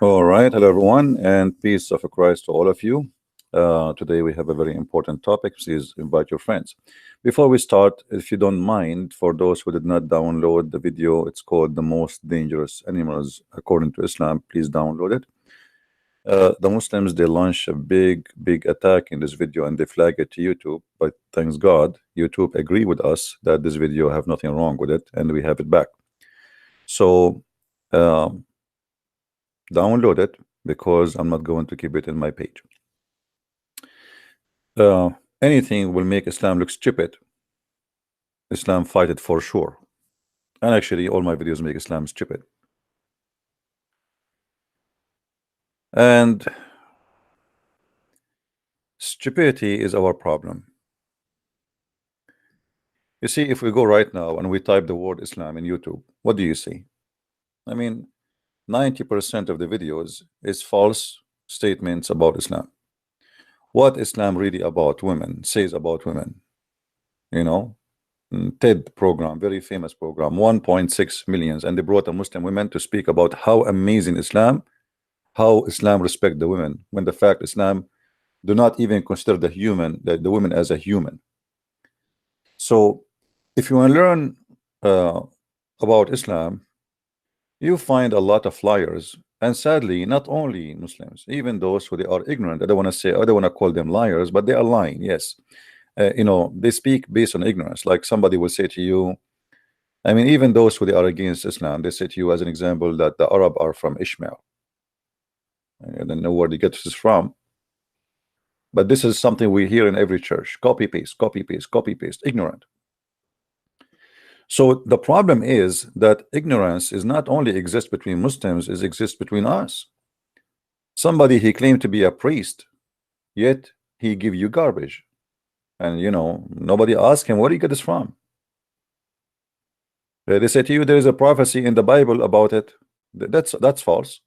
All right, hello everyone, and peace of Christ to all of you. Today we have a very important topic. Please invite your friends. Before we start, if you don't mind, for those who did not download the video, it's called "The Most Dangerous Animals According to Islam." Please download it. The Muslims, they launch a big attack in this video and they flag it to YouTube. But thanks God, YouTube agree with us that this video have nothing wrong with it, and we have it back. So. Um, Download it because I'm not going to keep it in my page. Anything will make Islam look stupid. Islam fight it for sure. And actually, all my videos make Islam stupid. And stupidity is our problem. You see, if we go right now and we type the word Islam in YouTube, what do you see? I mean, 90% of the videos is false statements about Islam. What Islam really about women says about women, you know, TED program, very famous program, 1.6 millions, and they brought a Muslim women to speak about how amazing Islam, how Islam respect the women, when the fact Islam do not even consider the women as a human. So if you want to learn about Islam, you find a lot of liars, and sadly, not only Muslims, even those who they are ignorant. I don't want to say, I don't want to call them liars, but they are lying. Yes, they speak based on ignorance. Like somebody will say to you, I mean, even those who they are against Islam, they say to you as an example that the Arab are from Ishmael. I don't know where they get this from, but this is something we hear in every church: copy paste, copy paste, copy paste, ignorant. So the problem is that ignorance is not only exists between Muslims, it exists between us. Somebody, he claimed to be a priest, yet he give you garbage, and nobody asked him, where do you get this from? They say to you there is a prophecy in the Bible about it. That's false.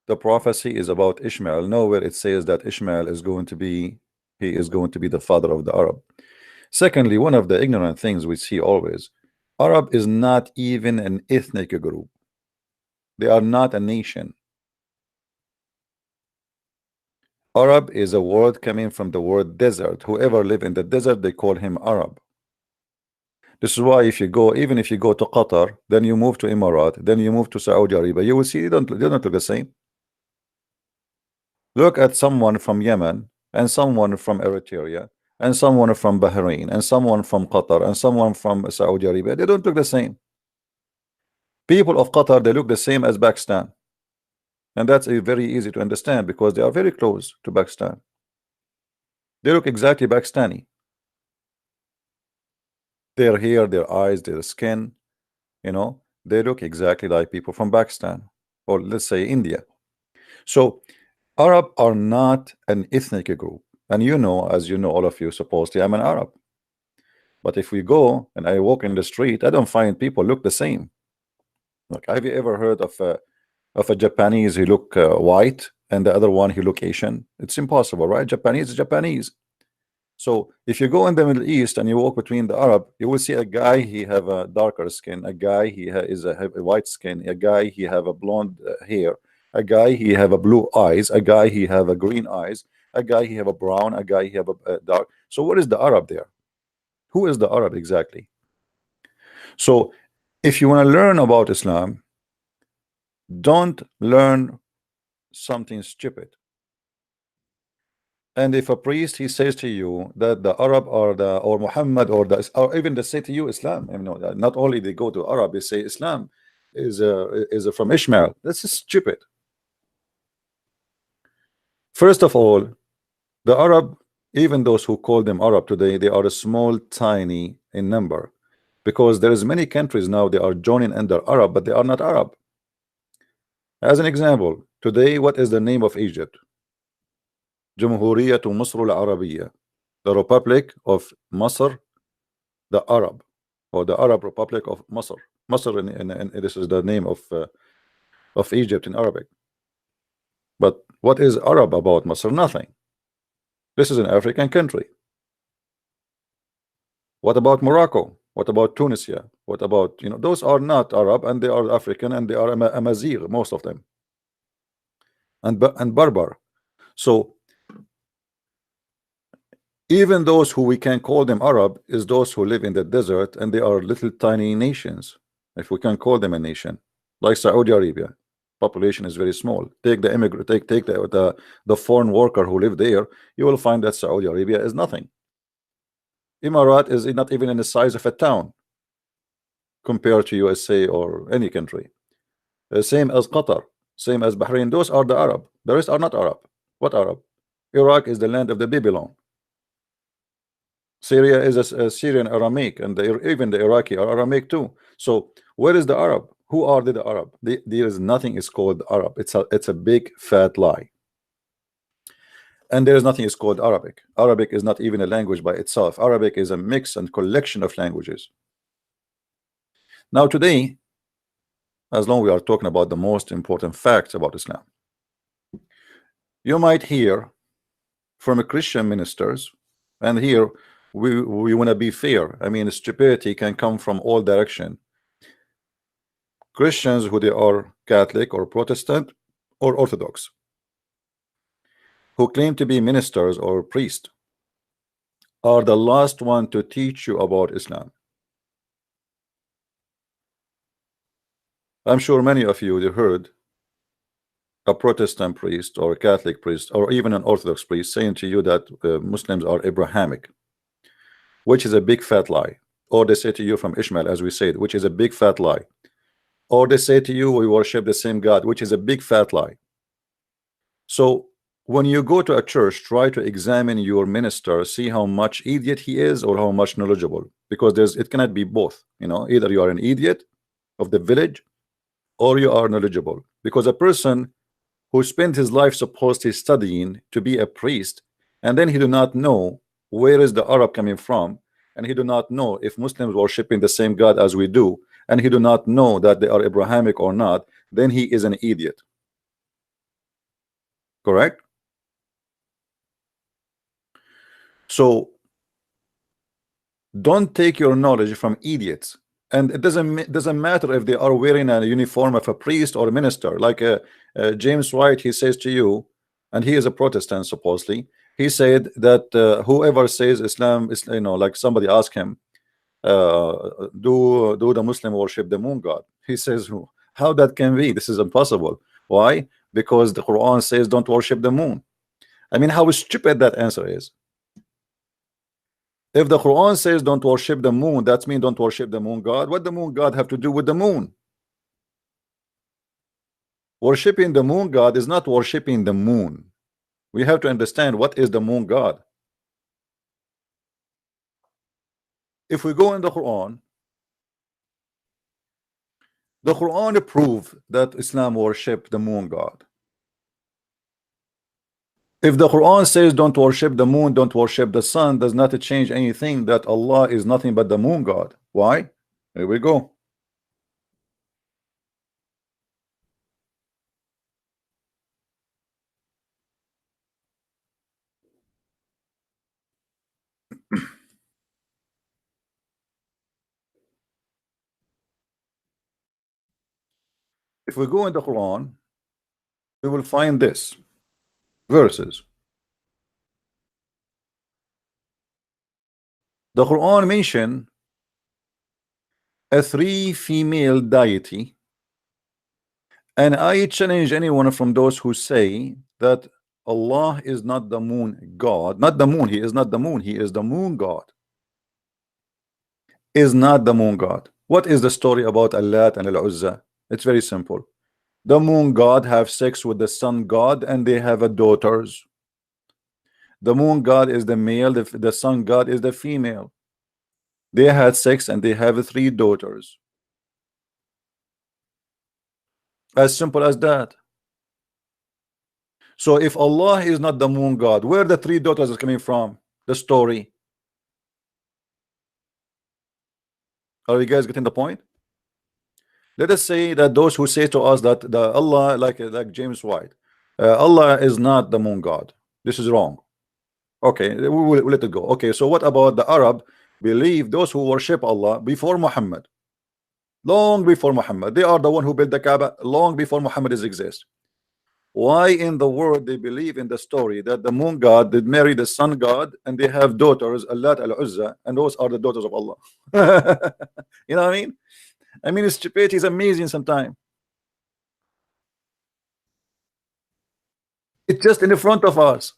The prophecy is about Ishmael. Nowhere it says that Ishmael is going to be the father of the Arab. Secondly, one of the ignorant things we see always, Arab is not even an ethnic group. They are not a nation. Arab is a word coming from the word desert. Whoever live in the desert, they call him Arab. This is why even if you go to Qatar, then you move to Emirat, then you move to Saudi Arabia, you will see they don't look the same. Look at someone from Yemen and someone from Eritrea and someone from Bahrain and someone from Qatar and someone from Saudi Arabia. They don't look the same. People of Qatar, they look the same as Pakistan, and that's very easy to understand because they are very close to Pakistan. They look exactly Pakistani. Their hair, their eyes, their skin, they look exactly like people from Pakistan, or let's say India. So Arab are not an ethnic group. And as you know, all of you, supposedly I'm an Arab. But if we go and I walk in the street, I don't find people look the same. Like, have you ever heard of a Japanese who look white and the other one who look Asian? It's impossible, right? Japanese is Japanese. So if you go in the Middle East and you walk between the Arab, you will see a guy, he have a darker skin, a guy he is a white skin, a guy he have a blonde hair, a guy he have a blue eyes, a guy he have a green eyes, a guy he have a brown, a guy he have a dark. So what is the Arab there? Who is the Arab exactly? So if you want to learn about Islam, don't learn something stupid. And if a priest he says to you that the Arab or Muhammad or even they say to you Islam, not only they go to Arab, they say Islam is from Ishmael. This is stupid. First of all, the Arab, even those who call them Arab today, they are a small, tiny in number, because there is many countries now they are joining under Arab, but they are not Arab. As an example, today, what is the name of Egypt? Jamhuriyat Misr al-Arabiyya, the Republic of Masr, the Arab, or the Arab Republic of Masr. Masr, and this is the name of Egypt in Arabic. But what is Arab about Masr? Nothing. This is an African country. What about Morocco? What about Tunisia? What about, those are not Arab, and they are African, and they are Amazigh, most of them. and Berber. So even those who we can call them Arab is those who live in the desert, and they are little tiny nations, if we can call them a nation, like Saudi Arabia. Population is very small. Take the immigrant, take the foreign worker who live there, you will find that Saudi Arabia is nothing. Emirat is not even in the size of a town compared to USA or any country. Same as Qatar, same as Bahrain. Those are the Arab. The rest are not Arab. What Arab? Iraq is the land of the Babylon. Syria is a Syrian Aramaic, and even the Iraqi are Aramaic too. So where is the Arab? Who are the Arab? There is nothing is called Arab. It's a big fat lie. And there is nothing is called Arabic. Arabic is not even a language by itself. Arabic is a mix and collection of languages. Now today, as long we are talking about the most important facts about Islam, you might hear from a Christian ministers, and here we want to be fair. I mean, stupidity can come from all direction. Christians who they are Catholic or Protestant or Orthodox, who claim to be ministers or priests, are the last one to teach you about Islam. I'm sure many of you heard a Protestant priest or a Catholic priest or even an Orthodox priest saying to you that Muslims are Abrahamic, which is a big fat lie. Or they say to you from Ishmael, as we said, which is a big fat lie. Or they say to you we worship the same God, which is a big fat lie. So when you go to a church, try to examine your minister, see how much idiot he is or how much knowledgeable, because it cannot be both. You know, either you are an idiot of the village or you are knowledgeable. Because a person who spent his life supposedly studying to be a priest, and then he do not know where is the Arab coming from, and he do not know if Muslims worshiping the same God as we do, and he do not know that they are Abrahamic or not, then he is an idiot. Correct? So don't take your knowledge from idiots. And it doesn't matter if they are wearing a uniform of a priest or a minister. Like James White, he says to you, and he is a Protestant supposedly, he said that whoever says Islam is, you know, like somebody asked him, do the Muslim worship the moon god? He says, how that can be? This is impossible. Why? Because the Quran says don't worship the moon. I mean, how stupid that answer is. If the Quran says don't worship the moon, that means don't worship the moon god. What the moon god have to do with the moon? Worshipping the moon god is not worshipping the moon. We have to understand what is the moon god. If we go in the Quran proves that Islam worship the moon god. If the Quran says don't worship the moon, don't worship the sun, does not change anything that Allah is nothing but the moon god. Why? Here we go. If we go in the Quran, we will find this verses. The Quran mention a 3 female deity, and I challenge anyone from those who say that Allah is not the moon god, not the moon, he is not the moon, he is the moon god, is not the moon god. What is the story about Allat and Al-Uzza? It's very simple. The moon god have sex with the sun god and they have a daughters. The moon god is the male, the sun god is the female. They had sex and they have 3 daughters. As simple as that. So if Allah is not the moon god, where the 3 daughters are coming from? The story. Are you guys getting the point? Let us say that those who say to us that the Allah, like James White, Allah is not the moon god. This is wrong. Okay, we'll let it go. Okay, so what about the Arab? Believe those who worship Allah before Muhammad, long before Muhammad. They are the one who built the Kaaba long before Muhammad exists. Why in the world they believe in the story that the moon god did marry the sun god and they have daughters, Allat al-Uzza, and those are the daughters of Allah? You know what I mean? I mean, stupidity is amazing sometimes. It's just in the front of us.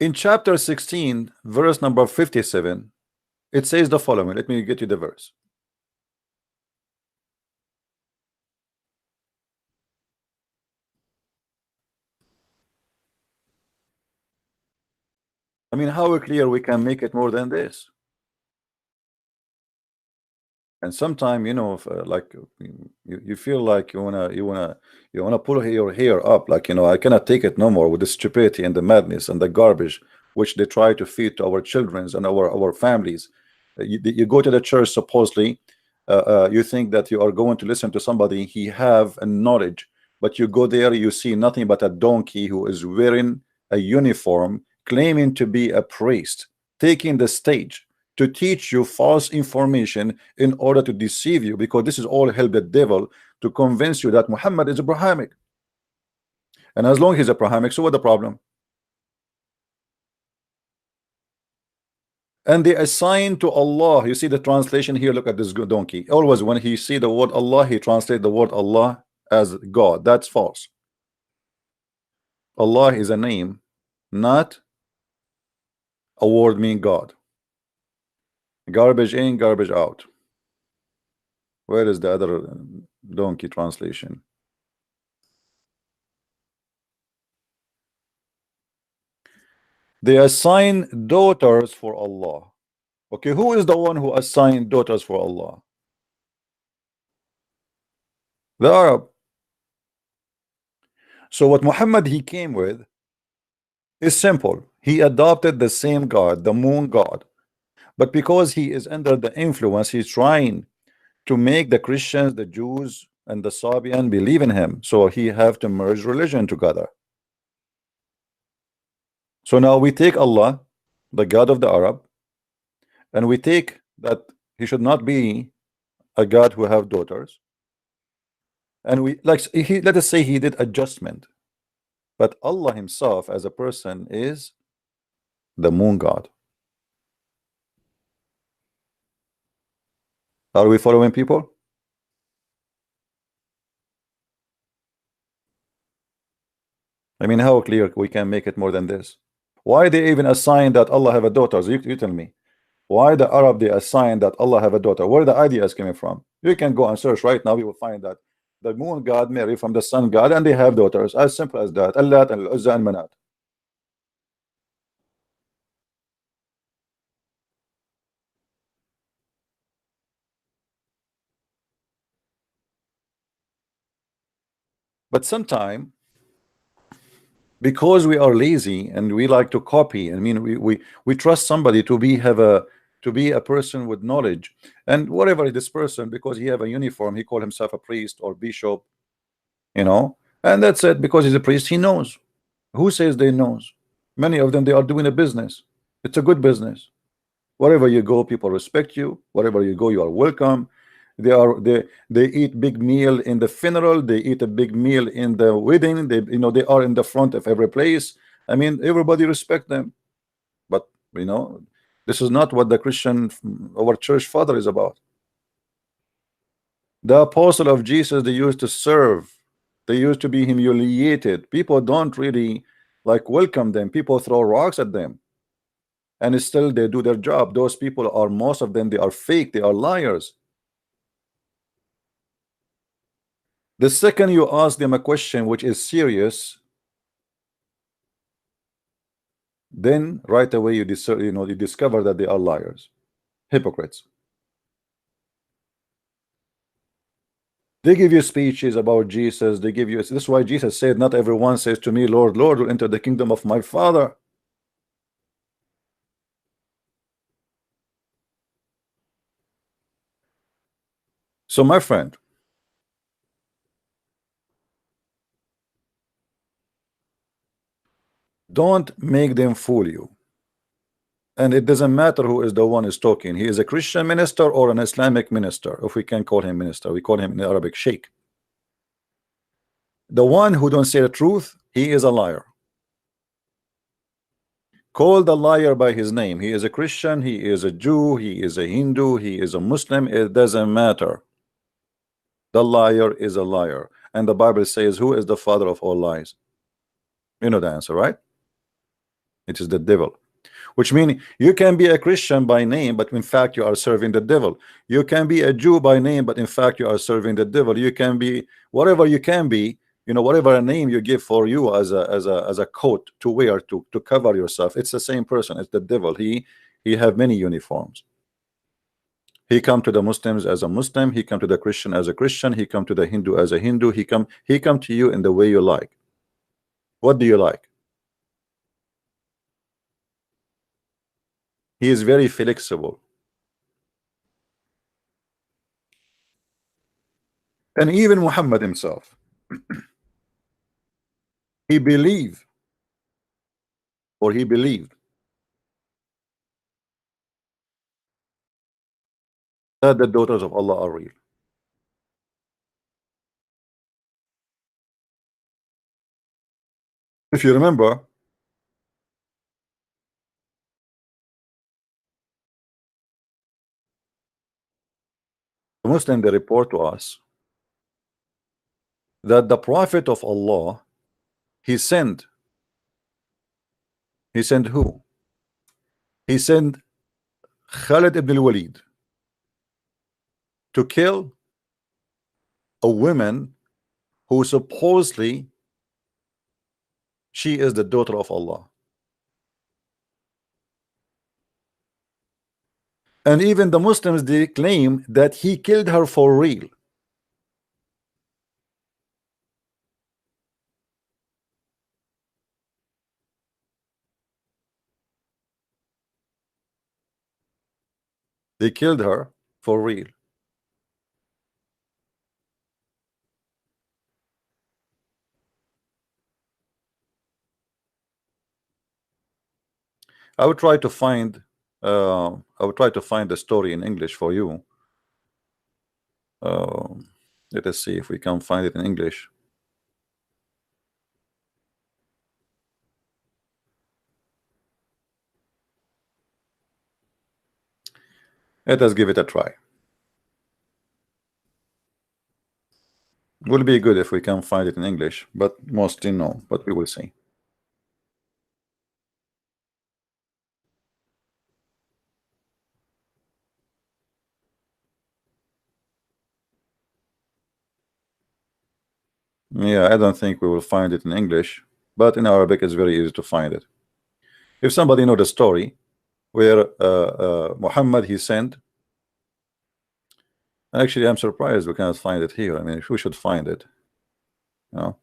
In chapter 16, verse number 57, it says the following. Let me get you the verse. I mean, how clear we can make it more than this? And sometimes, you know, if, like you feel like you wanna pull your hair up, like, you know, I cannot take it no more with the stupidity and the madness and the garbage which they try to feed to our childrens and our families. You go to the church, supposedly you think that you are going to listen to somebody he have a knowledge, but you go there, you see nothing but a donkey who is wearing a uniform, claiming to be a priest, taking the stage to teach you false information in order to deceive you, because this is all help the devil to convince you that Muhammad is Abrahamic. And as long as he's Abrahamic, so what the problem? And they assign to Allah. You see the translation here. Look at this good donkey. Always when he see the word Allah, he translate the word Allah as God. That's false. Allah is a name, not a word mean God. Garbage in, garbage out. Where is the other donkey translation? They assign daughters for Allah. Okay, who is the one who assigned daughters for Allah? The Arab. So what Muhammad he came with is simple. He adopted the same God, the moon God. But because he is under the influence, he's trying to make the Christians, the Jews, and the Sabian believe in him. So he have to merge religion together. So now we take Allah, the God of the Arab, and we take that he should not be a God who have daughters. And we like let us say he did adjustment. But Allah himself as a person is the moon god. Are we following, people? I mean, how clear we can make it more than this? Why they even assign that Allah have a daughter? You tell me. Why the Arab they assign that Allah have a daughter? Where the idea is coming from? You can go and search right now. You will find that the moon god married from the sun god and they have daughters. As simple as that. Allat and Uzza and Manat. But sometime, because we are lazy and we like to copy, I mean, we trust somebody to be a person with knowledge, and whatever this person, because he have a uniform, he call himself a priest or bishop, you know, and that's it. Because he's a priest, he knows. Who says they knows? Many of them, they are doing a business. It's a good business. Wherever you go, people respect you. Wherever you go, you are welcome. They eat big meal in the funeral. They eat a big meal in the wedding. They are in the front of every place. I mean, everybody respect them. But this is not what the Christian, our church father is about. The apostle of Jesus, they used to serve. They used to be humiliated. People don't really like welcome them. People throw rocks at them, and still they do their job. Those people are, most of them, they are fake. They are liars. The second you ask them a question which is serious, then right away you discover that they are liars, hypocrites. They give you speeches about Jesus. They give you. This is why Jesus said, "Not everyone says to me, Lord, Lord, will enter the kingdom of my Father." So, my friend, Don't make them fool you. And it doesn't matter who is the one is talking. He is a Christian minister or an Islamic minister, if we can call him minister. We call him in Arabic sheikh. The one who don't say the truth, he is a liar. Call the liar by his name. He is a Christian, he is a Jew, he is a Hindu, he is a Muslim. It doesn't matter. The liar is a liar. And the Bible says, who is the father of all lies? You know the answer, right? It is the devil. Which means you can be a Christian by name, but in fact you are serving the devil. You can be a Jew by name, but in fact you are serving the devil. You can be whatever you can be, you know, whatever a name you give for you as a coat to wear to cover yourself. It's the same person. It's the devil. He have many uniforms. He come to the Muslims as a Muslim. He come to the Christian as a Christian. He come to the Hindu as a Hindu. He come to you in the way you like. What do you like? He is very flexible. And even Muhammad himself, he believed that the daughters of Allah are real. If you remember, the Muslim, they report to us that the Prophet of Allah, he sent who? He sent Khalid ibn al-Walid to kill a woman who supposedly she is the daughter of Allah. And even the Muslims, they claim that he killed her for real. They killed her for real. I would try to find the story in English for you. Let us see if we can find it in English. Let us give it a try. Will be good if we can find it in English, but mostly no, but we will see. Yeah, I don't think we will find it in English, but in Arabic it's very easy to find it. If somebody know the story where Muhammad, he sent, actually I'm surprised we cannot find it here. I mean, we should find it. You know?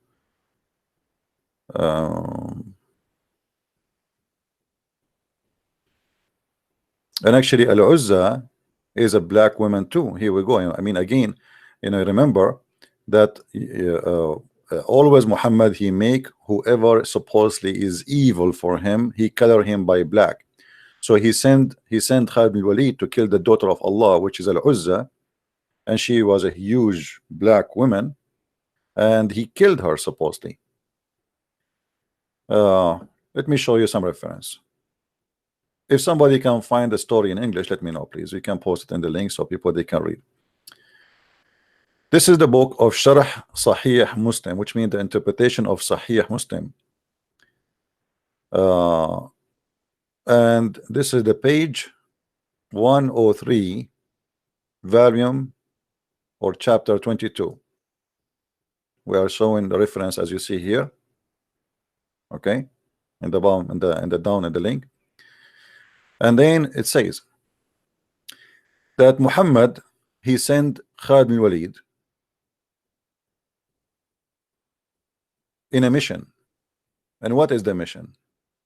And actually Al-Uzza is a black woman too. Here we go. I mean, again, you know, remember that always Muhammad, he make whoever supposedly is evil for him, he color him by black. So he sent Khalid bin Walid to kill the daughter of Allah, which is Al-Uzza, and she was a huge black woman, and he killed her supposedly. Let me show you some reference. If somebody can find the story in English, let me know, please. We can post it in the link so people they can read. This is the book of Sharh Sahih Muslim, which means the interpretation of Sahih Muslim. And this is the page 103, volume or chapter 22. We are showing the reference as you see here. Okay, in the bottom, in the down in the link. And then it says that Muhammad, he sent Khalid bin Walid in a mission. And what is the mission?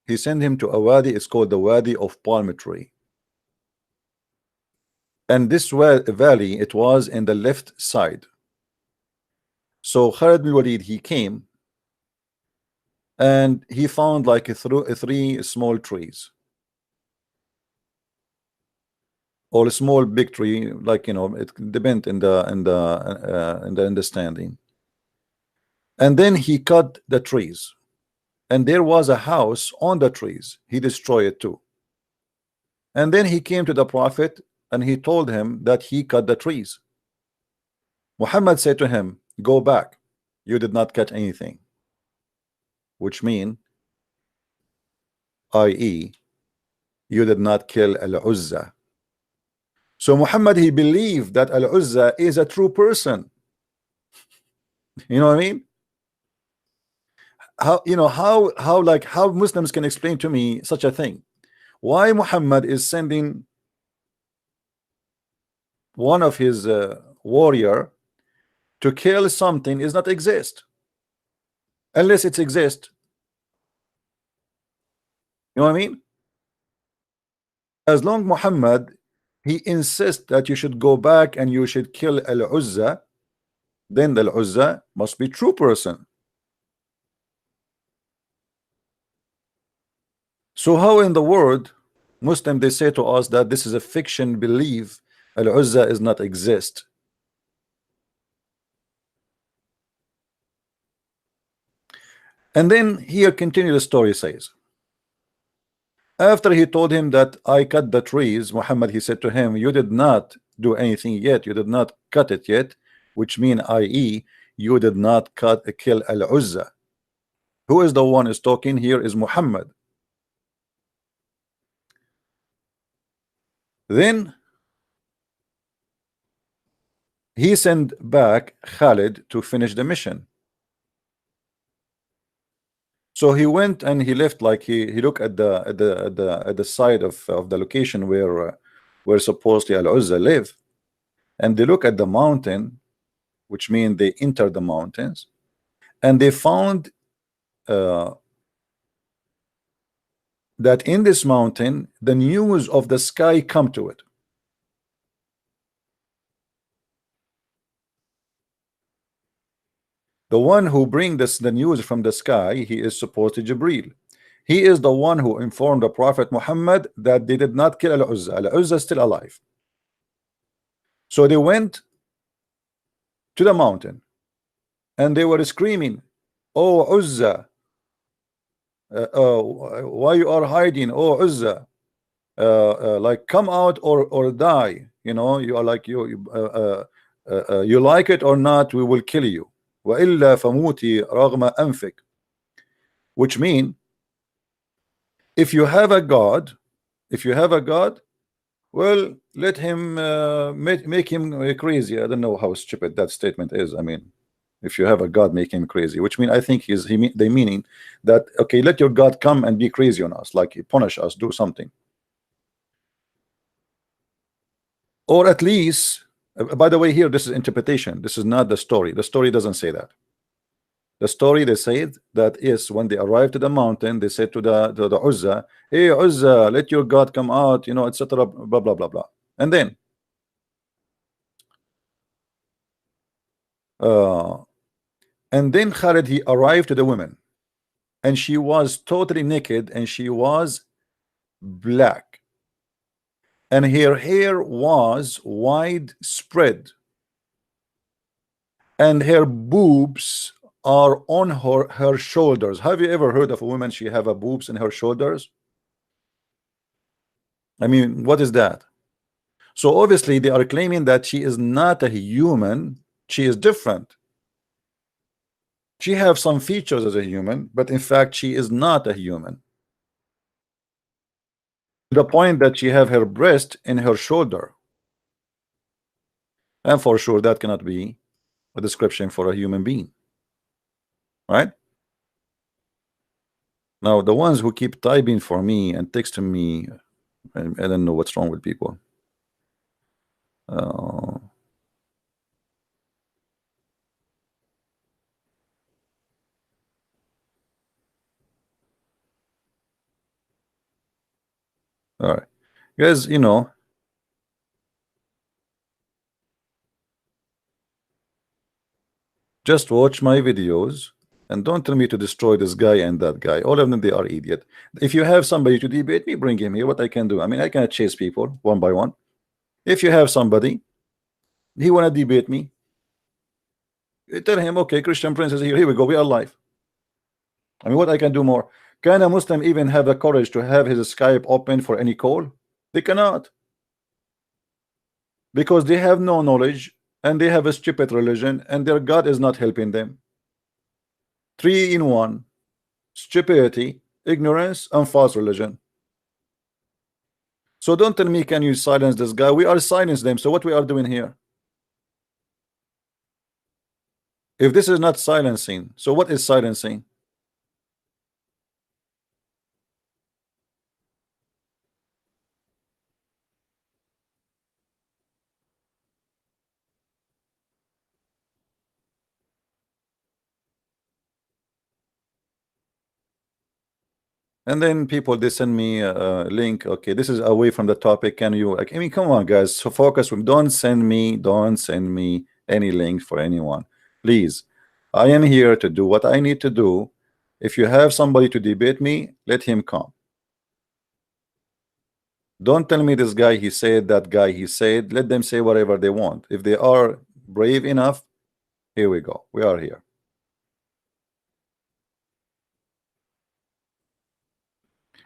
He sent him to a wadi. It's called the Wadi of Palm Tree. And this valley, it was in the left side. So Khalid bin Walid, he came and he found like three small trees, or a small big tree, like, you know, it depends in the understanding. And then he cut the trees, and there was a house on the trees. He destroyed it too. And then he came to the prophet and he told him that he cut the trees. Muhammad said to him, go back, you did not cut anything, which mean, i.e., you did not kill Al-Uzza. So Muhammad, he believed that Al-Uzza is a true person. You know what I mean? How, you know, how like how Muslims can explain to me such a thing? Why Muhammad is sending one of his warrior to kill something is not exist, unless it exists. You know what I mean? As long Muhammad, he insists that you should go back and you should kill Al-Uzza, then the Al-Uzza must be true person. So how in the world Muslim they say to us that this is a fiction belief, Al-Uzza is not exist? And then here continue the story says, after he told him that I cut the trees, Muhammad, he said to him, you did not do anything yet, you did not cut it yet, which mean, i.e., you did not kill Al-Uzza. Who is the one is talking here is Muhammad. Then he sent back Khalid to finish the mission. So he went and he left, like he looked at the side of the location where supposedly Al-Uzza live, and they look at the mountain, which means they entered the mountains, and they found that in this mountain the news of the sky come to it. The one who bring the news from the sky, he is supposed to Jibril. He is the one who informed the Prophet Muhammad that they did not kill Al-Uzza. Al-Uzza is still alive. So they went to the mountain and they were screaming, oh Uzza, why you are hiding, oh Uzza, like come out or die. You know, you are like you like it or not, we will kill you. وإلا فموتي رغم أنفك, which mean, if you have a God, well, let him make him crazy. I don't know how stupid that statement is. I mean, if you have a God, make him crazy, which mean, I think they meaning that, okay, let your God come and be crazy on us, like punish us, do something. Or at least, by the way, here this is interpretation, this is not the story. The story doesn't say that. The story, they said that is when they arrived to the mountain, they said to the Uzza, hey Uzza, let your God come out, you know, etc. Blah blah blah blah. And then Khalid, he arrived to the women, and she was totally naked, and she was black, and her hair was widespread, and her boobs are on her shoulders. Have you ever heard of a woman, she have a boobs in her shoulders? I mean, what is that? So obviously they are claiming that she is not a human, she is different. She have some features as a human, but in fact she is not a human, to the point that she have her breast in her shoulder, and for sure that cannot be a description for a human being, right? Now the ones who keep typing for me and texting me, I don't know what's wrong with people. All right, guys, you know, just watch my videos And don't tell me to destroy this guy and that guy. All of them, they are idiot. If you have somebody to debate me, bring him here. What I can do? I mean, I cannot chase people one by one. If you have somebody, he want to debate me, tell him, okay, Christian Prince is here. Here we go. We are live. I mean, what I can do more? Can a Muslim even have the courage to have his Skype open for any call? They cannot. Because they have no knowledge and they have a stupid religion and their God is not helping them. 3 in 1: stupidity, ignorance, and false religion. So don't tell me, can you silence this guy? We are silencing them. So what we are doing here? If this is not silencing, so what is silencing? And then people, they send me a link. Okay, this is away from the topic. Can you, like, I mean, come on, guys. So focus. Don't send me any link for anyone, please. I am here to do what I need to do. If you have somebody to debate me, let him come. Don't tell me this guy he said, that guy he said. Let them say whatever they want. If they are brave enough, here we go. We are here.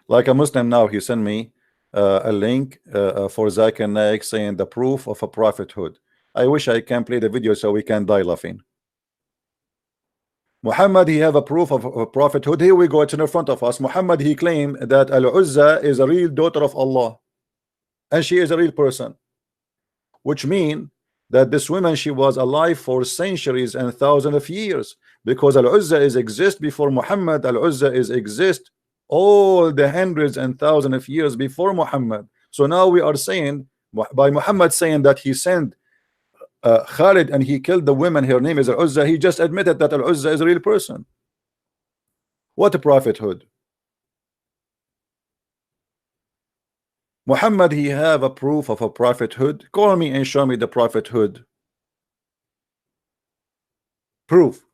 Like a Muslim now, he sent me a link for Zakir Naik saying the proof of a prophethood. I wish I can play the video so we can die laughing. Muhammad, he have a proof of a prophethood. Here we go, it's in front of us. Muhammad, he claimed that Al-Uzza is a real daughter of Allah and she is a real person, which means that this woman, she was alive for centuries and thousands of years, because Al-Uzza is exist before Muhammad. Al-Uzza is exist all the hundreds and thousands of years before Muhammad. So now we are saying, by Muhammad saying that he sent Khalid and he killed the woman, her name is Al-Uzza, he just admitted that Al-Uzza is a real person. What a prophethood. Muhammad, he have a proof of a prophethood. Call me and show me the prophethood proof.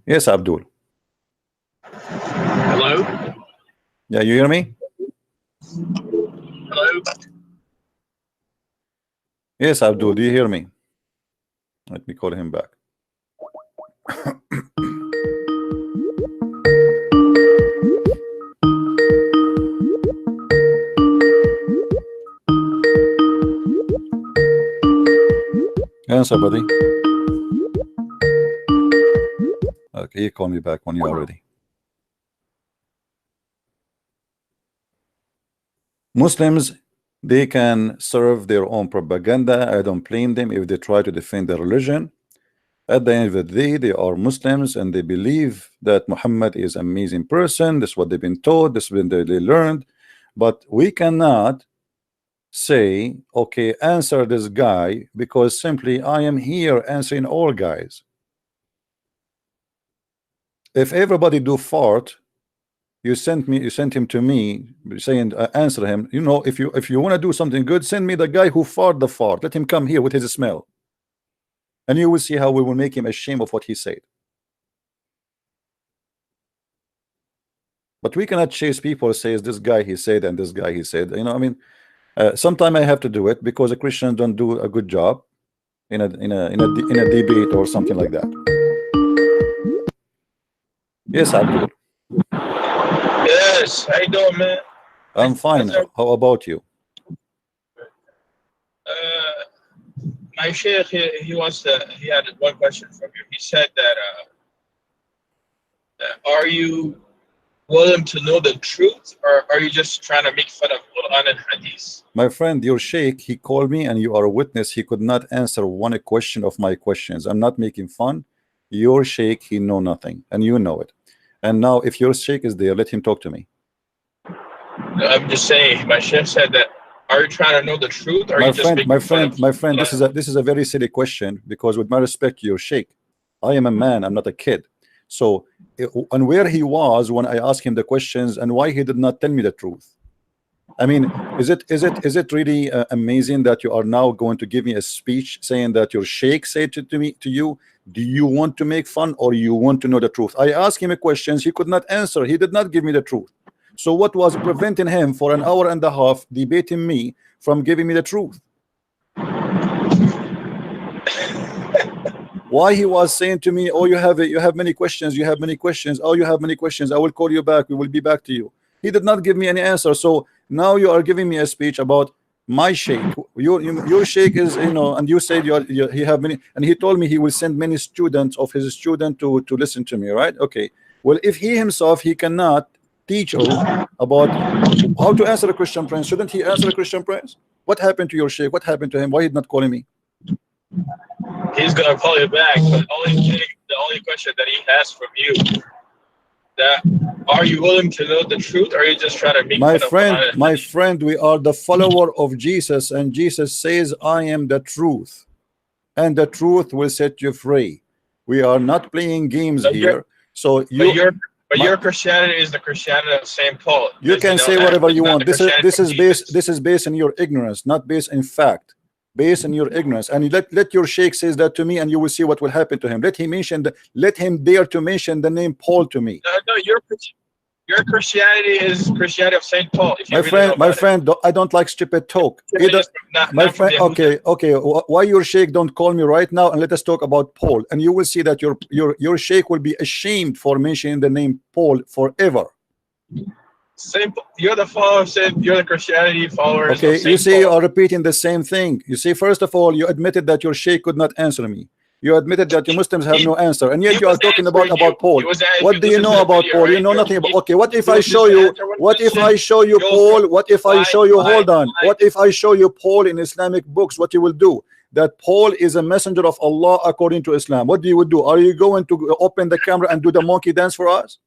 Yes, Abdul. Hello? Yeah, you hear me? Hello? Yes, Abdul, do you hear me? Let me call him back. Answer, buddy. Okay, you call me back when you're ready. Muslims, they can serve their own propaganda. I don't blame them if they try to defend their religion. At the end of the day, they are Muslims and they believe that Muhammad is an amazing person. This is what they've been taught. This is what they learned. But we cannot say, okay, answer this guy, because simply I am here answering all guys. If everybody do fart, you sent him to me saying answer him. You know, if you want to do something good, send me the guy who fart the fart. Let him come here with his smell, and you will see how we will make him ashamed of what he said. But we cannot chase people says this guy he said and this guy he said. You know, I mean, sometimes I have to do it because the Christians don't do a good job in a debate or something like that. Yes, Abdul. Yes, how you doing, man? I'm fine. How about you? My sheikh, he had one question from you. He said that, are you willing to know the truth, or are you just trying to make fun of Quran and Hadith? My friend, your sheikh, he called me and you are a witness. He could not answer one question of my questions. I'm not making fun. Your sheikh, he know nothing, and you know it. And now if your sheikh is there, let him talk to me. I'm just saying, my sheikh said that, are you trying to know the truth, or are you just making fun of my friend, this is a very silly question, because with my respect to your sheikh, I am a man, I'm not a kid. So and where he was when I asked him the questions, and why he did not tell me the truth. I mean, is it really amazing that you are now going to give me a speech saying that your sheikh said to you, do you want to make fun or you want to know the truth? I asked him a questions, he could not answer, he did not give me the truth. So what was preventing him for an hour and a half debating me from giving me the truth? Why he was saying to me, oh, you have many questions, you have many questions, oh, you have many questions, I will call you back, we will be back to you. He did not give me any answer. So now you are giving me a speech about my sheikh. Your sheikh is, and you said he have many, and he told me he will send many students of his student to listen to me, right? Okay, well, if he himself he cannot teach you about how to answer a Christian prince, shouldn't he answer a Christian prince? What happened to your sheikh? What happened to him? Why he not calling me? He's gonna call you back, but the only question that he has from you, that are you willing to know the truth, or are you just trying to make my friend, we are the follower of Jesus, and Jesus says, I am the truth, and the truth will set you free. We are not playing games here. So your Christianity is the Christianity of St. Paul. You can say whatever you want. This is based on your ignorance, not based in fact. Based on your ignorance, and let your sheikh says that to me, and you will see what will happen to him. Let him dare to mention the name Paul to me. No, your Christianity is Christianity of St. Paul. My friend, I don't like stupid talk. My friend, okay. Why your sheikh don't call me right now and let us talk about Paul, and you will see that your sheikh will be ashamed for mentioning the name Paul forever. You're the follower of Saint, you're the Christianity followers. Okay, you see, you are repeating the same thing. You see, first of all, you admitted that your sheikh could not answer me. You admitted that the Muslims have no answer, and yet you are talking about Paul. What do you know about Paul? You know nothing about. Okay, what if I show you? What if I show you Paul? What if I show you? Hold on. What if I show you Paul in Islamic books? What you will do? That Paul is a messenger of Allah according to Islam. What do you do? Are you going to open the camera and do the monkey dance for us?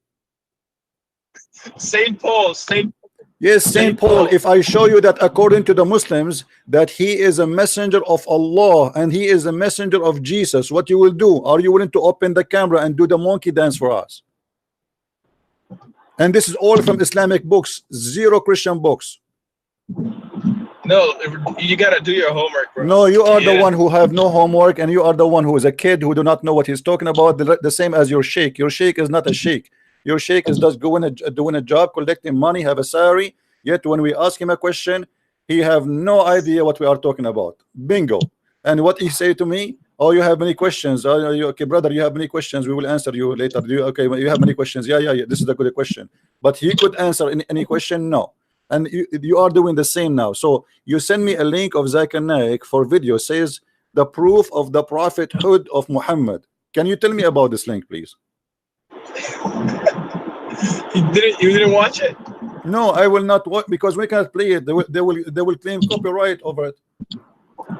Saint Paul. Yes, Saint Paul. If I show you that according to the Muslims that he is a messenger of Allah and he is a messenger of Jesus, what you will do? Are you willing to open the camera and do the monkey dance for us? And this is all from Islamic books, zero Christian books. No, you gotta do your homework, bro. No, you are the one who have no homework, and you are the one who is a kid who do not know what he's talking about. The same as your sheikh. Your sheikh is not a sheikh. Your sheikh is just doing a job, collecting money, have a salary. Yet when we ask him a question, he have no idea what we are talking about. Bingo. And what he say to me? Oh, you have many questions. Okay, brother, you have many questions. We will answer you later. Okay, you have many questions. Yeah. This is a good question. But he could answer any question? No. And you are doing the same now. So you send me a link of Zakir Naik for video. Says the proof of the prophethood of Muhammad. Can you tell me about this link, please? You didn't watch it? No, I will not watch, because we cannot play it. They will claim copyright over it.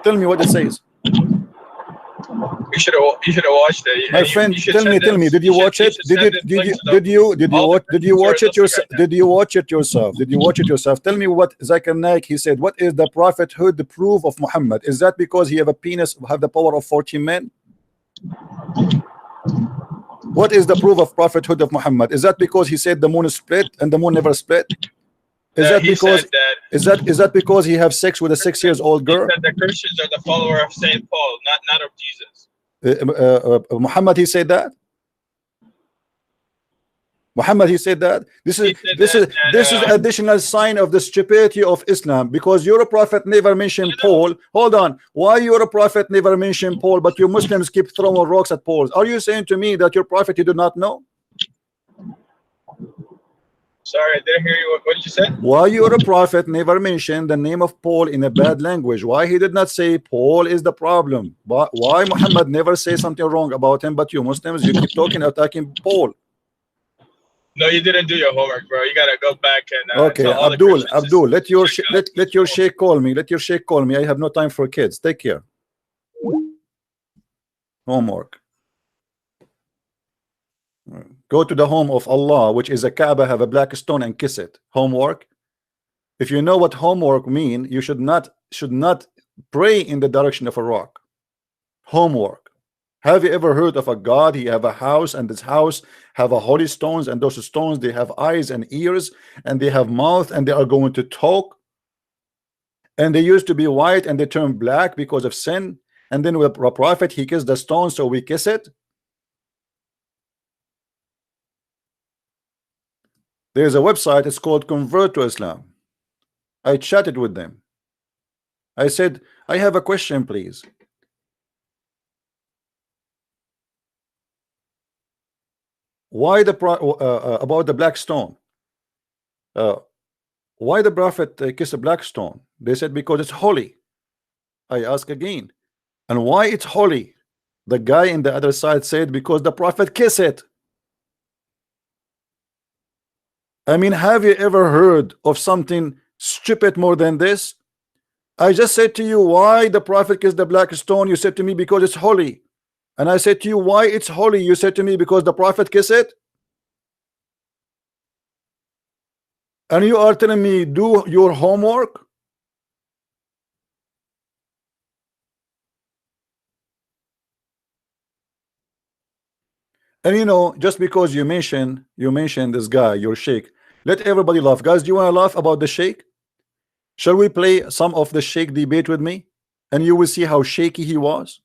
Tell me what it says. You should have watched it. My friend, tell me, did you watch it? Did you watch it yourself? Did you watch it yourself? Did you watch it yourself? Tell me what Zakir Naik, he said. What is the prophethood, the proof of Muhammad? Is that because he have a penis, have the power of 14 men? What is the proof of prophethood of Muhammad? Is that because he said the moon is split and the moon never split? Is that because he have sex with a 6-year-old girl? He said the Christians are the follower of Saint Paul, not of Jesus. Muhammad, he said that. Muhammad, he said that. This is additional sign of the stupidity of Islam, because your prophet never mentioned Paul. Hold on, why your prophet never mentioned Paul, but you Muslims keep throwing rocks at Paul? Are you saying to me that your prophet you do not know? Sorry, I didn't hear you. What did you say? Why your prophet never mentioned the name of Paul in a bad language? Why he did not say Paul is the problem? Why Muhammad never say something wrong about him, but you Muslims, you keep talking, attacking Paul? No, you didn't do your homework, bro. You gotta go back and okay, Abdul, let your sheikh call me. Let your sheikh call me. I have no time for kids. Take care. Homework. Go to the home of Allah, which is a Kaaba, have a black stone and kiss it. Homework. If you know what homework mean, you should not pray in the direction of a rock. Homework. Have you ever heard of a God? He have a house, and this house have a holy stones, and those stones they have eyes and ears, and they have mouth, and they are going to talk. And they used to be white and they turned black because of sin. And then with a prophet, he kissed the stone, so we kiss it. There's a website, it's called Convert to Islam. I chatted with them. I said, I have a question, please. Why about the black stone? Why the prophet kiss a black stone? They said because it's holy. I ask again, and why it's holy? The guy in the other side said because the prophet kiss it. I mean, have you ever heard of something stupid more than this? I just said to you, why the prophet kissed the black stone? You said to me because it's holy. And I said to you, why it's holy? You said to me because the prophet kiss it. And you are telling me do your homework. And you know, just because you mentioned this guy, your sheikh, let everybody laugh. Guys, do you want to laugh about the sheikh? Shall we play some of the sheikh debate with me? And you will see how shaky he was.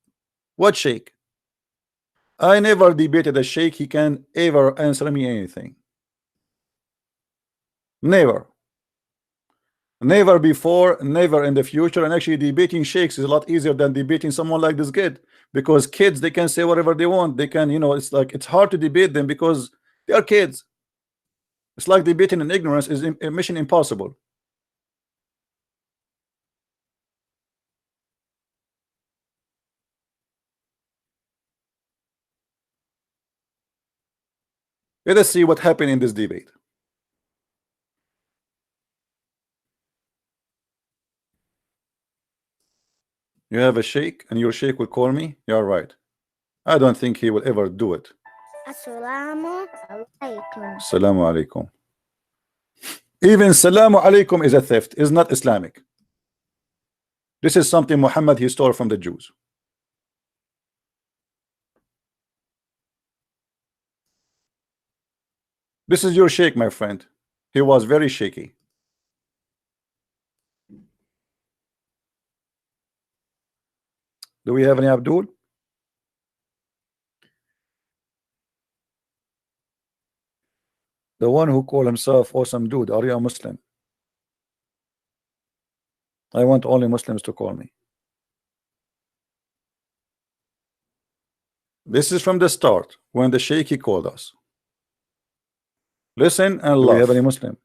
What sheikh? I never debated a sheikh. He can ever answer me anything. Never. Never before, never in the future. And actually debating sheikhs is a lot easier than debating someone like this kid, because kids, they can say whatever they want. They can, you know, it's like it's hard to debate them because they are kids. It's like debating in ignorance is a mission impossible. Let us see what happened in this debate. You have a sheikh and your sheikh will call me? You're right. I don't think he will ever do it. Assalamu alaikum. Assalamu alaikum. Even Salamu alaikum is a theft, is not Islamic. This is something Muhammad he stole from the Jews. This is your sheikh, my friend. He was very shaky. Do we have any Abdul? The one who called himself awesome dude. Are you a Muslim? I want only Muslims to call me. This is from the start when the sheikh he called us. Listen and laugh. Do we have any Muslim?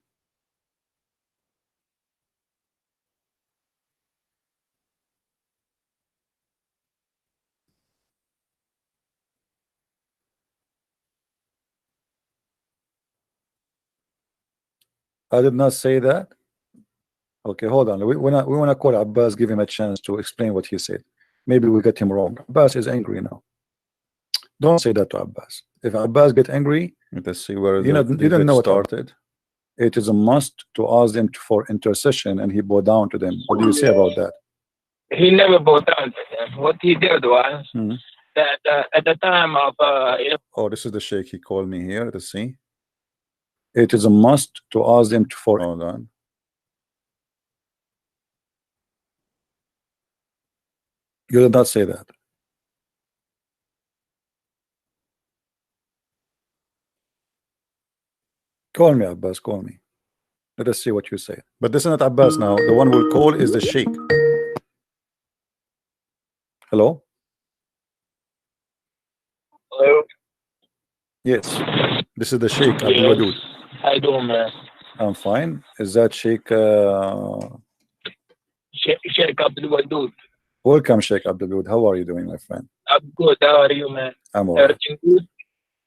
I did not say that. Okay, hold on. We want to call Abbas, give him a chance to explain what he said. Maybe we get him wrong. Abbas is angry now. Don't say that to Abbas. If Abbas get angry, let's see where you don't know what started. It is a must to ask them for intercession, and he bowed down to them. What do you say about that? He never bowed down to them. What he did was that at the time of oh, this is the sheikh. He called me here. Let's see. It is a must to ask them for. Hold on. You did not say that. Call me, Abbas. Call me. Let us see what you say. But this is not Abbas now. The one who will call is the sheikh. Hello? Hello? Yes. This is the sheikh, Abdul Wadud. How you doing, man? I'm fine. Is that Sheikh Sheikh Abdul Wadud? Welcome, Sheikh Abdul Wadud. How are you doing, my friend? I'm good. How are you, man? I'm all right. Everything good?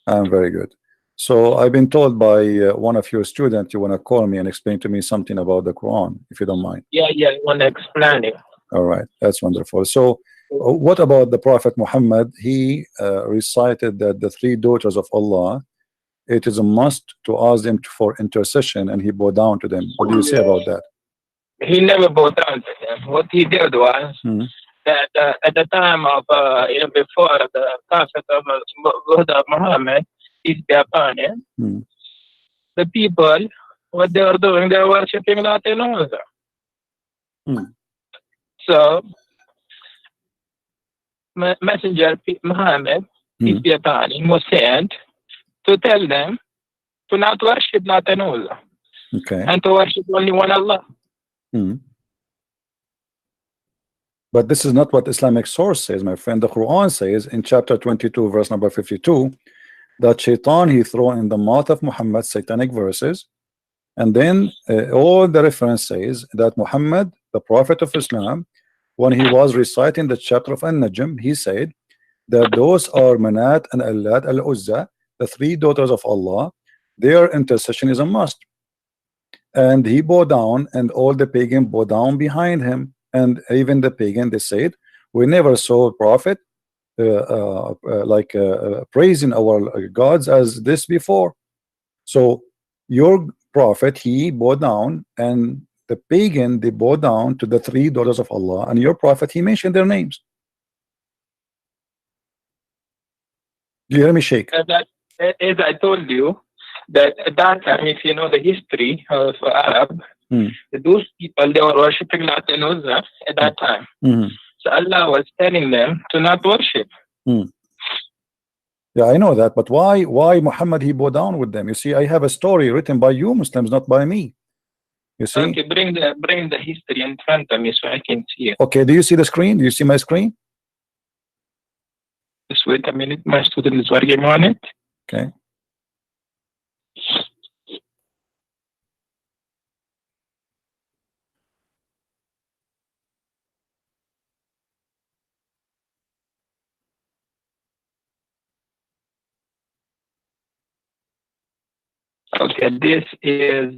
I'm very good. So I've been told by one of your students you want to call me and explain to me something about the Quran, if you don't mind. Yeah, I want to explain it. All right, that's wonderful. So what about the Prophet Muhammad? He recited that the three daughters of Allah, it is a must to ask them for intercession, and he bowed down to them. What do you say about that? He never bowed down to them. What he did was that at the time of before the Prophet of Muhammad, peace be upon him, the people, what they were doing, they were worshiping nothing also. So, Messenger Muhammad, peace be upon him, was sent to tell them to not worship nothing Allah, and to worship only one Allah. But this is not what Islamic source says, my friend. The Quran says in chapter 22, verse number 52, that Shaitan he throw in the mouth of Muhammad satanic verses, and then all the reference says that Muhammad, the Prophet of Islam, when he was reciting the chapter of An-Najm, he said that those are Manat and Allat al-Uzza, the three daughters of Allah, their intercession is a must. And he bowed down, and all the pagan bowed down behind him. And even the pagan, they said, we never saw a prophet praising our gods as this before. So your prophet, he bowed down, and the pagan, they bowed down to the three daughters of Allah, and your prophet, he mentioned their names. Do you hear me, Sheikh? As I told you, that at that time, if you know the history of Arab, those people, they were worshipping Lat and Uzza at that time. So Allah was telling them to not worship. Yeah, I know that, but why Muhammad he bowed down with them? You see, I have a story written by you Muslims, not by me. You see? Okay, bring the history in front of me so I can see it. Okay, do you see the screen? Do you see my screen? Just wait a minute, my student is working on it. Okay. Okay, this is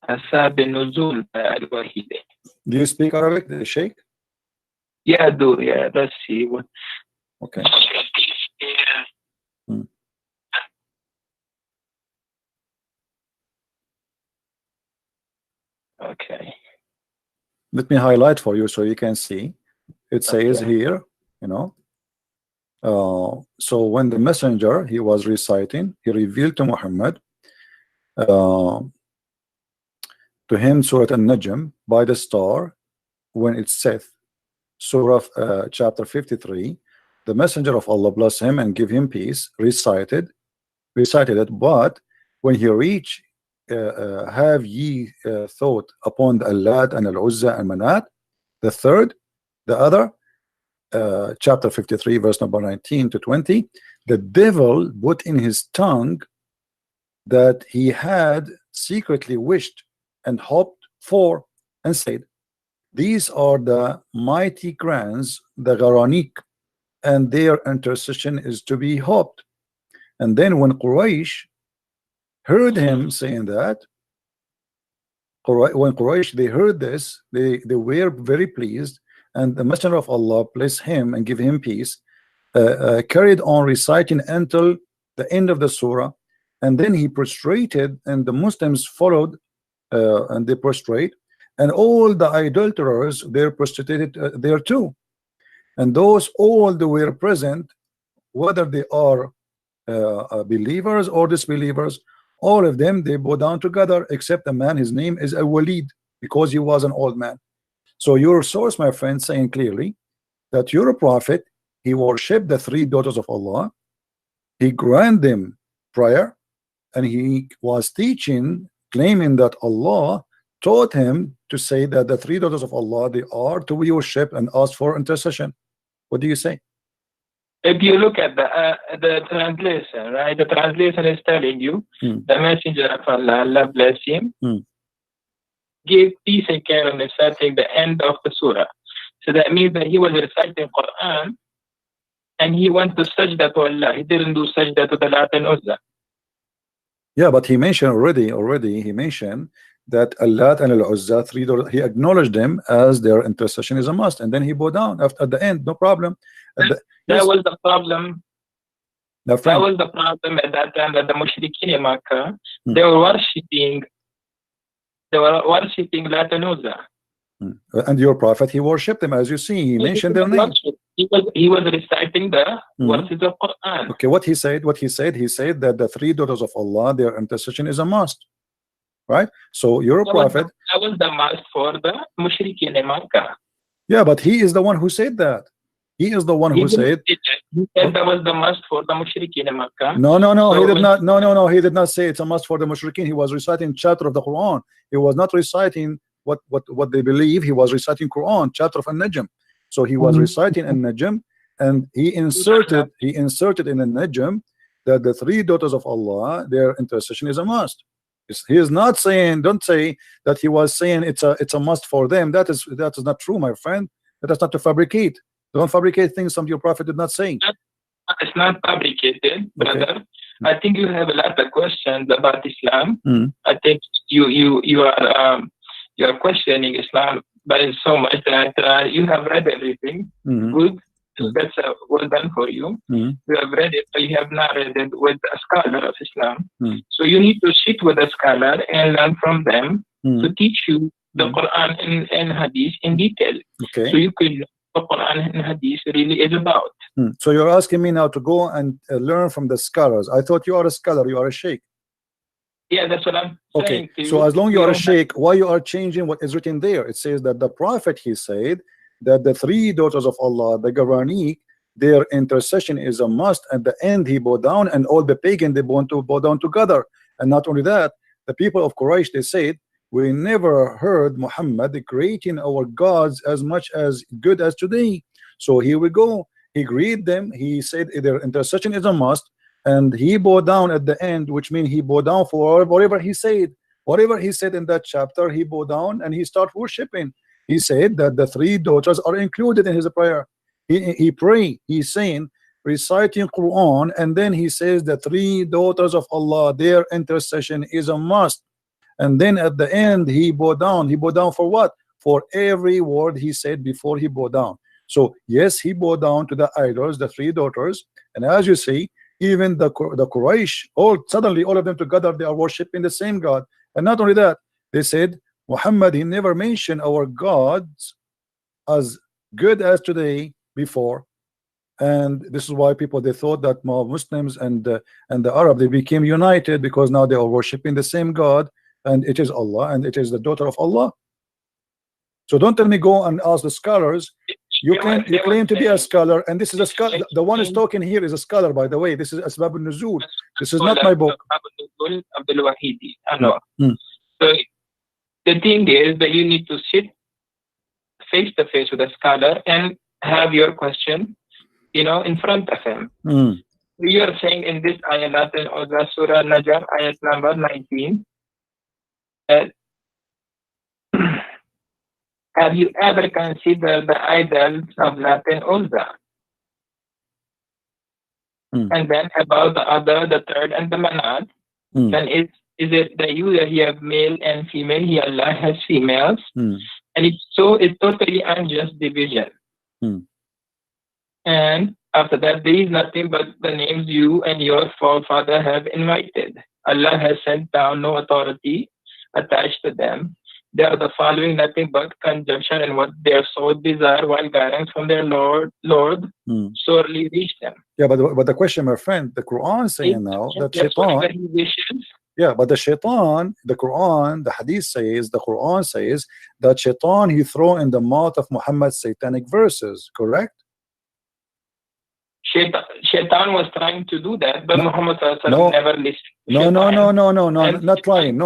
Asab Nuzul al-Wahide. Do you speak Arabic, Sheikh? Yeah, I do. Yeah, let's see what. Okay. Okay. Let me highlight for you so you can see. It says here, you know. So when the messenger he was reciting, he revealed to Muhammad to him Surah An-Najm by the star when it saith, Surah chapter 53, the messenger of Allah bless him and give him peace recited it, but when he reached have ye thought upon the Allat and Al-Uzza and Manat, the third, the other, chapter 53 verse number 19 to 20, the devil put in his tongue that he had secretly wished and hoped for, and said, these are the mighty grands, the Gharanik, and their intercession is to be hoped. And then when Quraysh heard him saying that, when Quraysh they heard this, they were very pleased, and the messenger of Allah bless him and give him peace, carried on reciting until the end of the surah, and then he prostrated, and the Muslims followed, and they prostrate, and all the idolaters they're prostrated there too, and those all they were present, whether they are believers or disbelievers, all of them they bow down together, except a man, his name is Al-Walid, because he was an old man. So your source, my friend, saying clearly that you're a prophet, he worshipped the three daughters of Allah, he granted them prayer, and he was teaching, claiming that Allah taught him to say that the three daughters of Allah, they are to be worshipped and ask for intercession. What do you say? If you look at the translation, right? The translation is telling you the messenger of Allah, Allah bless him, gave peace and care on reciting the end of the surah. So that means that he was reciting Quran and he went to sajda to Allah. He didn't do sajda to the Lat and Uzza. Yeah, but he mentioned already he mentioned that Allat and Al-Uzza, three daughters, he acknowledged them as their intercession is a must, and then he bowed down at the end, no problem. That was the problem. That was the problem at that time, that the Mushrikeen in Makkah, they were worshipping Lat and Uzza. And your prophet, he worshipped them, as you see, he mentioned their name. He was reciting the verses of Quran. Okay, what he said that the three daughters of Allah, their intercession is a must, right? So you're a prophet. That was the must for the Mushrikeen in Makkah. Yeah, but he is the one who said that. He is the one who said. He said that was the must for the mushrikeen in Makkah. No, he did not. No, he did not say it's a must for the mushrikeen. He was reciting chapter of the Quran. He was not reciting what they believe. He was reciting Quran, chapter of An-Najm. So he was reciting An-Najm, and he inserted in An-Najm that the three daughters of Allah, their intercession is a must. He is not saying, don't say that he was saying it's a must for them. That is not true, my friend. That is not to fabricate. Don't fabricate things some your prophet did not say. It's not fabricated, brother. I think you have a lot of questions about Islam. I think you are questioning Islam, but it's so much that you have read everything. Good. That's well done for you. You have read it, but you have not read it with a scholar of Islam. So you need to sit with a scholar and learn from them to teach you the Quran and Hadith in detail. So you can know what Quran and Hadith really is about. So you're asking me now to go and learn from the scholars. I thought you are a scholar, you are a sheikh. Yeah, that's what I'm saying. So as long as you are a sheikh, why you are changing what is written there? It says that the prophet, he said that the three daughters of Allah, the Garaniq, their intercession is a must. At the end, he bowed down, and all the pagan, they want to bow down together. And not only that, the people of Quraysh, they said, we never heard Muhammad creating our gods as much as good as today. So here we go. He agreed them. He said their intercession is a must, and he bowed down at the end, which means he bowed down for whatever he said. Whatever he said in that chapter, he bowed down and he started worshiping. He said that the three daughters are included in his prayer. He pray. He's saying, reciting Quran, and then he says the three daughters of Allah, their intercession is a must. And then at the end, he bowed down. He bowed down for what? For every word he said before he bowed down. So yes, he bowed down to the idols, the three daughters. And as you see, even the Quraysh, suddenly all of them together, they are worshiping the same God. And not only that, they said, Muhammad, he never mentioned our gods as good as today before. And this is why people, they thought that Muslims and the Arab, they became united because now they are worshiping the same God, and it is Allah, and it is the daughter of Allah. So don't tell me go and ask the scholars. You claim to be a scholar, and this is a scholar. The one who's talking here is a scholar, by the way. This is Asbab al-Nuzul. This is not my book. So the thing is that you need to sit face to face with a scholar and have your question, in front of him. You are saying in this ayat in Surah Najm, ayat number 19, have you ever considered the idols of Lat and Uzza? And then about the third, and the Manat, then is it that you have male and female? He Allah has females, and it's totally unjust division. And after that, there is nothing but the names you and your forefather have invited. Allah has sent down no authority attached to them. They are the following nothing but conjunction, and what their soul desire while guidance from their Lord sorely reach them. Yeah, but the question, my friend, the Quran saying now that Shaitan. Yeah, but the Shaitan, the Quran, the Hadith says, the Quran says that Shaitan, he throw in the mouth of Muhammad satanic verses, correct? Shaitan was trying to do that, but Muhammad never listened. No, not trying.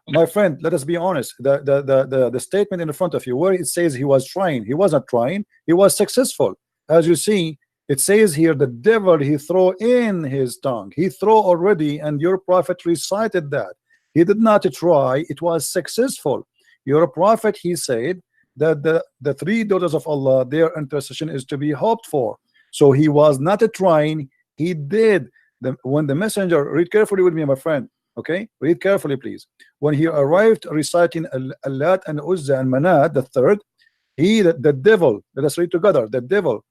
My friend, let us be honest. The statement in front of you, where it says he was trying, he was not trying, he was successful. As you see, it says here, the devil, he throw in his tongue. He throw already, and your prophet recited that. He did not try, it was successful. Your prophet, he said that the three daughters of Allah, their intercession is to be hoped for. So he was not trying, he did. When the messenger, read carefully with me, my friend, okay? Read carefully, please. When he arrived reciting Lat and Uzza and Manat, the third, the devil, let us read together, the devil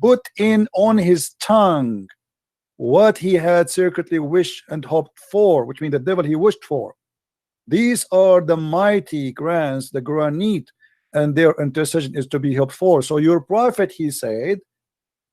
put in on his tongue what he had secretly wished and hoped for, which means the devil he wished for. These are the mighty grants, the granite, and their intercession is to be hoped for. So your prophet, he said,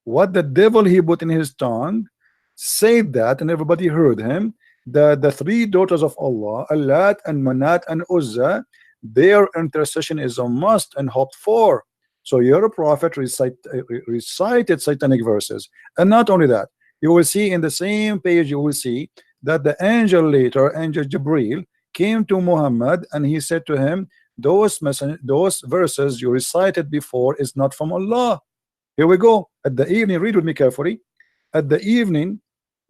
what the devil he put in his tongue, said that, and everybody heard him, that the three daughters of Allah, Lat and Manat and Uzza, their intercession is a must and hoped for. So your prophet recited satanic verses. And not only that, you will see in the same page, you will see that the angel later, angel Jibril, came to Muhammad and he said to him, those verses you recited before is not from Allah. Here we go. At the evening, read with me carefully. At the evening,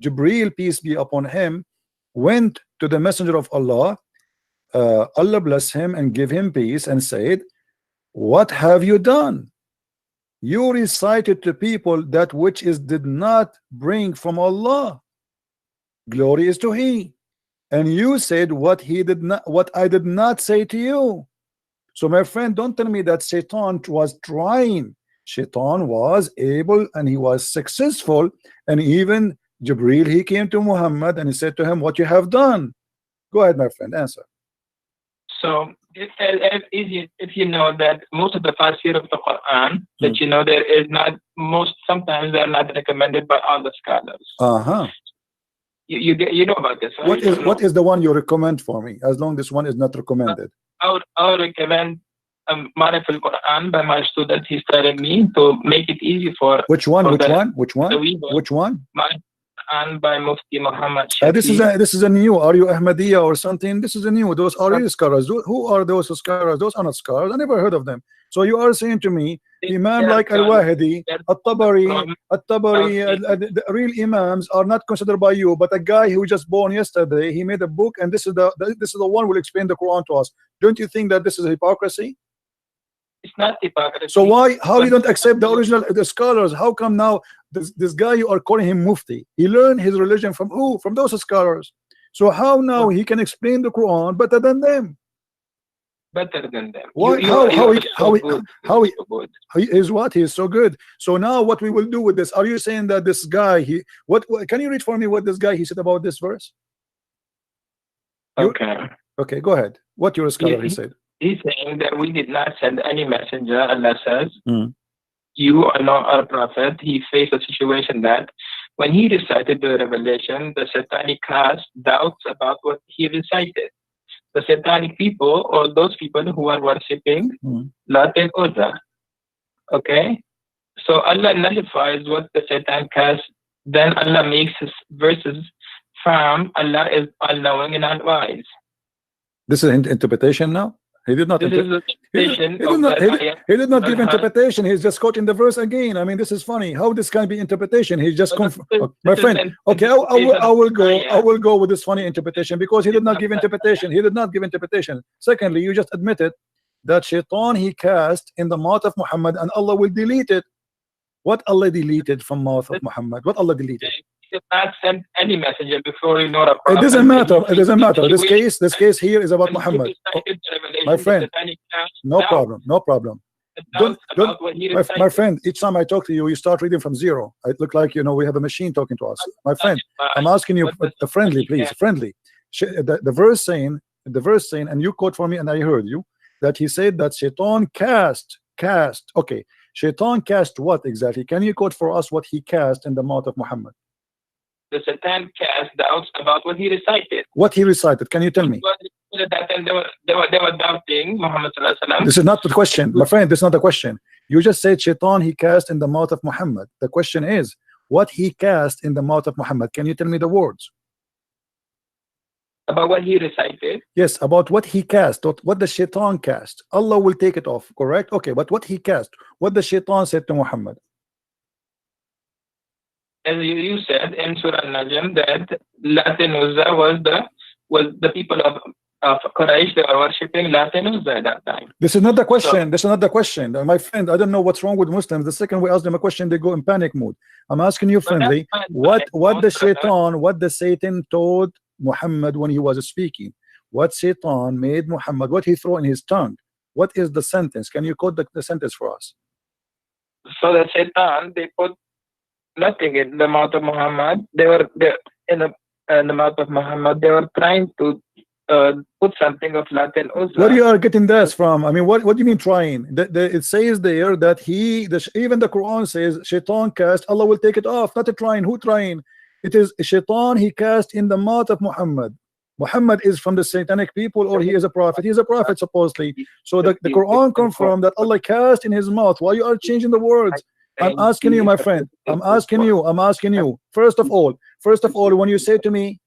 Jibril, peace be upon him, went to the messenger of Allah, Allah bless him and give him peace, and said, what have you done? You recited to people that which is did not bring from Allah. Glory is to He. And you said what He did not, what I did not say to you. So my friend, don't tell me that Shaitan was trying. Shaitan was able and he was successful. And even Jibril, he came to Muhammad and he said to him, what you have done. Go ahead, my friend, answer. So if you know that most of the tafsir of the Quran, that you know there is not, sometimes they're not recommended by all the scholars. You know about this, right? What is the one you recommend for me? As long as this one is not recommended. I would recommend Marif al-Quran by my student. He's telling me to make it easy for which one? And by Mufti Muhammad this is a new. Are you Ahmadiyya or something? This is a new. Those are real scholars. Who are those scholars? Those are not scholars. I never heard of them. So you are saying to me, Imam like Al-Wahidi, At-Tabari, the real Imams are not considered by you, but a guy who just born yesterday, he made a book, and this is the one who will explain the Quran to us. Don't you think that this is hypocrisy? It's not hypocrisy. So how you don't accept the original scholars? How come now this guy you are calling him Mufti? He learned his religion from who? From those scholars. So how now he can explain the Quran better than them? Better than them. Why? How he is what? He is so good. So now what we will do with this? Are you saying that this guy what can you read for me what this guy he said about this verse? Okay, go ahead. What your scholar he said? He's saying that we did not send any messenger. Allah says, you are not our prophet. He faced a situation that when he recited the revelation, the satanic cast doubts about what he recited. The satanic people, or those people who are worshipping Lat and Uzza. Okay? So Allah nullifies what the Satan cast. Then Allah makes his verses firm. Allah is all-knowing and all-wise. This is an interpretation now? He did not. He did not give interpretation. He's just quoting the verse again. I mean, this is funny. How this can be interpretation? He's just my friend. Okay, I will go with this funny interpretation because he did not give interpretation. He did not give interpretation. Secondly, you just admitted that Shaitan he cast in the mouth of Muhammad, and Allah will delete it. What Allah deleted from mouth of Muhammad? What Allah deleted? He did not send any messenger before you know. It doesn't matter. It doesn't matter. This case here is about Muhammad. My friend, no problem. My friend, each time I talk to you, you start reading from zero. It look like we have a machine talking to us. My friend, I'm asking you friendly, please, friendly. The verse saying, and you quote for me, and I heard you that he said that Shaitan cast. Okay, Shaitan cast what exactly? Can you quote for us what he cast in the mouth of Muhammad? The Satan cast doubts about what he recited. What he recited? Can you tell me? They were doubting Muhammad. This is not the question, my friend. This is not the question. You just said Shaitan he cast in the mouth of Muhammad. The question is what he cast in the mouth of Muhammad. Can you tell me the words? About what he recited? Yes, about what he cast. What the Shaitan cast. Allah will take it off, correct? Okay, but what he cast, what the Shaitan said to Muhammad. As you said in Surah Al-Najm that Lat and Uzza was the people of Quraysh. They were worshipping Lat and Uzza at that time. This is not the question. This is not the question, my friend. I don't know what's wrong with Muslims. The second we ask them a question, they go in panic mode. I'm asking you friendly. What the Satan told Muhammad when he was speaking? What Satan made Muhammad? What he threw in his tongue? What is the sentence? Can you quote the sentence for us? So the Satan, they put nothing in the mouth of Muhammad. They were in the mouth of Muhammad. They were trying to put something of Lat and Uzza. Where you are getting this from? I mean, what do you mean trying? It says there that even the Quran says Shaitan cast. Allah will take it off. Not a trying. Who trying? It is Shaitan he cast in the mouth of Muhammad. Muhammad is from the satanic people or he is a prophet? He is a prophet supposedly. So the Quran confirmed that Allah cast in his mouth. Why you are changing the words? I'm asking you, my friend. I'm asking you. First of all, when you say to me,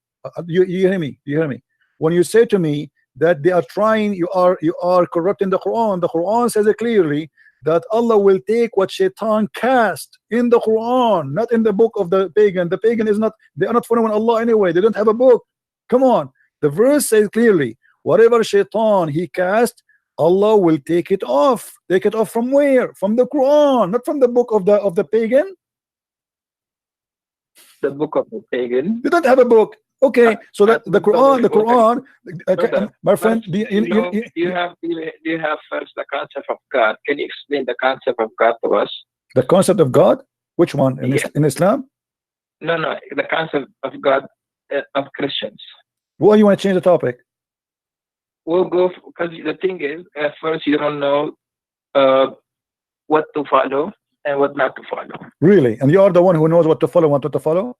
you hear me? You hear me? When you say to me that they are trying, you are corrupting the Quran. The Quran says it clearly that Allah will take what Shaitan cast in the Quran, not in the book of the pagan. The pagan is not. They are not following Allah anyway. They don't have a book. Come on. The verse says clearly, whatever Shaitan he cast, Allah will take it off. Take it off from where? From the Quran, not from the book of the pagan. The book of the pagan. You don't have a book. Okay, so that the Quran, my friend, do you have first the concept of God. Can you explain the concept of God to us? The concept of God? Which one? In Islam? No, the concept of God of Christians. Well, you want to change the topic? We'll go because the thing is, at first you don't know what to follow and what not to follow. Really? And you are the one who knows what to follow and what not to follow?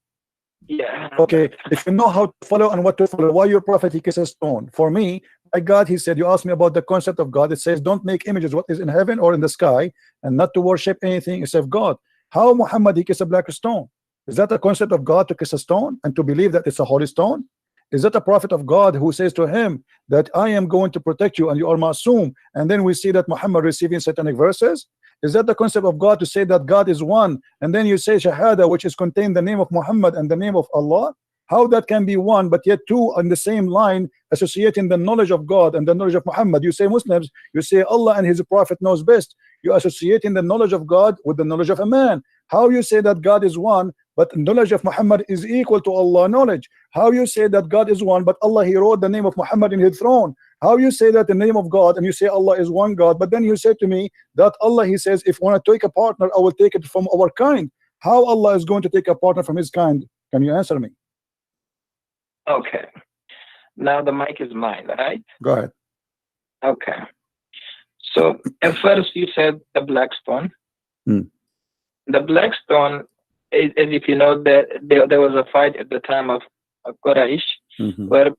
Yeah. Okay, if you know how to follow and what to follow, why your prophet he kisses stone? For me, my God, he said, you asked me about the concept of God. It says, don't make images what is in heaven or in the sky, and not to worship anything except God. How Muhammad he kiss a black stone? Is that a concept of God to kiss a stone and to believe that it's a holy stone? Is that a prophet of God who says to him that I am going to protect you and you are masoom? And then we see that Muhammad receiving satanic verses. Is that the concept of God to say that God is one, and then you say shahada, which is contained the name of Muhammad and the name of Allah? How that can be one but yet two on the same line, associating the knowledge of God and the knowledge of Muhammad? You say Muslims, you say Allah and his prophet knows best. You associating the knowledge of God with the knowledge of a man. How you say that God is one but knowledge of Muhammad is equal to Allah knowledge? How you say that God is one but Allah he wrote the name of Muhammad in his throne? How you say that the name of God and you say Allah is one God, but then you say to me that Allah he says if I want to take a partner I will take it from our kind? How Allah is going to take a partner from his kind? Can you answer me? Okay, now the mic is mine, right? Go ahead. Okay, so at first you said the black stone. The black stone is, as if you know that there was a fight at the time of Quraysh, where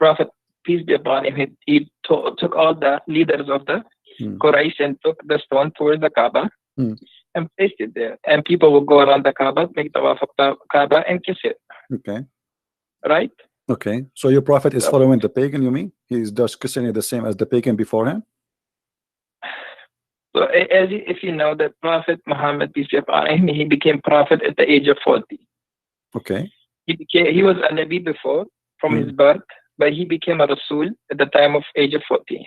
Prophet peace be upon him, he took all the leaders of the Quraysh and took the stone towards the Kaaba and placed it there. And people will go around the Kaaba, make tawaf of the Kaaba and kiss it. Okay. Right? Okay. So your prophet is following the pagan, you mean? He's just kissing it the same as the pagan before him? So if you know that Prophet Muhammad, peace be upon him, he became prophet at the age of 40. Okay. He was a Nabi before, from his birth, but he became a Rasul at the time of age of 40.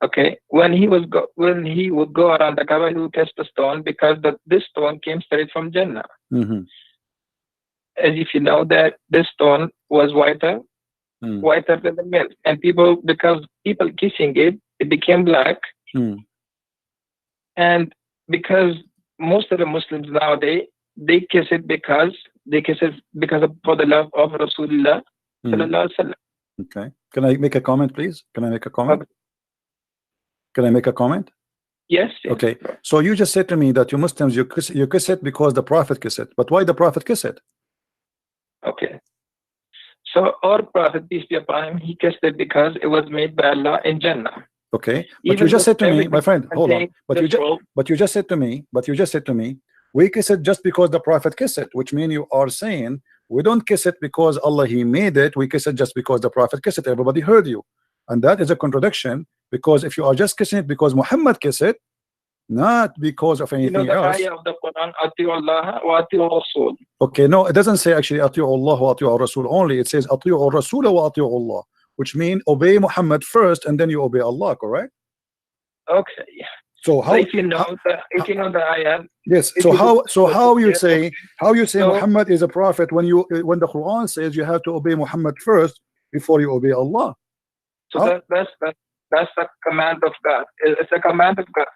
Okay, when he would go around the Kaaba, he would test the stone because this stone came straight from Jannah. As if you know that this stone was whiter than the milk, and because people kissing it, it became black. And because most of the Muslims nowadays they kiss it because for the love of Rasulullah. Okay. Can I make a comment, please? Can I make a comment? Can I make a comment? Yes. Okay. So you just said to me that you Muslims you kiss it because the Prophet kiss it. But why the Prophet kiss it? Okay. So our Prophet, peace be upon him, he kissed it because it was made by Allah in Jannah. Okay. But you just said to me, my friend, hold on. But you just said to me, we kiss it just because the Prophet kissed it, which means you are saying we don't kiss it because Allah he made it, we kiss it just because the Prophet kissed it. Everybody heard you. And that is a contradiction, because if you are just kissing it because Muhammad kissed it, not because of anything else. Ayah of the Quran, Ati'u Allah wa Ati'u Rasul. Okay, no, it doesn't say actually Ati'u Allah wa Ati'u Rasul only. It says Ati'u Rasul wa Ati'u Allah, which means obey Muhammad first and then you obey Allah, correct? Okay. So how? If you know the ayah. Yes. So how you say Muhammad is a prophet when the Quran says you have to obey Muhammad first before you obey Allah? So that's the command of God. It's a command of God.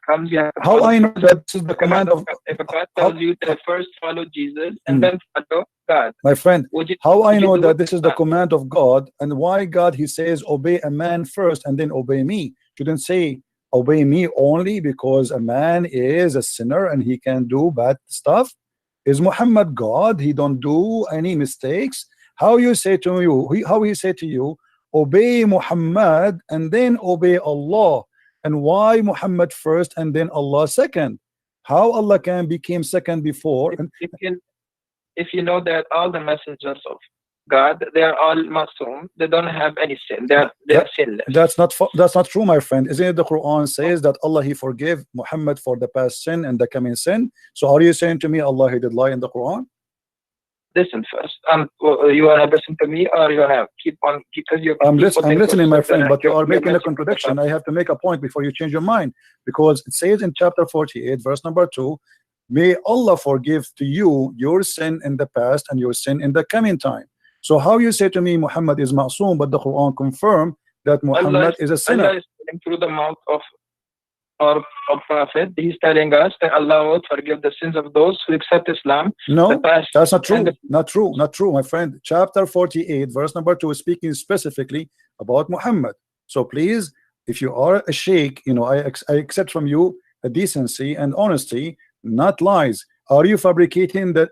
How I know that this is the command of God? If God tells you to first follow Jesus and then follow God, my friend, how I know that this is the command of God, and why God he says obey a man first and then obey me? Shouldn't say obey me only because a man is a sinner and he can do bad stuff. Is Muhammad God? He don't do any mistakes. How you say to you, how he say to you, obey Muhammad and then obey Allah, and why Muhammad first and then Allah second? How Allah can become second before? If you know that all the messengers of God, they are all masum, they don't have any sin, they are sinless. That's not true, my friend. Isn't it the Quran says that Allah he forgave Muhammad for the past sin and the coming sin? So are you saying to me Allah he did lie in the Quran? Listen first. You wanna listen to me, or you wanna keep on, because you I'm listening, my friend, but you are making a contradiction. I have to make a point before you change your mind, because it says in chapter 48 verse number 2, may Allah forgive to you your sin in the past and your sin in the coming time. So how you say to me Muhammad is ma'soom, but the Quran confirm that Muhammad is a sinner? Allah is telling through the mouth of our prophet. He's telling us that Allah will forgive the sins of those who accept Islam. No, that's not true. Not true, my friend. Chapter 48 verse number 2 is speaking specifically about Muhammad. So please, if you are a sheikh, you know, I accept from you a decency and honesty, not lies. Are you fabricating the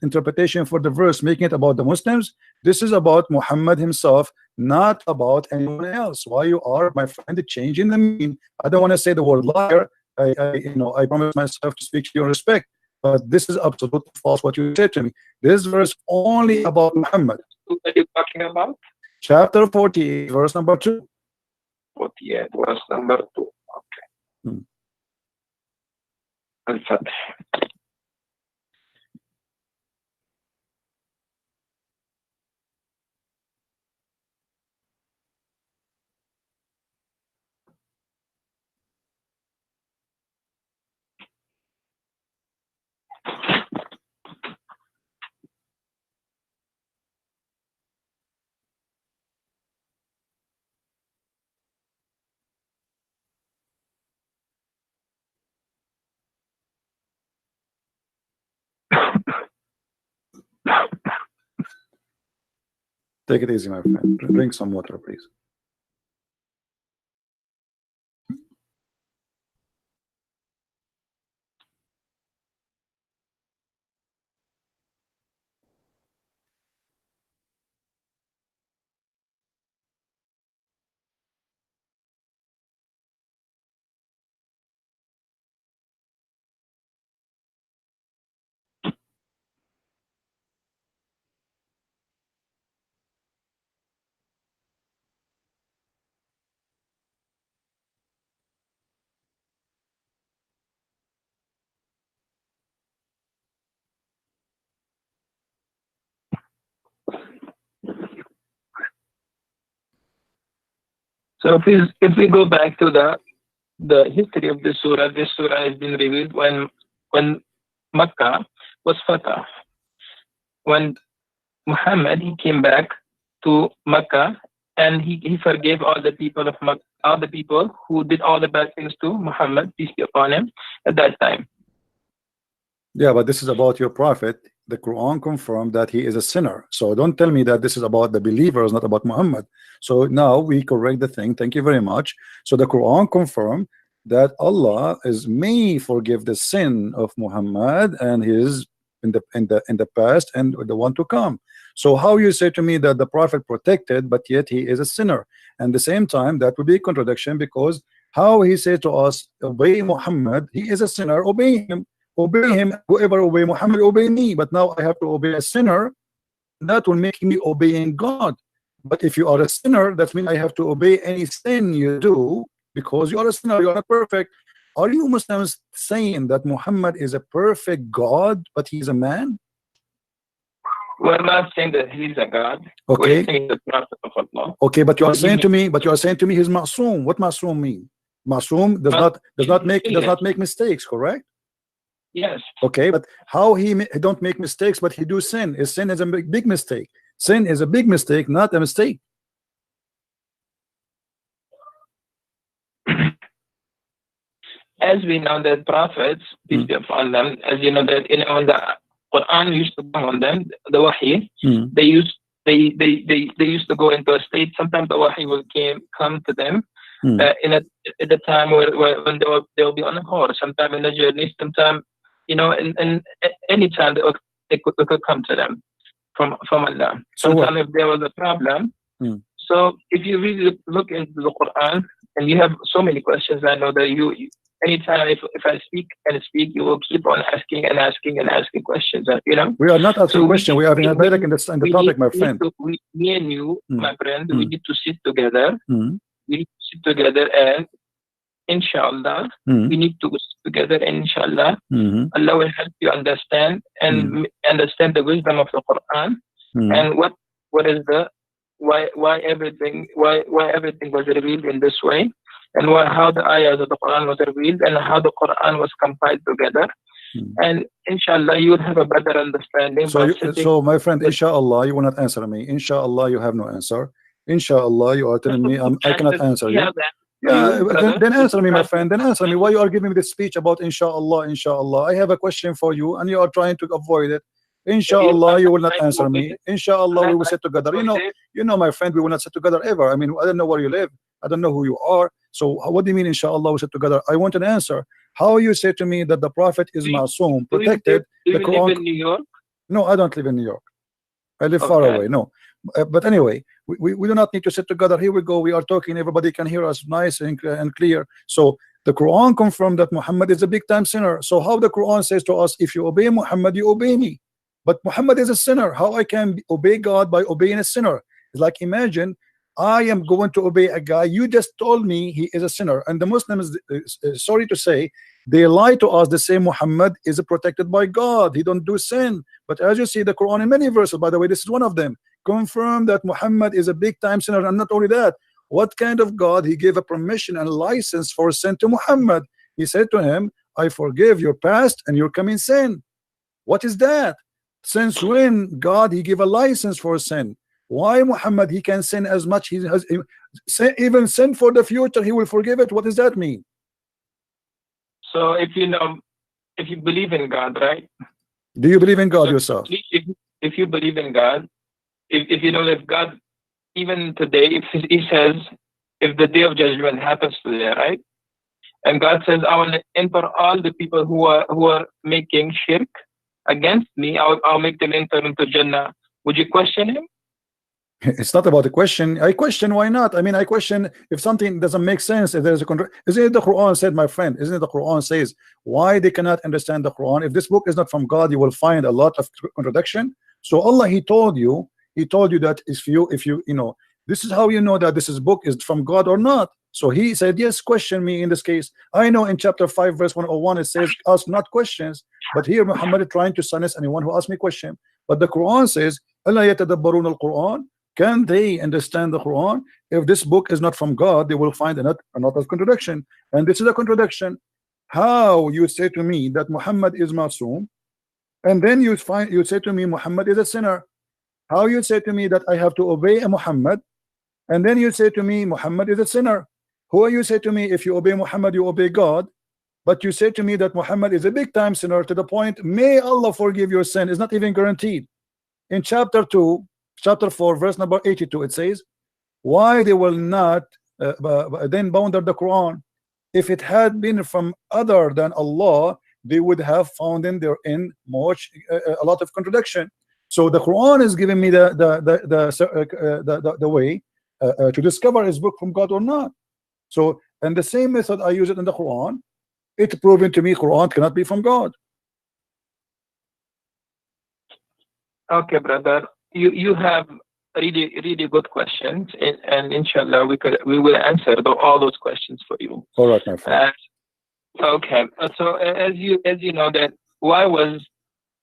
interpretation for the verse, making it about the Muslims? This is about Muhammad himself, not about anyone else. Why you are, my friend, changing the meaning? I don't want to say the word liar. I promise myself to speak to your respect, but this is absolutely false what you said to me. This verse only about Muhammad. What are you talking about? Chapter 48 verse number 2. 48 verse number 2. Okay. Al-Fatih. Take it easy, my friend. Drink some water, please. So if we go back to the history of this surah has been revealed when Makkah was fatah. When Muhammad he came back to Makkah and he forgave all the people of Makkah, all the people who did all the bad things to Muhammad, peace be upon him, at that time. Yeah, but this is about your prophet. The Quran confirmed that he is a sinner. So don't tell me that this is about the believers, not about Muhammad. So now we correct the thing. Thank you very much. So the Quran confirmed that Allah may forgive the sin of Muhammad and his in the past and the one to come. So how you say to me that the prophet protected, but yet he is a sinner? And the same time, that would be a contradiction, because how he said to us, obey Muhammad, he is a sinner, obey him. Obey him, whoever obey Muhammad, obey me. But now I have to obey a sinner. That will make me obeying God. But if you are a sinner, that means I have to obey any sin you do, because you are a sinner, you are not perfect. Are you Muslims saying that Muhammad is a perfect God, but he's a man? We're not saying that he's a God. Okay. We're saying the prophet of Allah. Okay, but you are saying to me, he's ma'soom. What ma'soom mean? Ma'soom does not make mistakes, correct? Yes. Okay, but how he don't make mistakes, but he do sin? Sin is a big mistake. Sin is a big mistake, not a mistake. As we know that prophets, peace be upon them, as you know that when the Quran used to come on them, the wahi, they used to go into a state. Sometimes the wahi will come to them at the time when they'll be on a horse, sometime in the journey, sometime, you know, and any time they could come to them. from Allah. So Sometimes if there was a problem. So if you really look into the Quran, and you have so many questions, I know that you anytime if I speak and speak, you will keep on asking and asking and asking questions. You know, we are not asking questions. We are in the topic, my friend. Me and you, my friend, we need to sit together. We need to sit together, and inshallah, we need to sit together, and inshallah, Allah will help you understand and understand the wisdom of the Quran and what is the why everything was revealed in this way, and how the ayahs of the Quran was revealed, and how the Quran was compiled together. And inshallah, you will have a better understanding. So my friend, inshallah, you will not answer me. Inshallah, you have no answer. Inshallah, you are telling me I cannot answer you. Yeah, then answer me, my friend. Then answer me. Why you are giving me this speech about inshallah, inshallah? I have a question for you, and you are trying to avoid it. Inshallah, you will not answer me. Inshallah, we will sit together. You know, my friend, we will not sit together ever. I mean, I don't know where you live. I don't know who you are. So what do you mean, inshallah, we sit together? I want an answer. How you say to me that the Prophet is masoom, protected? Do you live in New York? No, I don't live in New York. I live far away. No. But anyway, we do not need to sit together. Here we go. We are talking. Everybody can hear us nice and clear. So the Quran confirmed that Muhammad is a big time sinner. So how the Quran says to us, if you obey Muhammad, you obey me. But Muhammad is a sinner. How I can obey God by obeying a sinner? It's like, imagine I am going to obey a guy. You just told me he is a sinner. And the Muslims, sorry to say, they lie to us. They say Muhammad is protected by God. He don't do sin. But as you see, the Quran in many verses, by the way, this is one of them, confirm that Muhammad is a big time sinner. And not only that, what kind of God? He gave a permission and license for sin to Muhammad. He said to him, I forgive your past and your coming sin. What is that? Since when God he gave a license for sin? Why Muhammad he can sin as much he has, even sin for the future he will forgive it? What does that mean? So if you believe in God, right? Do you believe in God yourself? If you believe in God, if you know that God, even today, if he says, if the day of judgment happens today, right? And God says, I will enter all the people who are making shirk against me, I'll make them enter into Jannah. Would you question him? It's not about a question. I question why not. I mean, I question if something doesn't make sense. If there's a isn't it the Quran said, my friend? Isn't it the Quran says why they cannot understand the Quran? If this book is not from God, you will find a lot of contradiction. So Allah, He told you that if you know, this is how you know that this book is from God or not. So He said, yes, question me in this case. I know in chapter 5 verse 101 it says ask not questions, but here Muhammad is trying to silence anyone who asks me question. But the Quran says, Allah yatadabbarun al-Quran. Can they understand the Quran? If this book is not from God, they will find another contradiction. And this is a contradiction. How you say to me that Muhammad is masoom, and then you say to me Muhammad is a sinner? How you say to me that I have to obey a Muhammad, and then you say to me Muhammad is a sinner? Who you say to me if you obey Muhammad you obey God, but you say to me that Muhammad is a big time sinner to the point may Allah forgive your sin is not even guaranteed. In chapter 4 verse number 82 it says, why they will not then bounded the Quran? If it had been from other than Allah, they would have found in therein much a lot of contradiction. So the Quran is giving me the way to discover is book from God or not. So, and the same method I use it in the Quran, it's proven to me Quran cannot be from God. Okay, brother. You have really good questions, and inshallah we will answer all those questions for you. All right, my friend. Okay. So as you know that why was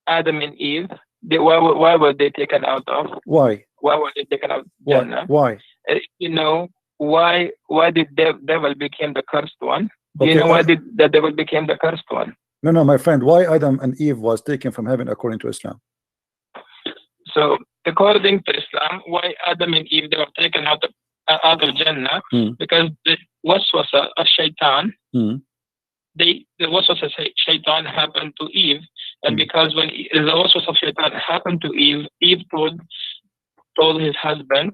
Adam and Eve? Why were they taken out of? Why? Why were they taken out of Jannah? Why? You know why the devil became the cursed one? Okay, you know why the devil became the cursed one? No, my friend. Why Adam and Eve was taken from heaven according to Islam? So according to Islam, why Adam and Eve they were taken out of Jannah? Because the waswasa of shaitan, the waswasa of shaitan happened to Eve, and because when the waswasa of shaitan happened to Eve, Eve told his husband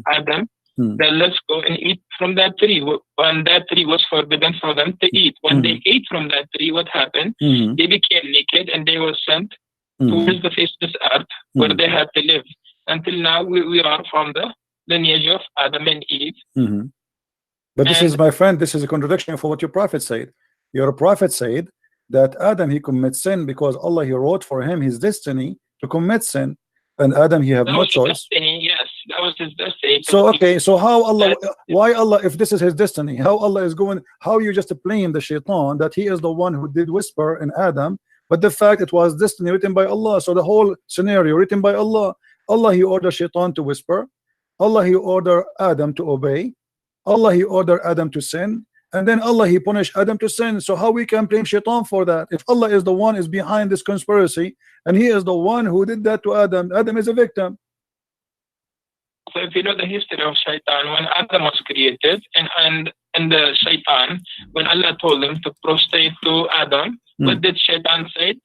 Adam that let's go and eat from that tree. When that tree was forbidden for them to eat, when they ate from that tree, what happened? They became naked and they were sent towards the face of this earth where they had to live. Until now, we are from the lineage of Adam and Eve. But this is, my friend, this is a contradiction for what your prophet said. Your prophet said that Adam, he commits sin because Allah, he wrote for him his destiny to commit sin, and Adam, he have no choice. Destiny, yes, that was his destiny. So okay, so how Allah, why Allah, if this is his destiny, how Allah is going, how you just blame the shaitan that he is the one who did whisper in Adam, but the fact it was destiny written by Allah. So the whole scenario written by Allah. Allah, he ordered shaitan to whisper. Allah, he ordered Adam to obey. Allah, he ordered Adam to sin, and then Allah, he punished Adam to sin. So how we can blame shaitan for that if Allah is the one is behind this conspiracy and he is the one who did that to Adam? Adam is a victim. So if you know the history of shaitan, when Adam was created and the shaitan, when Allah told him to prostrate to Adam, what did shaitan say?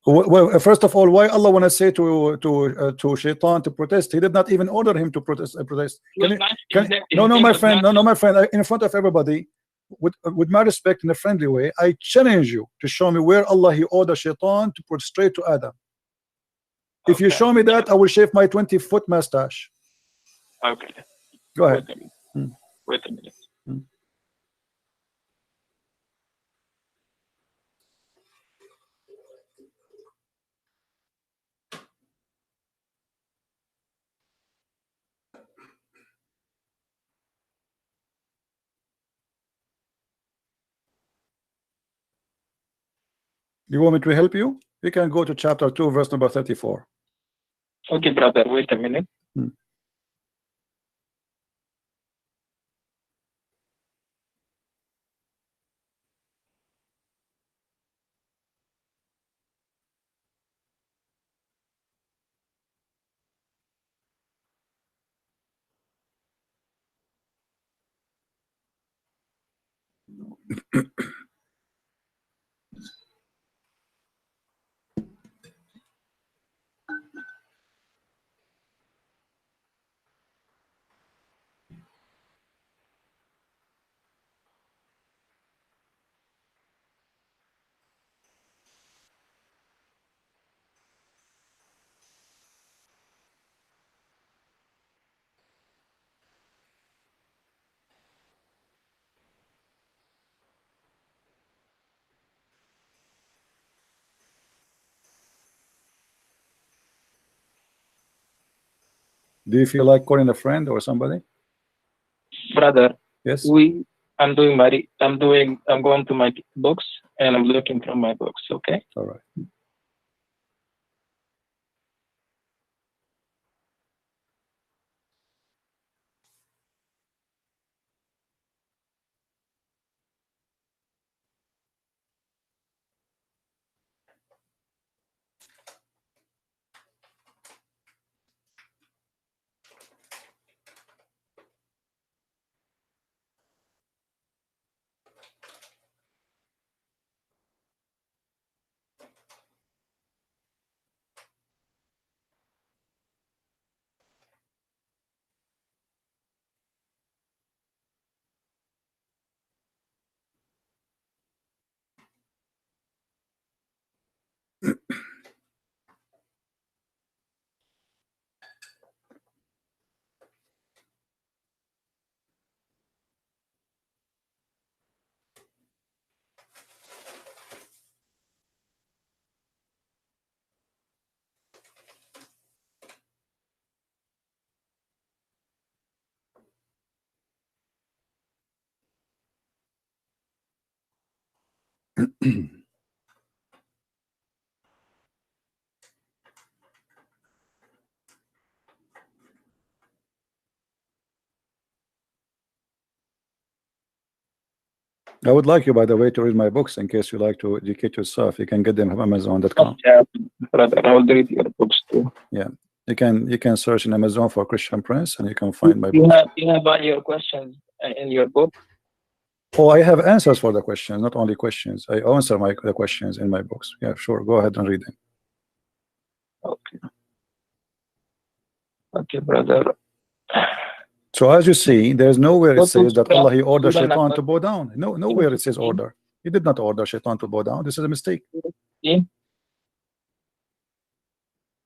Well, first of all, why Allah want to say to shaitan to protest? He did not even order him to protest. No, my friend, my friend, in front of everybody, with my respect, in a friendly way, I challenge you to show me where Allah, he ordered shaitan to prostrate to Adam. If you show me that, I will shave my 20-foot mustache. Okay. Go ahead. Wait a minute. You want me to help you? You can go to chapter 2, verse number 34. Okay, brother, wait a minute. Do you feel like calling a friend or somebody? Brother, yes. I'm going to my books and I'm looking from my books, okay? All right. I would like you, by the way, to read my books in case you like to educate yourself. You can get them from Amazon.com. Yeah, brother, I will read your books too. Yeah, you can search in Amazon for Christian Prince, and you can find my books. You have all your questions in your book. Oh, I have answers for the questions, not only questions. I answer the questions in my books. Yeah, sure. Go ahead and read them. Okay. Okay, brother. So as you see, there's nowhere it says that Allah, he ordered shaitan to bow down. No, nowhere it says order. He did not order shaitan to bow down. This is a mistake.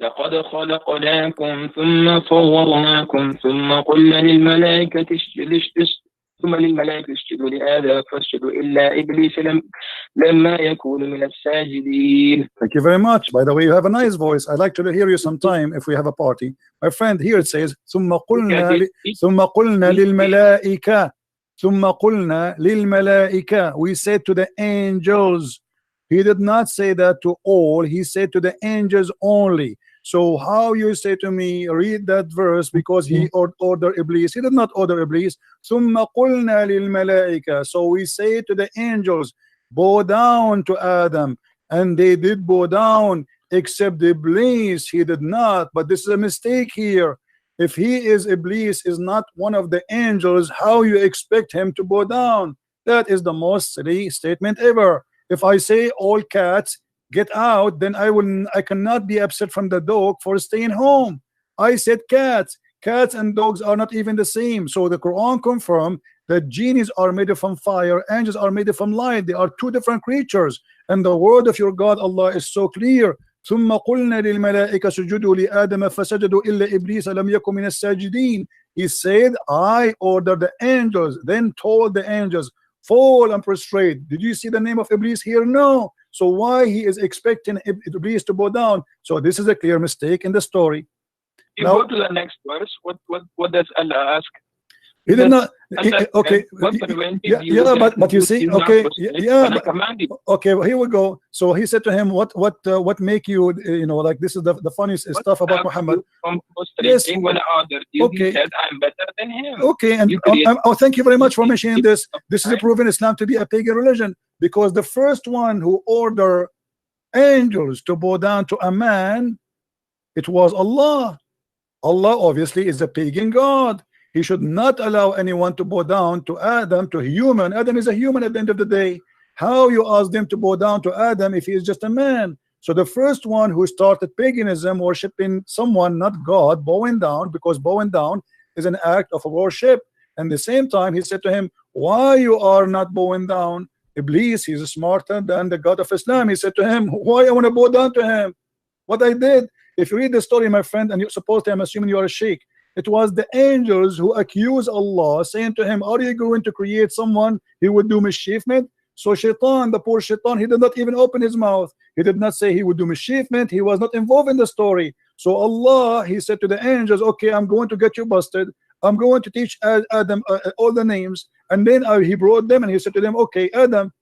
لقد خلقناكم ثم صورناكم ثم قلنا للملائكة اسجدوا لآدم فاسجدوا إلا إبليس لما يكون من الساجدين. Thank you very much. By the way, you have a nice voice. I'd like to hear you sometime if we have a party. My friend, here it says ثم قلنا للملائكة We said to the angels. He did not say that to all. He said to the angels only. So how you say to me, read that verse because he ordered Iblis? He did not order Iblis. ثم قلنا للملائكة. So we say to the angels, bow down to Adam, and they did bow down, except Iblis. He did not. But this is a mistake here. If he is Iblis, is not one of the angels, how you expect him to bow down? That is the most silly statement ever. If I say all cats get out, then I cannot be upset from the dog for staying home. I said cats. Cats and dogs are not even the same. So the Quran confirmed that genies are made from fire, angels are made from light. They are two different creatures. And the word of your God Allah is so clear. ثم قلنا للملائكة اسجدوا لآدم فسجدوا إلا إبليس لم يكن من الساجدين. He said, I ordered the angels, then told the angels, fall and prostrate. Did you see the name of Iblis here? No. So why he is expecting Iblis to bow down? So this is a clear mistake in the story. You go to the next verse. What does Allah ask? He did not. Okay. Yeah, but you see, okay, yeah, okay. Well, here we go. So he said to him, "What make you, like this is the funniest stuff about Muhammad." Yes. Okay. He said, I'm better than him. Okay, and oh, thank you very much for mentioning this. This is proven Islam to be a pagan religion, because the first one who ordered angels to bow down to a man, it was Allah. Allah obviously is a pagan god. He should not allow anyone to bow down to Adam, to a human. Adam is a human at the end of the day. How you ask them to bow down to Adam if he is just a man? So the first one who started paganism, worshiping someone, not God, bowing down, because bowing down is an act of worship. And at the same time, he said to him, why you are not bowing down? Iblis, he's smarter than the God of Islam. He said to him, why I want to bow down to him? What I did? If you read the story, my friend, and you're supposed to, I'm assuming you are a sheikh, it was the angels who accused Allah, saying to him, are you going to create someone he would do mischiefment? So Shaitan, the poor Shaitan, he did not even open his mouth. He did not say he would do mischiefment. He was not involved in the story. So Allah, he said to the angels, okay, I'm going to get you busted. I'm going to teach Adam all the names. And then he brought them and he said to them, okay, Adam,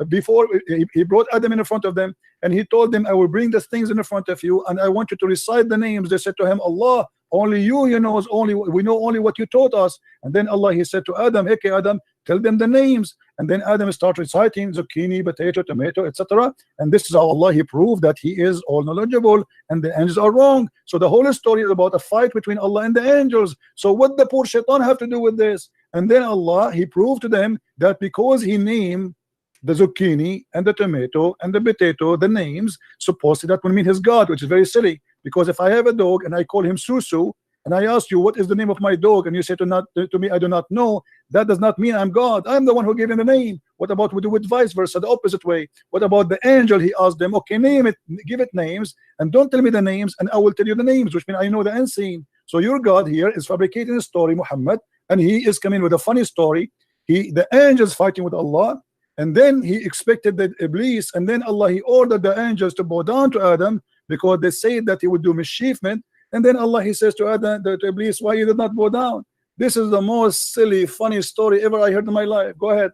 before he brought Adam in front of them, and he told them, I will bring the things in front of you, and I want you to recite the names. They said to him, Allah, only you knows, we know only what you taught us. And then Allah, he said to Adam, okay, Adam, tell them the names. And then Adam started reciting zucchini, potato, tomato, etc. And this is how Allah, he proved that he is all knowledgeable and the angels are wrong. So the whole story is about a fight between Allah and the angels. So what the poor Shaitan have to do with this? And then Allah, he proved to them that because he named the zucchini and the tomato and the potato, the names, supposedly that would mean his God, which is very silly. Because if I have a dog and I call him Susu, and I ask you, what is the name of my dog? And you say to me, I do not know. That does not mean I'm God. I'm the one who gave him the name. What about we do it vice versa, the opposite way? What about the angel? He asked them, okay, name it, give it names, and don't tell me the names, and I will tell you the names, which means I know the unseen. So your God here is fabricating a story, Muhammad, and he is coming with a funny story. The angels fighting with Allah, and then he expected that Iblis, and then Allah, he ordered the angels to bow down to Adam because they said that he would do mischiefment. And then Allah, he says to Adam, to Iblis, why you did not bow down? This is the most silly, funny story ever I heard in my life. Go ahead.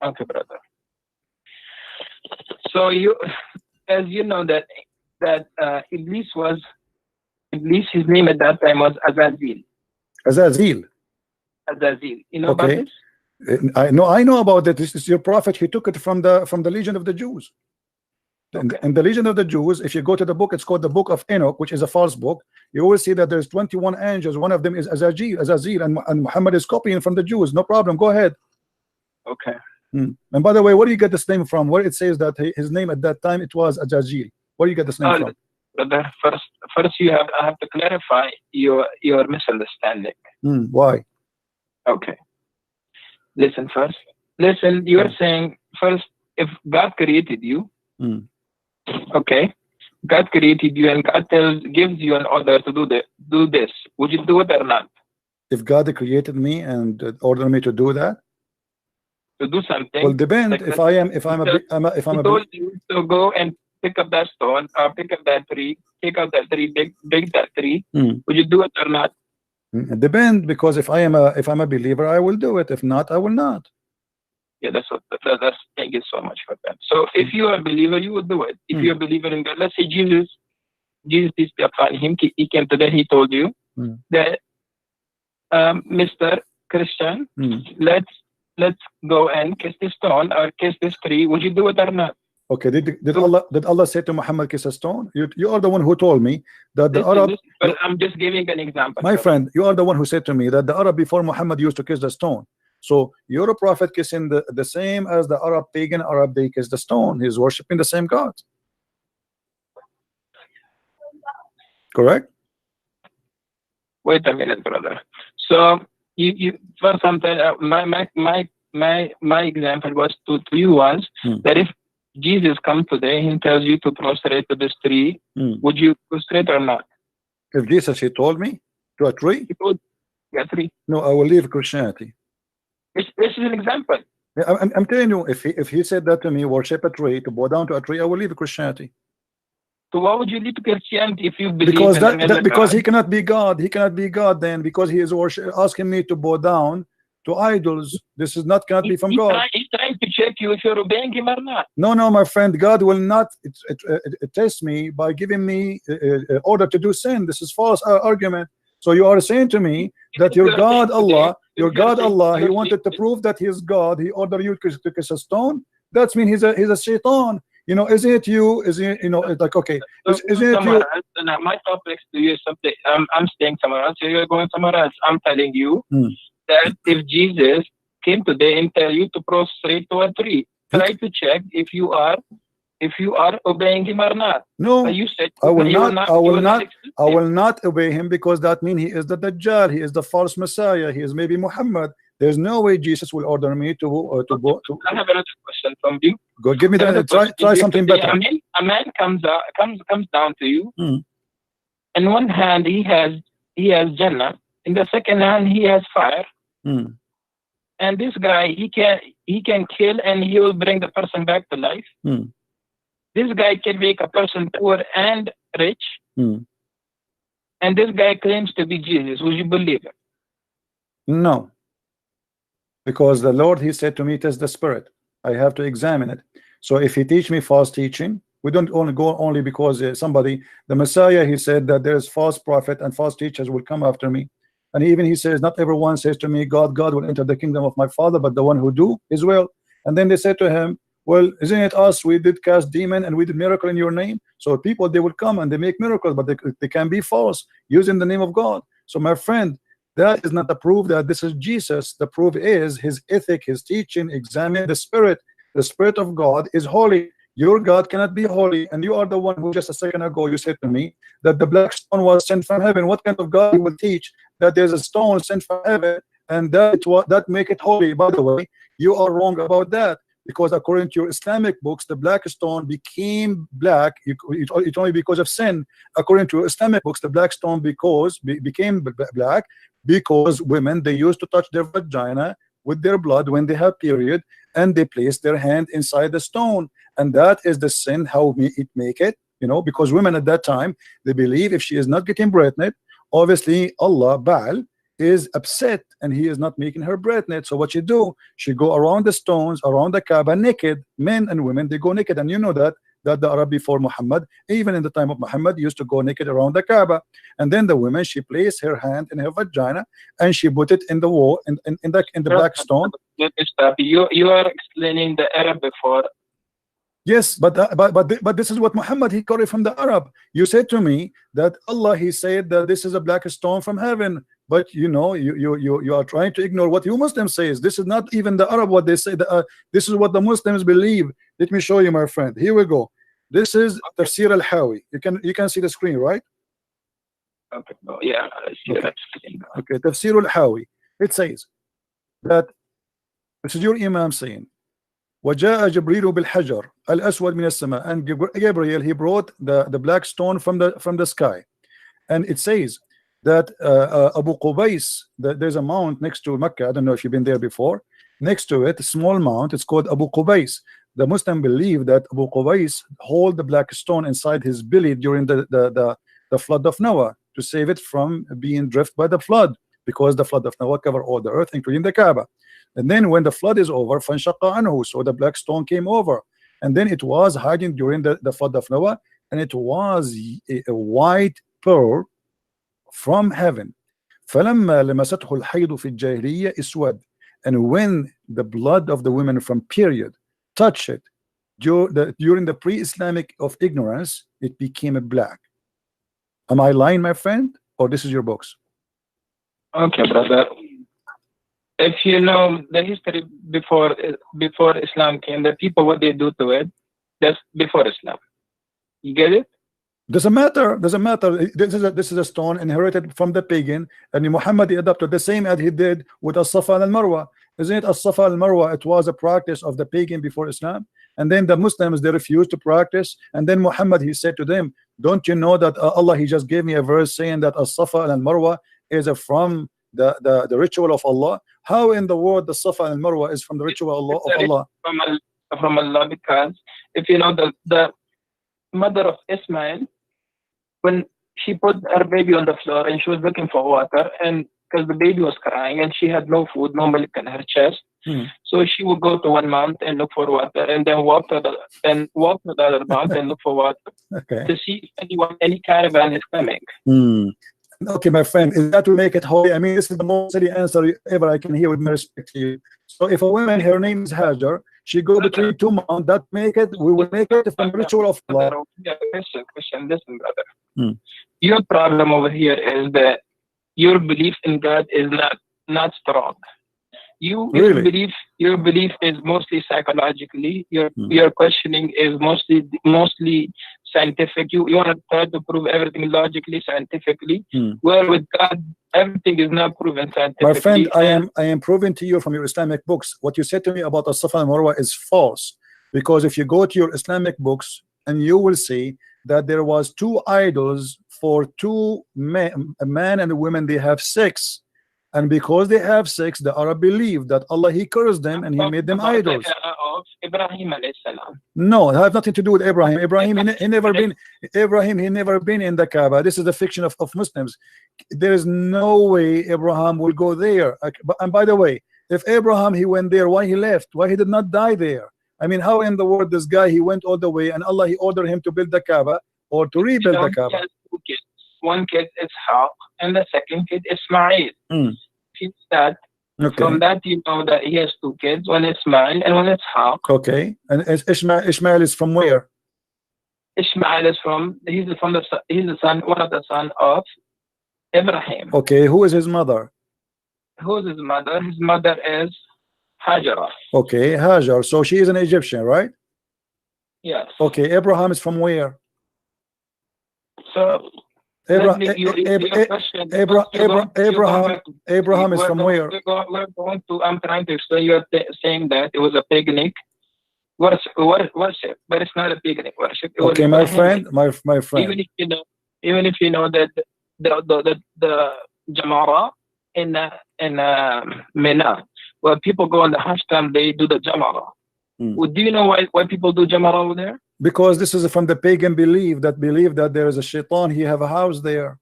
Okay, brother. So you, as you know, that Iblis, his name at that time was Azazel. Azazel. You know about this? I know about that. This is your prophet. He took it from the Legion of the Jews. Okay. And the Legion of the Jews, if you go to the book, it's called the Book of Enoch, which is a false book. You will see that there's 21 angels. One of them is Azazel, and Muhammad is copying from the Jews. No problem. Go ahead. Okay. And by the way, where do you get this name from? Where it says that his name at that time, it was Azazel. Where do you get this name from? Brother, first I have to clarify your misunderstanding. Why? Okay. Listen first. You are saying first, if God created you, okay, God created you and God gives you an order to do this. Would you do it or not? If God created me and ordered me to do that, to do something. well, depend. Like If I'm a told you to go and pick up that stone or pick up that tree, take out that tree, big that tree. Would you do it or not? Depend, because if I'm a believer, I will do it. If not, I will not. Yeah, that's thank you so much for that. So if you are a believer, you will do it. If you're a believer in God, let's say Jesus peace be upon him, he came today, he told you that Mr. Christian, let's go and kiss this stone or kiss this tree. Would you do it or not? Okay, did Allah say to Muhammad kiss a stone? You are the one who told me that the Arab. But I'm just giving an example. My friend, you are the one who said to me that the Arab before Muhammad used to kiss the stone. So you're a prophet kissing the same as the Arab pagan Arab, they kiss the stone. He's worshiping the same God. Correct? Wait a minute, brother. So you for something my example was to you was that if Jesus comes today and tells you to prostrate to this tree, would you prostrate or not? If Jesus, he told me to a tree? He told a tree. No, I will leave Christianity. This is an example. I'm telling you, if he said that to me, worship a tree, to bow down to a tree, I will leave Christianity. So why would you leave Christianity if you believe? Because he cannot be God. He cannot be God then, because he is asking me to bow down to idols. This is not cannot be from God. He's trying to check you if you're obeying him or not. No, my friend, God will not test me by giving me order to do sin. This is false argument. So you are saying to me that your God Allah, he wanted to prove that he is God. He ordered you to kiss a stone. That means he's a shaitan. You know, isn't it you? Is it, you know, it's like, okay, isn't it you? My topics to you is something. I'm staying somewhere else. You're going somewhere else. I'm telling you that if Jesus came today and tell you to prostrate to a tree, try to check if you are obeying him or not. No, you said I will not obey him, because that means he is the Dajjal. He is the false Messiah. He is maybe Muhammad. There's no way Jesus will order me to. I have another question from you. Go, give me that. Try something better. A man comes down to you. In one hand he has Jannah. In the second hand he has fire. And this guy he can kill and he will bring the person back to life. This guy can make a person poor and rich. And this guy claims to be Jesus. Would you believe it? No. Because the Lord, he said to me, it is the spirit. I have to examine it. So if he teach me false teaching, we don't only go only because the Messiah, he said that there is false prophet and false teachers will come after me. And even he says, not everyone says to me, God will enter the kingdom of my Father, but the one who do is well. And then they said to him, well, isn't it us? We did cast demon and we did miracle in your name. So people, they will come and they make miracles, but they can be false using the name of God. So my friend, that is not the proof that this is Jesus. The proof is his ethic, his teaching. Examine the spirit. The spirit of God is holy. Your God cannot be holy. And you are the one who just a second ago you said to me that the black stone was sent from heaven. What kind of God you will teach that there's a stone sent from heaven and that make it holy? By the way, you are wrong about that, because according to your Islamic books, the black stone became black. It's only because of sin. According to Islamic books, the black stone became black because women, they used to touch their vagina with their blood when they have period, and they place their hand inside the stone, and that is the sin. How it make it, you know, because women at that time, they believe if she is not getting pregnant, obviously Allah Baal is upset and he is not making her pregnant. So what she do, she go around the stones, around the Kaaba naked. Men and women, they go naked. And you know that the Arab before Muhammad, even in the time of Muhammad, used to go naked around the Kaaba. And then the woman, she placed her hand in her vagina and she put it in the wall, in the black stone. You are explaining the Arab before. Yes, but this is what Muhammad, he got it from the Arab. You said to me that Allah, he said that this is a black stone from heaven, but you know, you are trying to ignore what you Muslims say. This is not even the Arab what they say. This is what the Muslims believe. Let me show you, my friend. Here we go. This is Tafsir al-Hawi. You can see the screen, right? Okay. Oh, yeah. Okay. Tafsir al-Hawi. It says that this is your Imam saying وجاء جبريل بالحجر الأسود من السماء, and Gabriel, he brought the black stone from the sky. And it says that Abu Qubais, there's a mount next to Mecca. I don't know if you've been there before. Next to it, a small mount, it's called Abu Qubais. The Muslim believe that Abu Qubais hold the black stone inside his belly during the flood of Noah, to save it from being drifted by the flood, because the flood of Noah covered all the earth, including the Kaaba. And then when the flood is over, فَانْشَقَّ عَنْهُ, so the black stone came over, and then it was hiding during the flood of Noah, and it was a white pearl from heaven. فَلَمَّا لَمَسَتْهُ الْحَيْضُ فِي الْجَاهِلِيَّةِ اسْوَدَ, and when the blood of the women from period touched it during the pre-Islamic of ignorance, it became a black. Am I lying, my friend, or this is your books? Okay, brother. If you know the history before Islam came, the people, what they do to it, that's before Islam. You get it? Doesn't matter. Doesn't matter. This is a stone inherited from the pagan, and Muhammad adopted the same as he did with As-Safa and Al-Marwa. Isn't it? As-Safa and Al-Marwa, it was a practice of the pagan before Islam, and then the Muslims, they refused to practice, and then Muhammad, he said to them, don't you know that Allah, he just gave me a verse saying that As-Safa and Al-Marwa is from the ritual of Allah? How in the world the Safa and Marwa is from the ritual of Allah? From Allah, because if you know the mother of Ismail, when she put her baby on the floor and she was looking for water, and because the baby was crying and she had no food, no milk in her chest, so she would go to one mount and look for water, and then walk to the other mount and look for water, to see if any caravan is coming. Okay, my friend, is that to make it holy? I mean, this is the most silly answer ever I can hear, with my respect to you. So if a woman, her name is Hajar, she go between two mountains, that make it, we will make it from the ritual of Allah. Question, listen, brother. Your problem over here is that your belief in God is not strong. Your belief is mostly psychologically. Your questioning is mostly scientific. You want to try to prove everything logically, scientifically. Where with God, everything is not proven scientifically. My friend, I am proving to you from your Islamic books, what you said to me about As-Safa and Marwa is false. Because if you go to your Islamic books, and you will see that there was two idols for two men, a man and a woman, they have sex. And because they have sex, the Arab believe that Allah, he cursed them and he made them idols. Ibrahim no, it has nothing to do with Abraham. Abraham, he never been in the Kaaba. This is a fiction of Muslims. There is no way Abraham will go there. And by the way, if Abraham, he went there, why he left? Why he did not die there? I mean, how in the world this guy, he went all the way, and Allah, he ordered him to build the Kaaba or to rebuild the Kaaba? He has two kids. One kid is Ishaq, and the second kid is Ismail. From that, you know that he has two kids, one is Ismail and one is Ishaq. Okay, and Ishmael is from where? Ishmael is he's the son, one of the sons of Ibrahim. Okay, who is his mother? Who is his mother? His mother is Hajar. Okay, Hajar. So she is an Egyptian, right? Yes. Okay, Abraham is from where? So Abraham is from where? I'm trying to explain. You're saying that it was a paganic worship, but it's not a paganic worship. Okay, my friend, my friend. Even if you know that the Jamara in Mina, where people go on the Hajj time, they do the Jamara. Do you know why people do Jamara over there? Because this is from the pagan belief that there is a shaitan, he have a house there.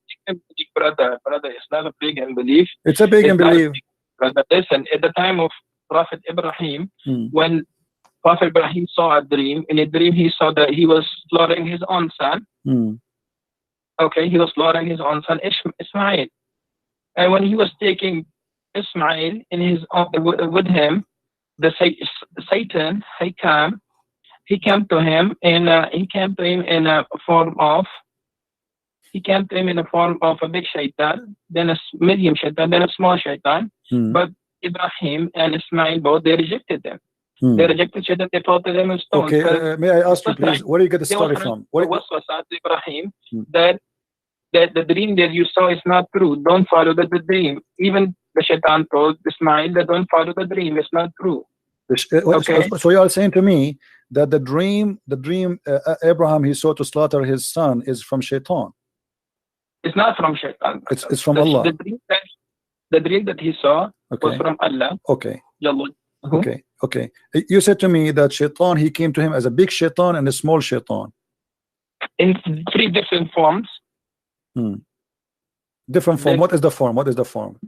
Brother, it's not a pagan belief. It's a pagan belief. Brother, listen, at the time of Prophet Ibrahim, when Prophet Ibrahim saw a dream, in a dream he saw that he was slaughtering his own son. Okay, he was slaughtering his own son, Ismail. And when he was taking Ismail with him, the Satan, he came to him in a form of a big shaitan, then a medium shaitan, then a small shaitan. But Ibrahim and Ismail both, they rejected them. They rejected shaitan. They thought them as stones. Okay, may I ask you please, where do you get the story from? What was Ibrahim that the dream that you saw is not true. Don't follow the dream. Even the shaitan told Ismail that don't follow the dream. It's not true. Okay. So you are saying to me that the dream Abraham he saw to slaughter his son is from Shaitan. It's not from Shaitan. It's from Allah. The dream that he saw was Okay. from Allah. Okay. Okay. Okay. You said to me that Shaitan, he came to him as a big Shaitan and a small Shaitan. In 3 different forms. Different form. What is the form? What is the form?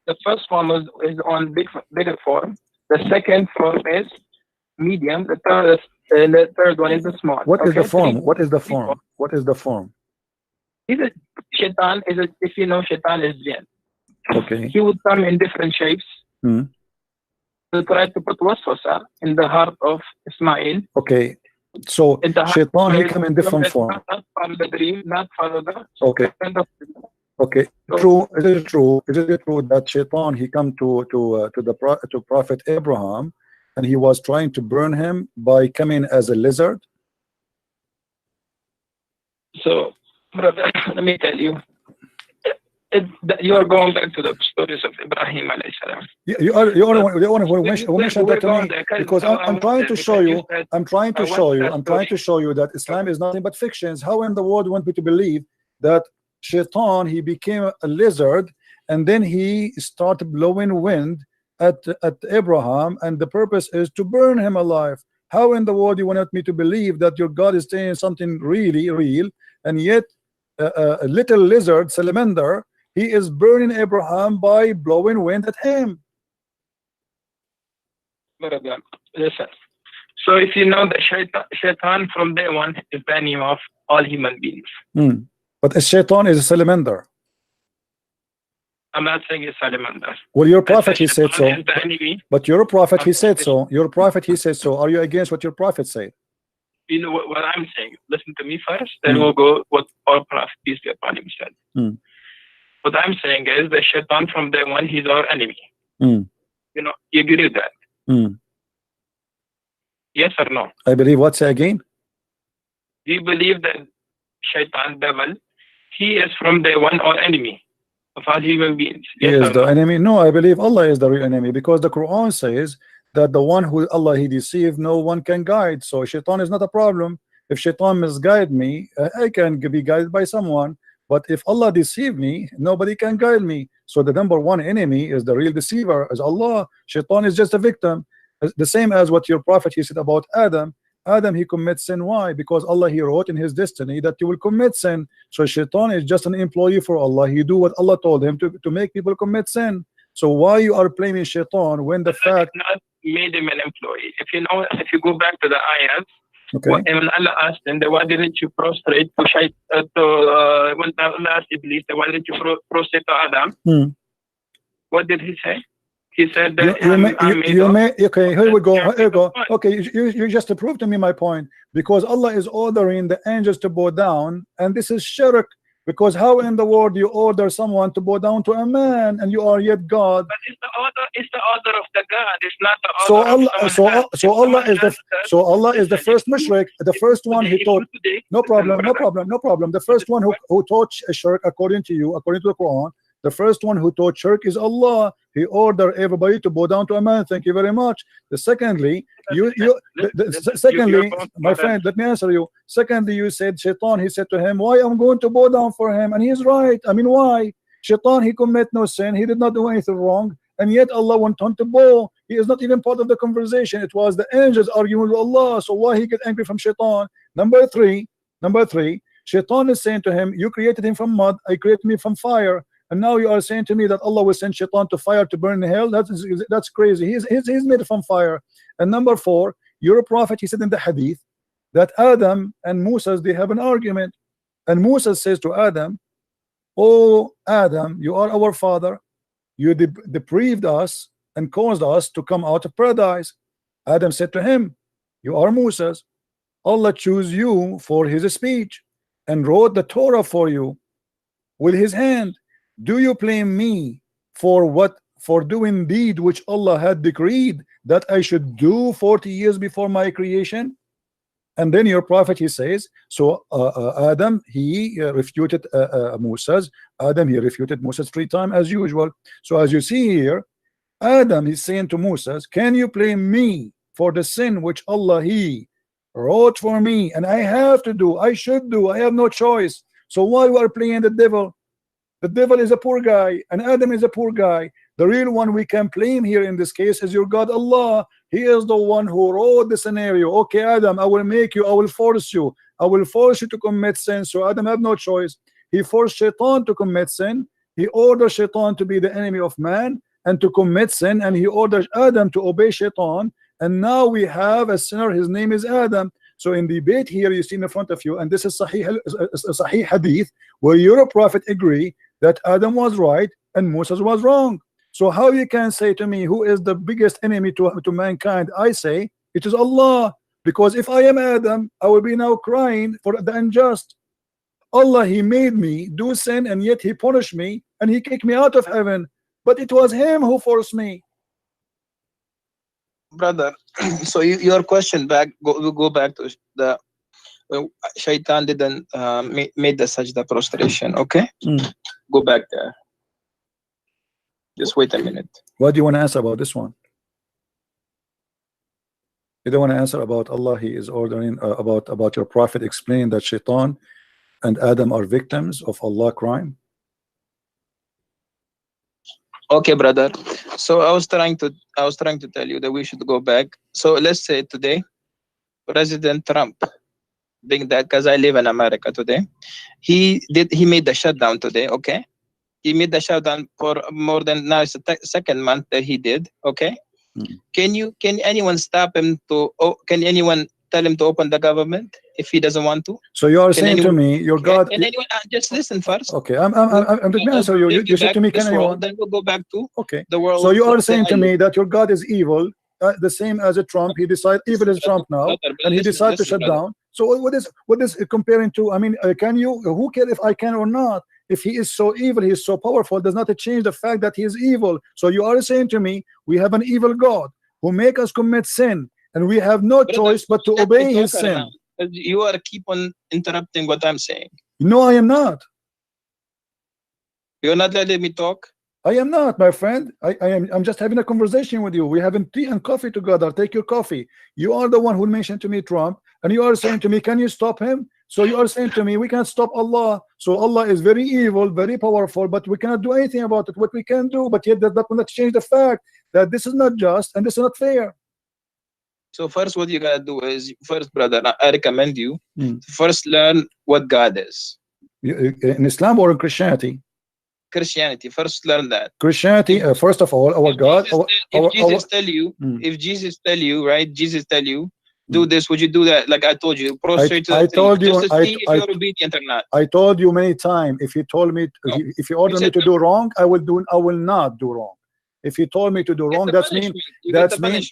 The first form is on bigger form. The second form is medium. The third one is the small. What is the form? 3 What is the form? What is the form? Shaitan is if you know Shaitan is jinn. Okay. He would come in different shapes. To try to put waswasa in the heart of Ismail. Okay. So Shaitan he come in different form. Not follow the dream, not follow the. Okay. Okay. True. Is it true? Is it true that Shaitan he come to Prophet Abraham and he was trying to burn him by coming as a lizard? So, brother, let me tell you. You are going back to the stories of Ibrahim alayhi salam. You are mention that to me because I'm trying to show you. I'm trying to show you that Islam is nothing but fictions. How in the world you want me to believe that Shaitan he became a lizard and then he started blowing wind at Abraham and the purpose is to burn him alive? How in the world you want me to believe that your God is saying something really real and yet a little lizard salamander he is burning Abraham by blowing wind at him? Listen. So if you know that Shaitan from day one is the enemy of all human beings. But a Shaitan is a salamander. I'm not saying it's salamander. Well, your prophet he said so. But your prophet he said so. Your prophet he said so. Are you against what your prophet said? You know what I'm saying. Listen to me first, then we'll go what our prophet peace be upon him said. What I'm saying is the Shaitan from day one, he's our enemy. You know, you agree with that? Yes or no? I believe what? Say again? Do you believe that Shaitan, devil, he is from day one our enemy of all human beings? Yes, he is the enemy. No, I believe Allah is the real enemy because the Quran says that the one who Allah he deceived, no one can guide. So Shaitan is not a problem. If Shaitan misguide me, I can be guided by someone. But if Allah deceive me, nobody can guide me. So the number one enemy is the real deceiver, is Allah. Shaitan is just a victim. The same as what your prophet he said about Adam. Adam he commits sin. Why? Because Allah he wrote in his destiny that you will commit sin. So Shaitan is just an employee for Allah. He do what Allah told him to make people commit sin. So why you are blaming Shaitan when the fact not made him an employee? If you know, if you go back to the ayat. Okay. When Allah asked him, why didn't you prostrate to when Allah asked Iblis, why didn't you prostrate to Adam? What did he say? He said that okay, here we go. Here we go. Okay, you just proved to me my point because Allah is ordering the angels to bow down, and this is shirk. Because how in the world you order someone to bow down to a man and you are yet God? But it's the order of the God. It's not the order so Allah is the first mushrik, the first one he taught. No problem. The first one who taught shirk according to you, according to the Quran, the first one who taught shirk is Allah. He ordered everybody to bow down to a man. Thank you very much. Secondly, my friend, let me answer you. Secondly, you said Shaitan, he said to him, why I'm going to bow down for him? And he's right. I mean, why? Shaitan, he commit no sin. He did not do anything wrong. And yet Allah went on to bow. He is not even part of the conversation. It was the angels arguing with Allah. So why he get angry from Shaitan? Number three, Shaitan is saying to him, you created him from mud. I created me from fire. And now you are saying to me that Allah will send Shaitan to fire to burn in hell. That's crazy. He's made from fire. And number four, your prophet, he said in the hadith that Adam and Moses, they have an argument. And Moses says to Adam, oh Adam, you are our father. You deprived us and caused us to come out of paradise. Adam said to him, you are Moses. Allah chose you for his speech and wrote the Torah for you with his hand. Do you blame me for doing deed which Allah had decreed that I should do 40 years before my creation? And then your prophet he says, so Adam he refuted Moses. Adam he refuted Moses 3 times as usual. So as you see here, Adam is saying to Moses, can you blame me for the sin which Allah He wrote for me, and I have to do, I should do, I have no choice. So why we are playing the devil? The devil is a poor guy, and Adam is a poor guy. The real one we can blame here in this case is your God Allah. He is the one who wrote the scenario. Okay, Adam, I will make you, I will force you, I will force you to commit sin. So Adam have no choice. He forced Shaitan to commit sin. He ordered Shaitan to be the enemy of man and to commit sin, and he ordered Adam to obey Shaitan. And now we have a sinner, his name is Adam. So in debate here you see in front of you, and this is Sahih Hadith, where your prophet agree that Adam was right and Moses was wrong. So how you can say to me who is the biggest enemy to mankind? I say it is Allah, because if I am Adam, I will be now crying for the unjust. Allah, He made me do sin, and yet He punished me and He kicked me out of heaven, but it was Him who forced me. Brother, so your question back, go back to the Shaitan didn't made the sajda prostration. Okay, go back there. Just wait a minute. What do you want to answer about this one? You don't want to answer about Allah? He is ordering about your prophet explaining that Shaitan and Adam are victims of Allah crime. Okay, brother. So I was trying to tell you that we should go back. So let's say today, President Trump, being that, because I live in America today, he made the shutdown today. Okay, he made the shutdown for more than, now it's the second month that he did. Okay, can anyone stop him to? Can anyone tell him to open the government if he doesn't want to? So you are saying to me, your God. Can anyone just listen first? Okay, I'm going to answer you. You said to me, can anyone? Then we'll go back to the world. So you are saying to me that your God is evil, the same as a Trump. He decided evil is Trump now, and he decided to shut down. So what is comparing to? I mean, can you? Who cares if I can or not? If he is so evil, he is so powerful, does not change the fact that he is evil. So you are saying to me, we have an evil God who make us commit sin, and we have no choice but to obey his sin. You are keep on interrupting what I'm saying. No, I am not. You're not letting me talk. I am not, my friend. I'm just having a conversation with you. We're having tea and coffee together. Take your coffee. You are the one who mentioned to me Trump, and you are saying to me, can you stop him? So you are saying to me, we can't stop Allah. So Allah is very evil, very powerful, but we cannot do anything about it. What we can do, but yet that will not change the fact that this is not just and this is not fair. So first, what you gotta do is, first, brother, I recommend you first learn what God is. In Islam or in Christianity? Christianity. First, learn that. Christianity. First of all, our God. If Jesus tell you, right? Jesus tell you, do this. Would you do that? Like I told you, prostrate. I told you. Just to see if you're obedient or not. I told you many times. If you told me, if you order me to do wrong, I will do. I will not do wrong. If you told me to do wrong, that's mean. That's mean.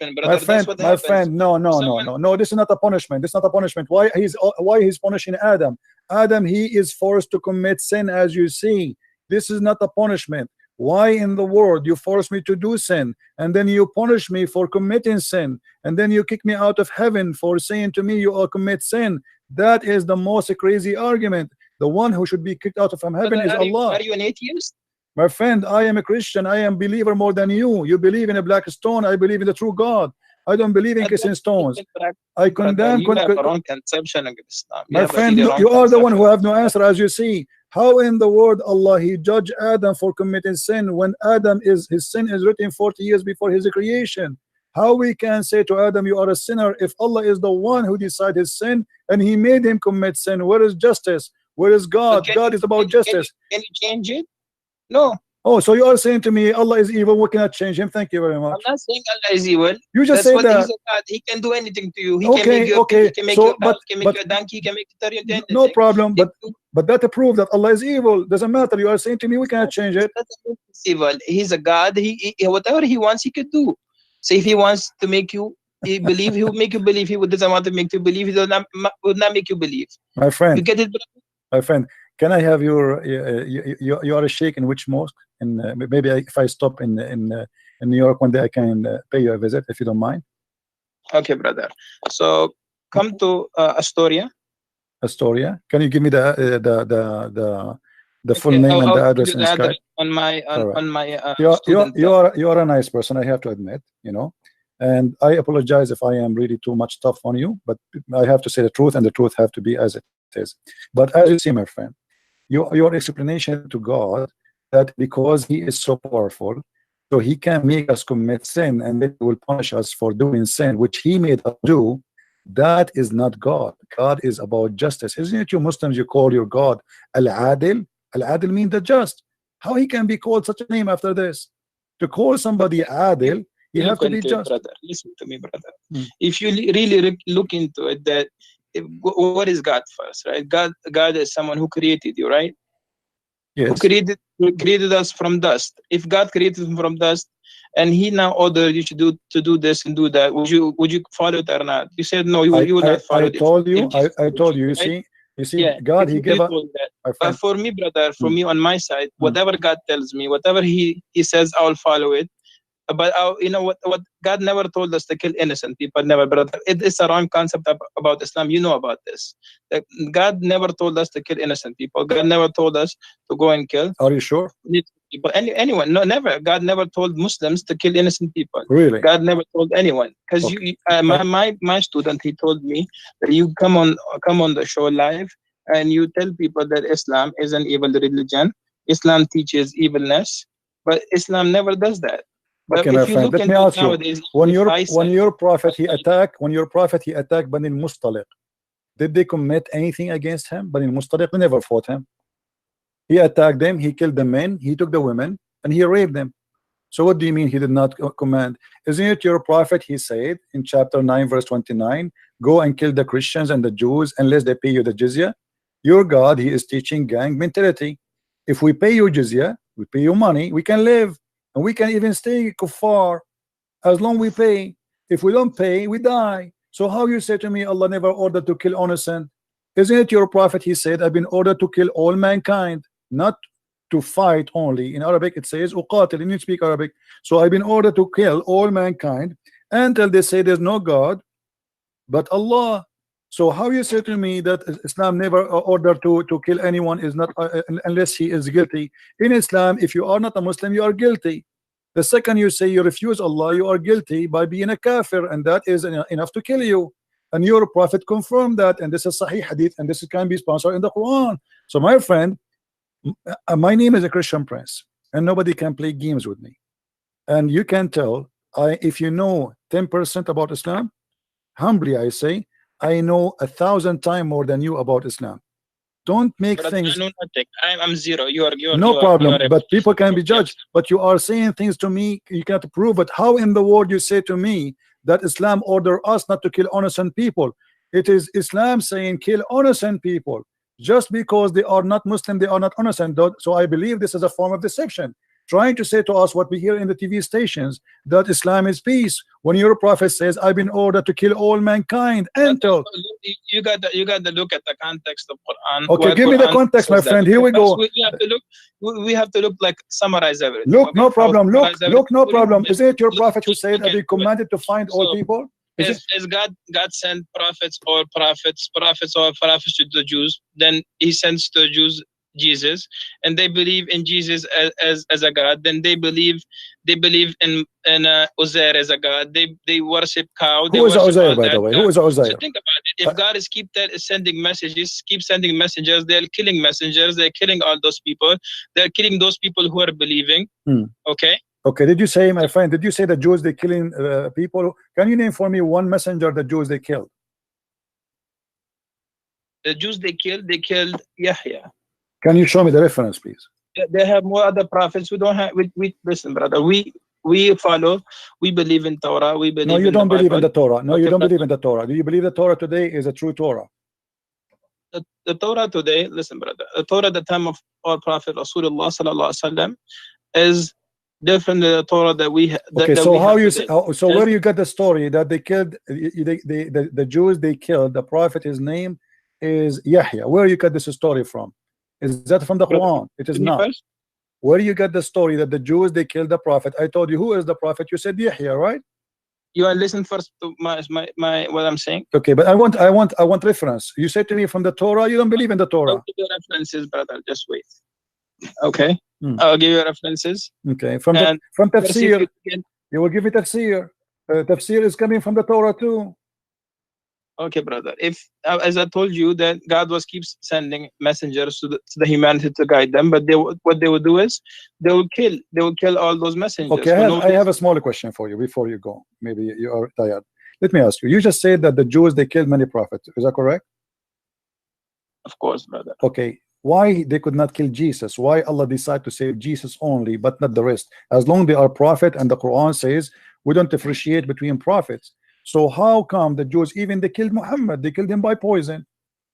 My friend. No. This is not a punishment. This is not a punishment. Why he's punishing Adam? Adam, he is forced to commit sin, as you see. This is not a punishment. Why in the world you force me to do sin, and then you punish me for committing sin, and then you kick me out of heaven for saying to me you all commit sin? That is the most crazy argument. The one who should be kicked out of heaven is Allah. Are you an atheist? My friend, I am a Christian. I am a believer more than you. You believe in a black stone. I believe in the true God. I don't believe in kissing stones. I condemn. Wrong conception of Islam. My friend, you are the one who have no answer, as you see. How in the world Allah He judged Adam for committing sin when Adam his sin is written 40 years before his creation? How we can say to Adam you are a sinner if Allah is the one who decided his sin and He made him commit sin? Where is justice? Where is God? God is about justice. Can you change it? No. Oh, so you are saying to me Allah is evil, we cannot change him? Thank you very much. I'm not saying Allah is evil. You just say that. He's a God. He can do anything to you. He can make you he can make you a cow, he can make you a donkey, he can make you anything. No problem, but that proves that Allah is evil. Doesn't matter. You are saying to me we cannot change it. He's evil. He's a God. He whatever he wants he could do. So if he wants to make you believe, he will make you believe. He doesn't want to make you believe, he will not make you believe. My friend. You get it, my friend. Can I have your you are a sheikh in which mosque? And maybe if I stop in New York one day, I can pay you a visit if you don't mind. Okay, brother. So come to Astoria. Astoria. Can you give me the full name and the address in Skype? On my you are a nice person, I have to admit. You know, And I apologize if I am really too much tough on you, but I have to say the truth, and the truth have to be as it is. But as you see, my friend, your explanation to God that because he is so powerful, so he can make us commit sin and then he will punish us for doing sin which he made us do, that is not God. God is about justice. Isn't it you Muslims, you call your God Al-Adil? Al-Adil means the just. How he can be called such a name after this? To call somebody Adil, you have to be just. Brother, listen to me, brother. If you really look into it, that what is God first, right? God is someone who created you, right? Yes. Who created us from dust. If God created him from dust, and he now ordered you to do this and do that, would you follow it or not? You said no, you would not follow it. I told you. You see, yeah, God, he gave us. But for me, brother, for me on my side, whatever God tells me, whatever he says, I will follow it. But you know what God never told us to kill innocent people, never, brother. It is a wrong concept about Islam. You know about this. That God never told us to kill innocent people. God never told us to go and kill. Are you sure? People, anyone? No, never. God never told Muslims to kill innocent people. Really? God never told anyone. Because my student, he told me that you come on the show live and you tell people that Islam is an evil religion. Islam teaches evilness, but Islam never does that. But okay, my friend, let me ask you: when your prophet he attacked Bani al-Mustaliq, did they commit anything against him? Bani al-Mustaliq never fought him. He attacked them, he killed the men, he took the women, and he raped them. So what do you mean he did not command? Isn't it your prophet? He said in chapter 9 verse 29, go and kill the Christians and the Jews unless they pay you the jizya. Your God, he is teaching gang mentality. If we pay you jizya, we pay you money, we can live. And we can even stay kuffar as long we pay. If we don't pay, we die. So how you say to me Allah never ordered to kill innocent? Isn't it your prophet? He said, I've been ordered to kill all mankind, not to fight only. In Arabic it says uqatil, and you speak Arabic. So I've been ordered to kill all mankind until they say there's no God but Allah. So how you say to me that Islam never ordered to kill anyone is not unless he is guilty? In Islam, if you are not a Muslim, you are guilty. The second you say you refuse Allah, you are guilty by being a kafir, and that is enough to kill you. And your prophet confirmed that, and this is Sahih Hadith, and this can be sponsored in the Quran. So my friend, my name is a Christian Prince, and nobody can play games with me. And you can tell, if you know 10% about Islam, humbly I say, I know 1,000 times more than you about Islam. Don't make things. I know nothing. I'm zero. You are no problem. But people can be judged. But you are saying things to me you cannot prove it. How in the world you say to me that Islam order us not to kill innocent people? It is Islam saying kill innocent people. Just because they are not Muslim, they are not innocent. So I believe this is a form of deception, trying to say to us what we hear in the TV stations, that Islam is peace, when your prophet says I've been ordered to kill all mankind. Until you got to look at the context of Quran. Okay, give me the context, my friend. Here we go. We have to look like summarize everything. Look, no problem. Look, no problem. Is it your prophet who said I've been commanded to find all people? Is God sent prophets or prophets to the Jews? Then he sends to the Jews Jesus, and they believe in Jesus as a God. Then they believe in Uzair as a God. They worship cow. Who is Uzair, by the way? Who is Uzair? So think about it. If God is keep sending messages, keep sending messengers, they're killing messengers. They're killing all those people. They're killing those people who are believing. Okay. Okay, did you say, my friend, did you say the Jews, they killing people? Can you name for me one messenger the Jews they killed? The Jews they killed Yahya. Can you show me the reference, please? They have more other prophets. We don't have, we listen, brother, we follow, we believe in Torah, we believe No, you in don't believe in the Torah. No, you don't but believe in the Torah. Do you believe the Torah today is a true Torah? The Torah today, listen, brother, the Torah at the time of our Prophet Rasulullah sallallahu alaihi wasallam is different than the Torah that we have. Okay, so how you say, so where you got the story that they killed the Jews, they killed the prophet, his name is Yahya? Where you got this story from? Is that from the Quran? It is not. Where you got the story that the Jews they killed the prophet? I told you who is the prophet. You said Yahya, right? You are listen first to my what I'm saying. Okay, but I want reference. You said to me from the Torah. You don't believe in the Torah. I'll give you references, brother. Just wait. Okay, I'll give you references. Okay, from tafsir. You will give me tafsir. Tafsir is coming from the Torah too. Okay, brother. If as I told you that God keeps sending messengers to the humanity to guide them, but what they would do is they will kill all those messengers. Okay, I have a smaller question for you before you go. Maybe you are tired. Let me ask you. You just said that the Jews, they killed many prophets. Is that correct? Of course, brother. Okay. Why they could not kill Jesus? Why Allah decided to save Jesus only, but not the rest? As long they are prophet, and the Quran says we don't differentiate between prophets. So how come the Jews, even they killed Muhammad, they killed him by poison?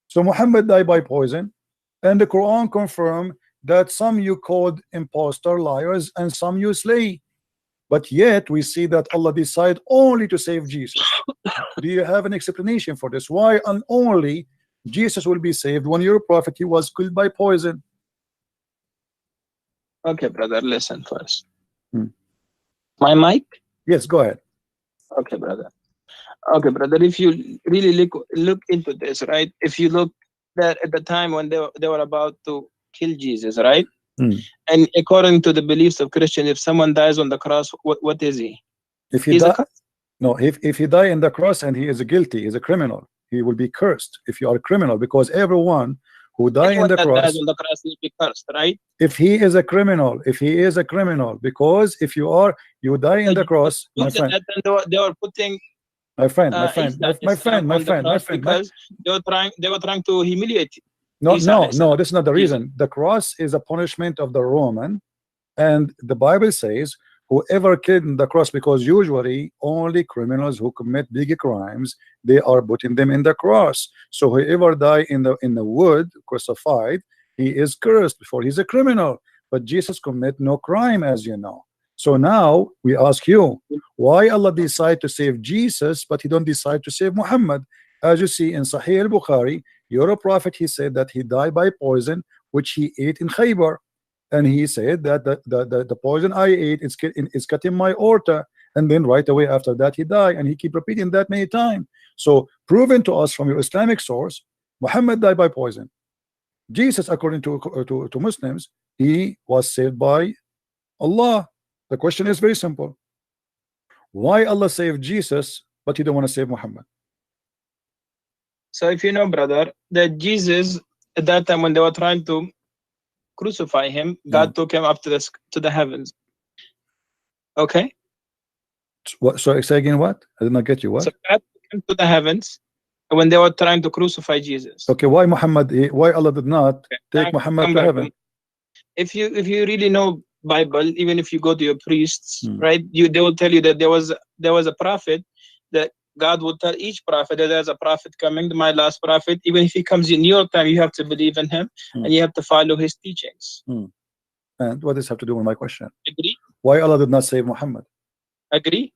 So Muhammad died by poison, and the Quran confirmed that some you called impostor, liars, and some you slay. But yet we see that Allah decided only to save Jesus. Do you have an explanation for this? Why and only Jesus will be saved when your prophet, he was killed by poison? Okay, brother, listen first. My mic? Yes, go ahead. Okay, brother. Okay, brother, if you really look into this, right? If you look that at the time when they were about to kill Jesus, right? And according to the beliefs of Christian, if someone dies on the cross, what is he? If he die, no, if he die in the cross and he is guilty, he's a criminal, he will be cursed. If you are a criminal, because everyone who die in the cross, dies on the cross will be cursed, right? If he is a criminal, because if you die in the cross, my friend, they were putting my friend, because they were trying to humiliate. No, this is not the reason. The cross is a punishment of the Roman, and the Bible says whoever killed in the cross, because usually only criminals who commit big crimes, they are putting them in the cross. So whoever die in the wood crucified, he is cursed before he's a criminal. But Jesus commit no crime, as you know. So now we ask you, why Allah decide to save Jesus, but he don't decide to save Muhammad? As you see in Sahih al-Bukhari, your prophet, he said that he died by poison which he ate in Khaybar, and he said that the poison I ate is cutting my aorta, and then right away after that he died, and he keep repeating that many times. So proven to us from your Islamic source, Muhammad died by poison. Jesus, according to Muslims, he was saved by Allah. The question is very simple. Why Allah saved Jesus, but he don't want to save Muhammad? So if you know, brother, that Jesus, at that time when they were trying to crucify him, God took him up to the heavens. Okay? What? Sorry, say again what? I did not get you. What? So God took him to the heavens when they were trying to crucify Jesus. Okay, why why Allah did not take Muhammad to heaven? If you really know Bible, even if you go to your priests, right, they will tell you that there was a prophet, that God will tell each prophet that there's a prophet coming, my last prophet. Even if he comes in your time, you have to believe in him and you have to follow his teachings. And what does this have to do with my question? Agree? Why Allah did not save Muhammad? Agree?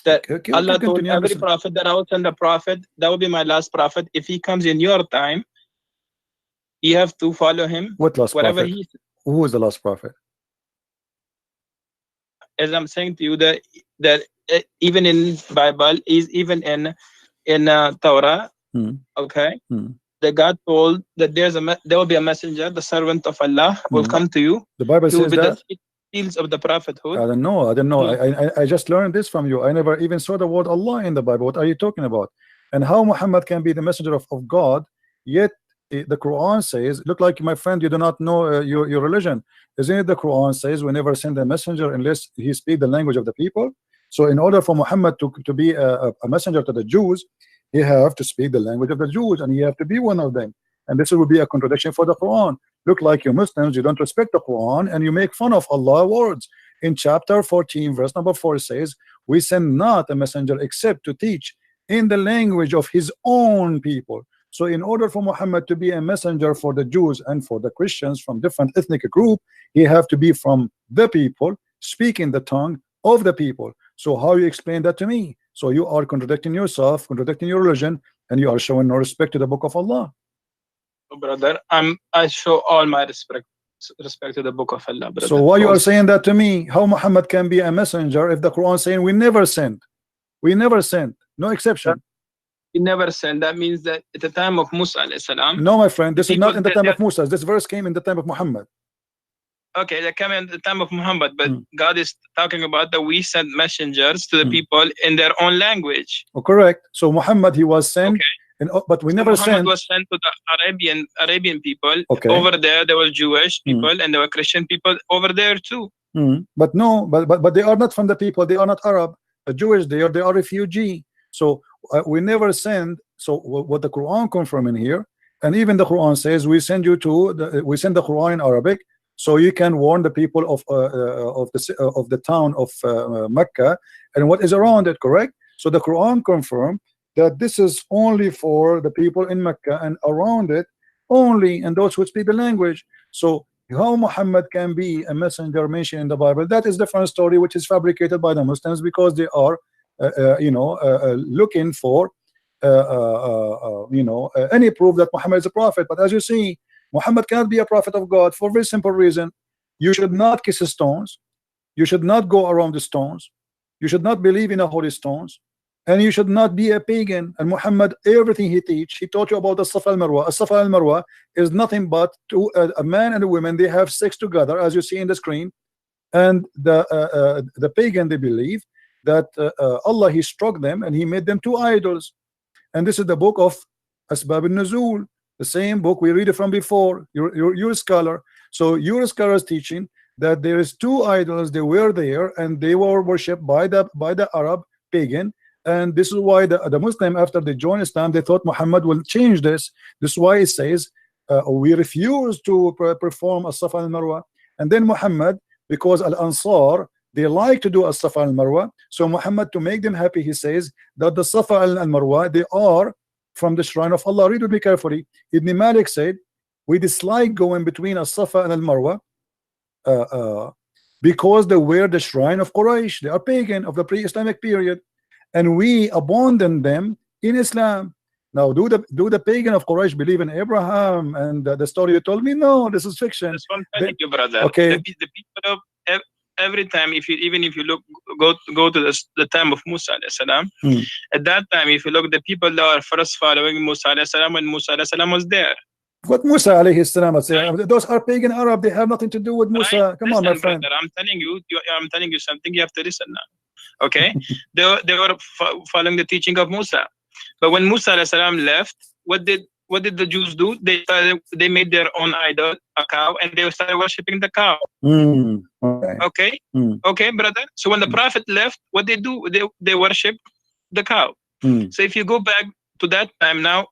That Allah told every prophet that I will send a prophet, that will be my last prophet. If he comes in your time, you have to follow him. What last whatever prophet? Who was the last prophet? As I'm saying to you, that even in Bible, is even in Torah, okay, that God told that there will be a messenger, the servant of Allah will come to you. The Bible says that. The seals of the prophethood. I don't know. I just learned this from you. I never even saw the word Allah in the Bible. What are you talking about? And how Muhammad can be the messenger of God, yet the Quran says, look like my friend, you do not know your religion. Isn't it the Quran says we never send a messenger unless he speak the language of the people? So in order for Muhammad to be a messenger to the Jews, he have to speak the language of the Jews, and he have to be one of them. And this will be a contradiction for the Quran. Look like you Muslims, you don't respect the Quran and you make fun of Allah's words. In chapter 14, verse number 4 says, we send not a messenger except to teach in the language of his own people. So in order for Muhammad to be a messenger for the Jews and for the Christians from different ethnic group, he have to be from the people, speaking the tongue of the people. So how you explain that to me? So you are contradicting yourself, contradicting your religion, and you are showing no respect to the book of Allah. Brother, I show all my respect to the book of Allah, brother. So why you are saying that to me? How Muhammad can be a messenger if the Quran is saying we never sent? We never sent, no exception. He never sent. That means that at the time of Musa alayhi salam. No, my friend, this is not in the time of Musa. This verse came in the time of Muhammad. okay, they come in the time of Muhammad, but God is talking about that we sent messengers to the people in their own language. Oh, correct. So Muhammad, he was sent, but we never Muhammad sent. was sent to the Arabian people. Over there were Jewish people and there were Christian people over there too. But no, but they are not from the people. They are not Arab. The Jewish, they are refugee. So we never send. So what the Quran confirm in here, and even the Quran says we send you to we send the Quran in Arabic, so you can warn the people of the town of Mecca and what is around it. Correct. So the Quran confirm that this is only for the people in Mecca and around it only, and those who speak the language. So how Muhammad can be a messenger mentioned in the Bible, that is different story, which is fabricated by the Muslims because they are looking for any proof that Muhammad is a prophet. But as you see, Muhammad cannot be a prophet of God for a very simple reason. You should not kiss stones, you should not go around the stones, you should not believe in the holy stones, and you should not be a pagan. And Muhammad, everything he taught you about the Safa al-Marwa. Safa al-Marwa is nothing but a man and a woman, they have sex together, as you see in the screen. And the pagan, they believe that Allah, he struck them and he made them two idols. And this is the book of Asbab al-Nuzul, the same book we read it from before. You're a scholar, so your scholar is teaching that there is two idols, they were there and they were worshipped by the Arab pagan. And this is why the Muslim, after they joined Islam, they thought Muhammad will change this. This is why it says we refuse to perform as-Safa al-Marwa. And then Muhammad, because al-Ansar, they like to do as-Safa al-Marwa, so Muhammad, to make them happy, he says that the Safa al-Marwa, they are from the shrine of Allah. Read with me carefully. Ibn Malik said we dislike going between as-Safa and al-Marwa because they were the shrine of Quraysh. They are pagan of the pre-Islamic period, and we abandon them in Islam. Now, do the pagan of Quraysh believe in Abraham and the story you told me? No, this is fiction. That's one thing, you brother. Okay. The people of every time, even if you look, go to the time of Musa alayhi salam. At that time, if you look, the people that are first following Musa alayhi salam when Musa alayhi salam was there. What Musa alayhi salam? Those are pagan Arab. They have nothing to do with Musa. Right. Come on, my friend. Brother, I'm telling you something. You have to listen now. Okay. they were following the teaching of Musa, but when Musa alayhi salam left, what did the Jews do? They made their own idol, a cow, and they started worshiping the cow. Okay. Okay, brother. So when the Prophet left, what they do? They worship the cow. So if you go back to that time now,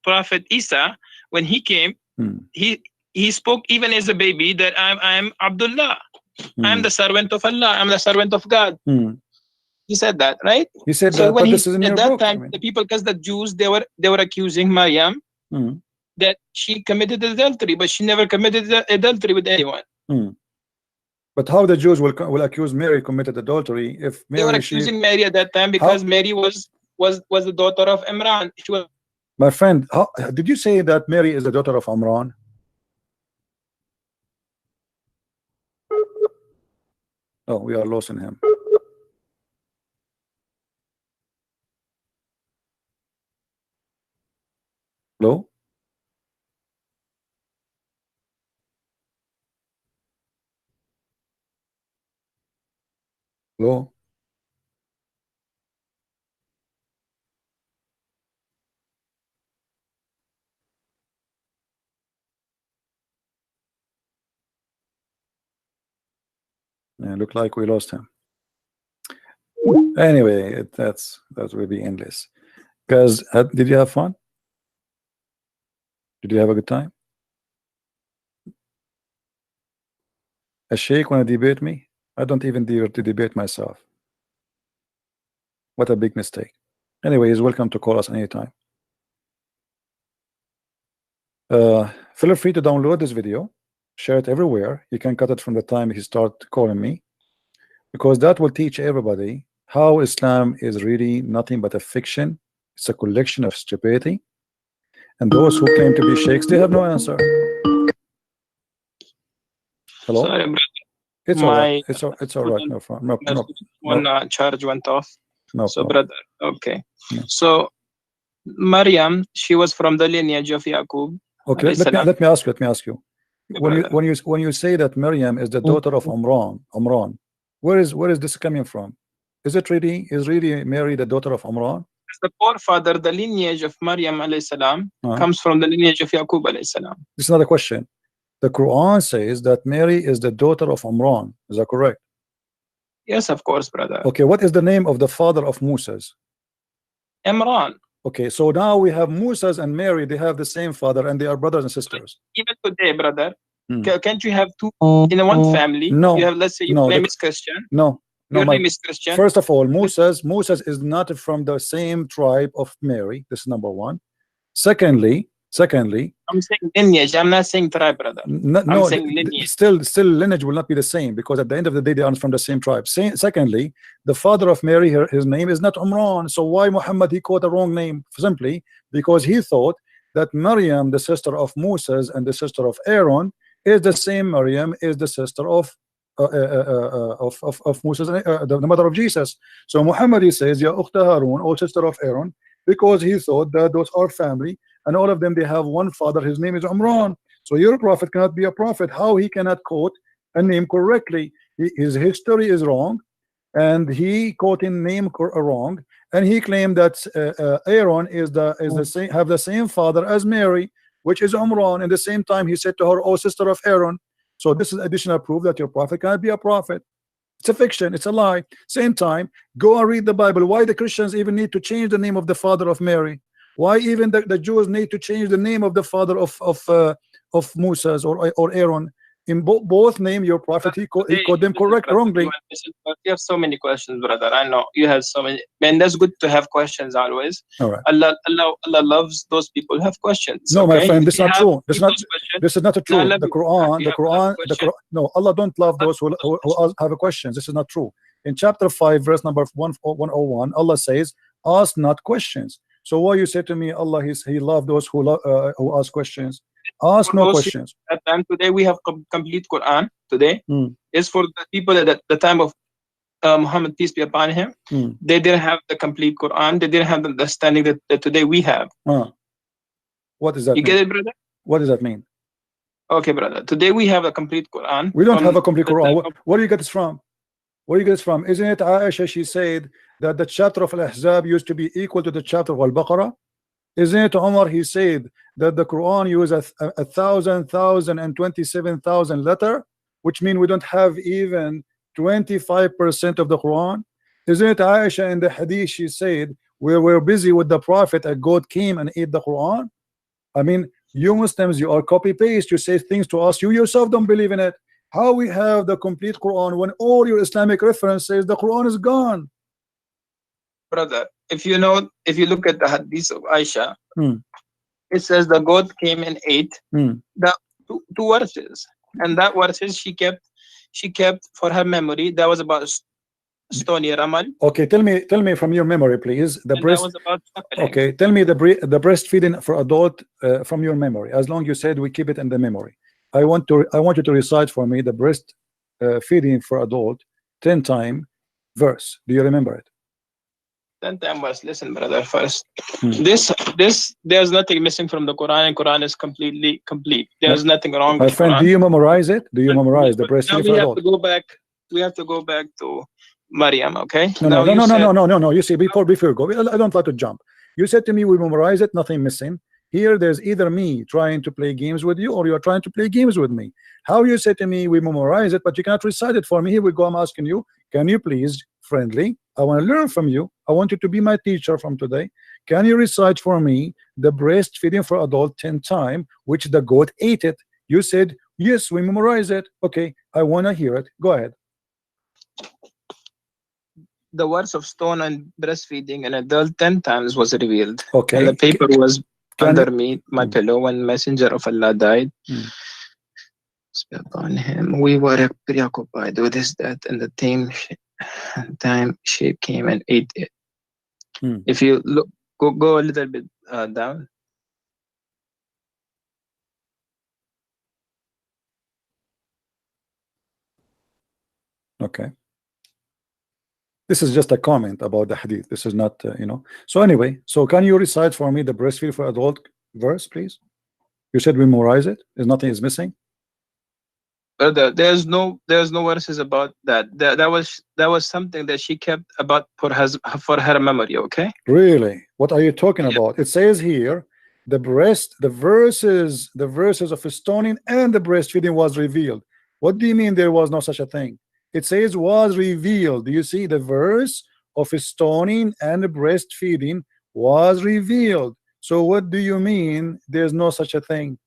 Prophet Isa, when he came, he spoke even as a baby that I'm Abdullah. I'm the servant of Allah. I'm the servant of God. He said that, right? He said so that, when this is in at your that book, time, the people, because the Jews, they were accusing Maryam that she committed adultery, but she never committed adultery with anyone. But how the Jews will accuse Mary committed adultery if Mary, they were accusing Mary at that time because Mary was the daughter of Imran. She was. My friend, did you say that Mary is the daughter of Imran? Oh, we are losing him. Hello? Hello? Yeah, look like we lost him. Anyway, that will be endless. Guys, did you have fun? Did you have a good time? A sheikh want to debate me? I don't even dare to debate myself. What a big mistake. Anyway, he's welcome to call us anytime. Feel free to download this video, share it everywhere. You can cut it from the time he start calling me, because that will teach everybody how Islam is really nothing but a fiction. It's a collection of stupidity, and those who claim to be sheikhs, they have no answer. Hello? Sorry, brother. It's all right. It's all right. No problem. No. Charge went off. No so, problem. brother. Okay. No. So, Maryam, she was from the lineage of Yaqub. Okay. Let me ask you. when you say that Maryam is the daughter of Umran, where is this coming from? Is really Mary the daughter of Umran? The forefather, the lineage of Maryam alayhi salam comes from the lineage of Yaqub alayhi salam. This is not a question. The Quran says that Mary is the daughter of Umran. Is that correct? Yes, of course, brother. Okay, what is the name of the father of Moses? Imran. Okay, so now we have Moses and Mary. They have the same father, and they are brothers and sisters. Even today, brother, can't you have two in one family? No. You have, let's say, your name is Christian. No. Your name is Christian. First of all, Moses is not from the same tribe of Mary. This is number one. Secondly, I'm saying lineage. I'm not saying tribe, brother. I'm saying lineage. Still lineage will not be the same, because at the end of the day they are from the same tribe. Secondly, the father of Mary, his name is not Umran. So why Muhammad he quote a wrong name? Simply because he thought that Maryam, the sister of Moses and the sister of Aaron, is the same Maryam is the sister of Moses, the mother of Jesus. So Muhammad he says, Ya Ukhta Harun, or sister of Aaron, because he thought that those are family, and all of them they have one father. His name is Umran. So your prophet cannot be a prophet. How he cannot quote a name correctly? His history is wrong, and he quoting name wrong, and he claimed that Aaron is the same, have the same father as Mary, which is Umran. And the same time he said to her, "Oh, sister of Aaron." So this is additional proof that your prophet cannot be a prophet. It's a fiction, it's a lie. Same time, go and read the Bible. Why the Christians even need to change the name of the father of Mary? Why even the Jews need to change the name of the father of Moses or Aaron? In both name, your prophet he called them wrongly. You have so many questions, brother. I know you have so many, man. That's good to have questions always. All right. Allah loves those people who have questions. No, okay? my friend, this is not true. This is not true. The Quran, no, Allah don't love those who have questions. This is not true. In chapter 5, verse number 101, Allah says, "Ask not questions." So why you say to me, Allah he loved those who ask questions? Ask no questions. At time today we have complete Quran. Today is for the people at the time of Muhammad, peace be upon him. They didn't have the complete Quran. They didn't have the understanding that today we have. What does that mean? You get it, brother? What does that mean? Okay, brother. Today we have a complete Quran. We don't have a complete Quran. Where do you get this from? Where do you get this from? Isn't it Aisha? She said that the chapter of Al-Ahzab used to be equal to the chapter of Al-Baqarah. Isn't it Umar? He said that the Quran uses 1,027,000 letter, which means we don't have even 25% of the Quran. Isn't it Aisha in the hadith? She said we were busy with the prophet, a goat came and ate the Quran. I mean, you Muslims, you are copy paste. You say things to us, you yourself don't believe in it. How we have the complete Quran when all your Islamic references the Quran is gone? Brother, if you look at the hadith of Aisha, it says the goat came and ate the two verses, and that verses she kept for her memory. That was about stony ramal. Okay, tell me from your memory, please. The breast. That was about okay, tell me the breastfeeding for adult from your memory. As long as you said we keep it in the memory. I want you to recite for me the breast feeding for adult 10 time verse. Do you remember it? 10 time verse. Listen, brother. First, this there's nothing missing from the Quran, and Quran is completely complete. There's nothing wrong. My with friend, Quran. Do you memorize it? Do you memorize the breastfeeding for adult? We have to go back to Maryam. Okay. No. You see, before you go, I don't like to jump. You said to me we memorize it, nothing missing. Here, there's either me trying to play games with you, or you are trying to play games with me. How you say to me we memorize it, but you cannot recite it for me? Here we go. I'm asking you, can you please, friendly? I want to learn from you. I want you to be my teacher from today. Can you recite for me the breastfeeding for adult 10 times, which the goat ate it? You said yes, we memorize it. Okay, I want to hear it. Go ahead. The words of stone and breastfeeding an adult 10 times was revealed. Okay. And the paper was under me, my pillow, when Messenger of Allah died. Upon him, we were preoccupied with this, that, and the time shape came and ate it. If you look, go a little bit down. Okay. This is just a comment about the hadith. This is not, So anyway, so can you recite for me the breastfeed for adult verse, please? You said we memorize it. There's nothing is missing. There's no verses about that. That was something that she kept about for her memory. Okay. Really? What are you talking about? It says here the verses of stoning and the breastfeeding was revealed. What do you mean there was no such a thing? It says was revealed. Do you see the verse of stoning and breastfeeding was revealed? So what do you mean there's no such a thing?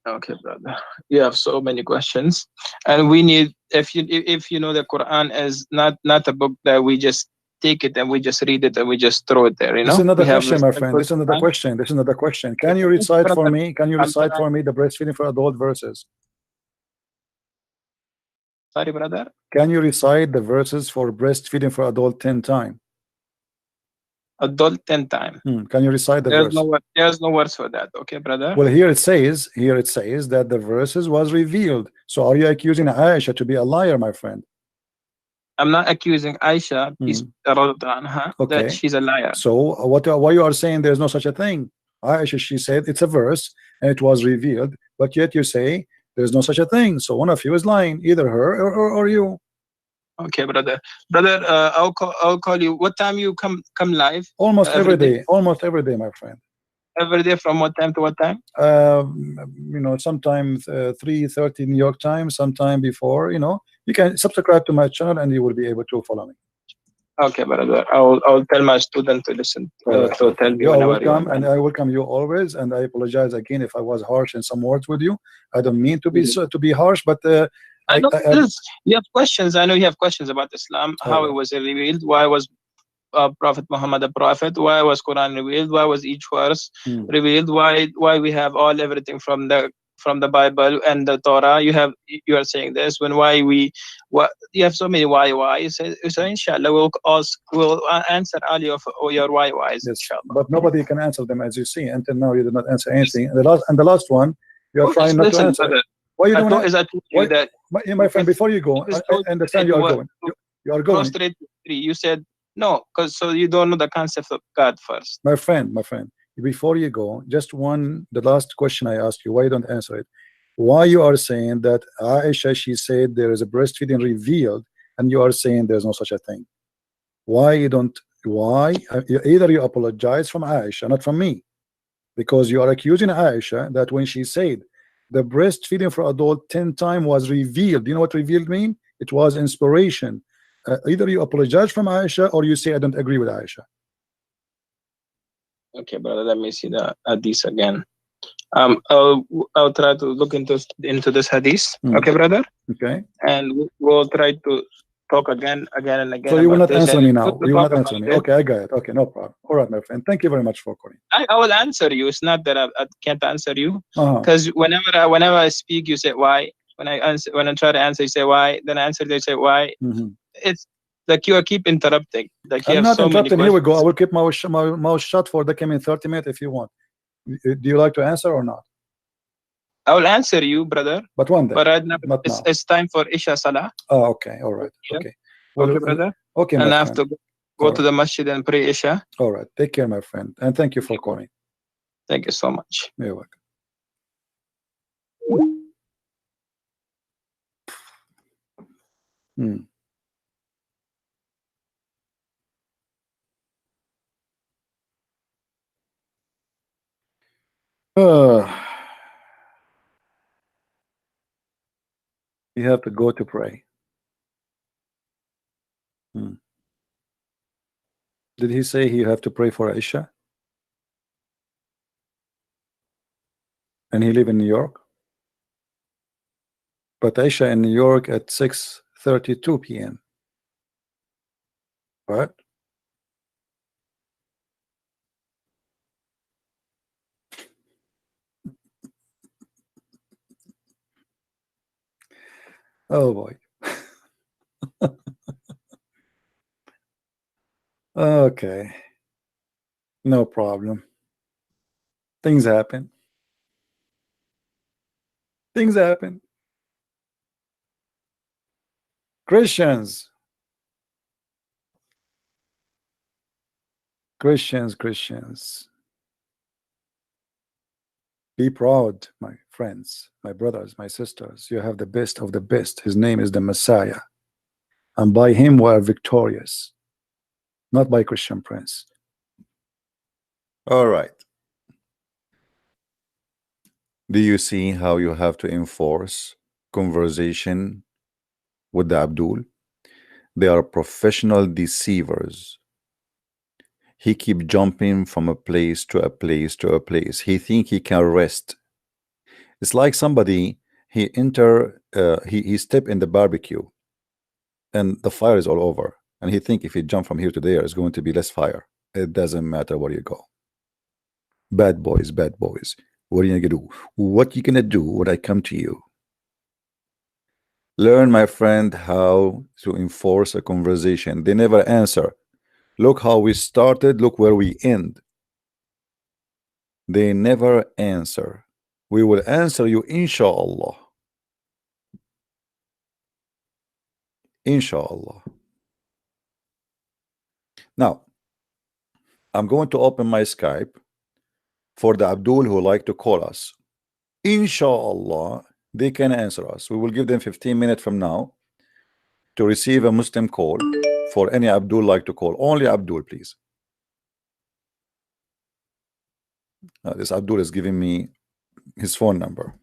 Okay, brother. You have so many questions, and we need, if you know, the Quran is not a book that we just take it and we just read it and we just throw it there. You This is know, another we have question, my respect friend. for This is another Quran. question. This is another question. Can you recite for me? Can you recite for me the breastfeeding for adult verses? Sorry, brother. Can you recite the verses for breastfeeding for adult 10 times? Adult 10 times. Can you recite the verse? There's no words for that. Okay, brother. Well, here it says that the verses was revealed. So are you accusing Aisha to be a liar, my friend? I'm not accusing Aisha, that she's a liar. So why you are saying there's no such a thing? Aisha, she said it's a verse and it was revealed, but yet you say there's no such a thing. So one of you is lying, either her or you. Okay, brother. I'll call you. What time you come live? Almost every day. Almost every day, my friend. Every day from what time to what time? You know, sometimes 3:30 New York time, sometime before. You know, you can subscribe to my channel and you will be able to follow me. Okay, brother. I'll tell my student to listen. To tell me. You are welcome, and I welcome you always. And I apologize again if I was harsh in some words with you. I don't mean to be harsh, but you have questions. I know you have questions about Islam, how it was revealed, why was Prophet Muhammad a prophet, why was Quran revealed, why was each verse revealed, why we have everything from the Bible and the Torah. You are saying this when you have so many why. So inshallah we'll answer all your whys. Yes, but nobody can answer them, as you see. Until now you did not answer anything. And the last one you are trying not to answer. Why you don't? My friend, before you go, I understand you are going. You are going. You said no, because so you don't know the concept of God first. My friend, before you go, just the last question I asked you, why you don't answer it? Why you are saying that Aisha, she said there is a breastfeeding revealed, and you are saying there's no such a thing? Why you don't? Why? Either you apologize from Aisha, not from me, because you are accusing Aisha that when she said the breastfeeding for adult 10 times was revealed. You know what revealed mean? It was inspiration. Either you apologize from Aisha or you say I don't agree with Aisha. Okay, brother, let me see the hadith again. I'll try to look into this hadith. Okay, brother. Okay. And we'll try to talk again and again. So you will not answer me now. You will not answer me. Okay, I got it. Okay, no problem. All right, my friend. Thank you very much for calling. I will answer you. It's not that I can't answer you, because whenever I speak, you say why. When I try to answer, you say why. Then I answer, they say why. It's like you keep interrupting. Like you I'm have not so interrupting. many Here we go. I will keep my mouth shut for the coming 30 minutes if you want. Do you like to answer or not? I will answer you, brother. But one day. But right now, it's time for Isha Salah. Oh, okay. All right. Okay. Well, okay, brother. Okay, and I have to go to the masjid and pray Isha. All right. Take care, my friend. And thank you for calling. Thank you so much. You're welcome. You have to go to pray. Did he say you have to pray for Aisha? And he live in New York? But Aisha in New York at 6:32 p.m. Right? Oh boy. Okay. No problem. Things happen. Things happen. Christians. Be proud, my friends, my brothers, my sisters, you have the best of the best. His name is the Messiah, and by him we are victorious, not by Christian Prince. All right. Do you see how you have to enforce conversation with the Abdul? They are professional deceivers. He keep jumping from a place to a place to a place. He think he can rest. It's like somebody, he step in the barbecue and the fire is all over, and he think if he jump from here to there it's going to be less fire. It doesn't matter where you go. Bad boys, bad boys. What are you gonna do? What you gonna do when I come to you? Learn, my friend, how to enforce a conversation. They never answer. Look how we started, look where we end. They never answer. We will answer you, inshallah. Inshallah. Now, I'm going to open my Skype for the Abdul who like to call us. Inshallah, they can answer us. We will give them 15 minutes from now to receive a Muslim call for any Abdul like to call. Only Abdul, please. This Abdul is giving me his phone number.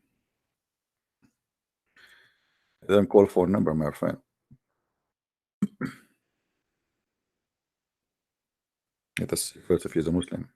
Then call phone number, my friend. Let us see first if he's a Muslim.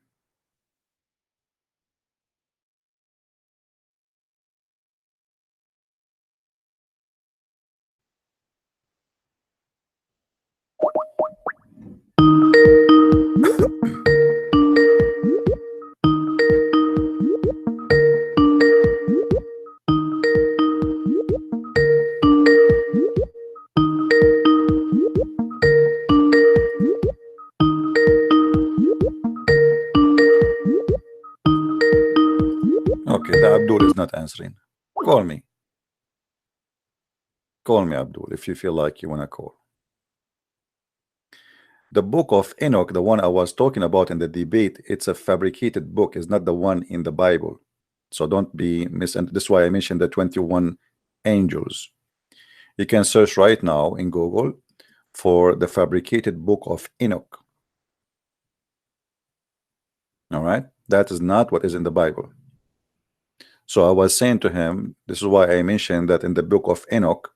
Okay, the Abdul is not answering. Call me. Call me, Abdul, if you feel like you want to call. The book of Enoch, the one I was talking about in the debate, it's a fabricated book. It's not the one in the Bible. So don't be misunderstood. That's why I mentioned the 21 angels. You can search right now in Google for the fabricated book of Enoch. All right, that is not what is in the Bible. So I was saying to him, this is why I mentioned that in the book of Enoch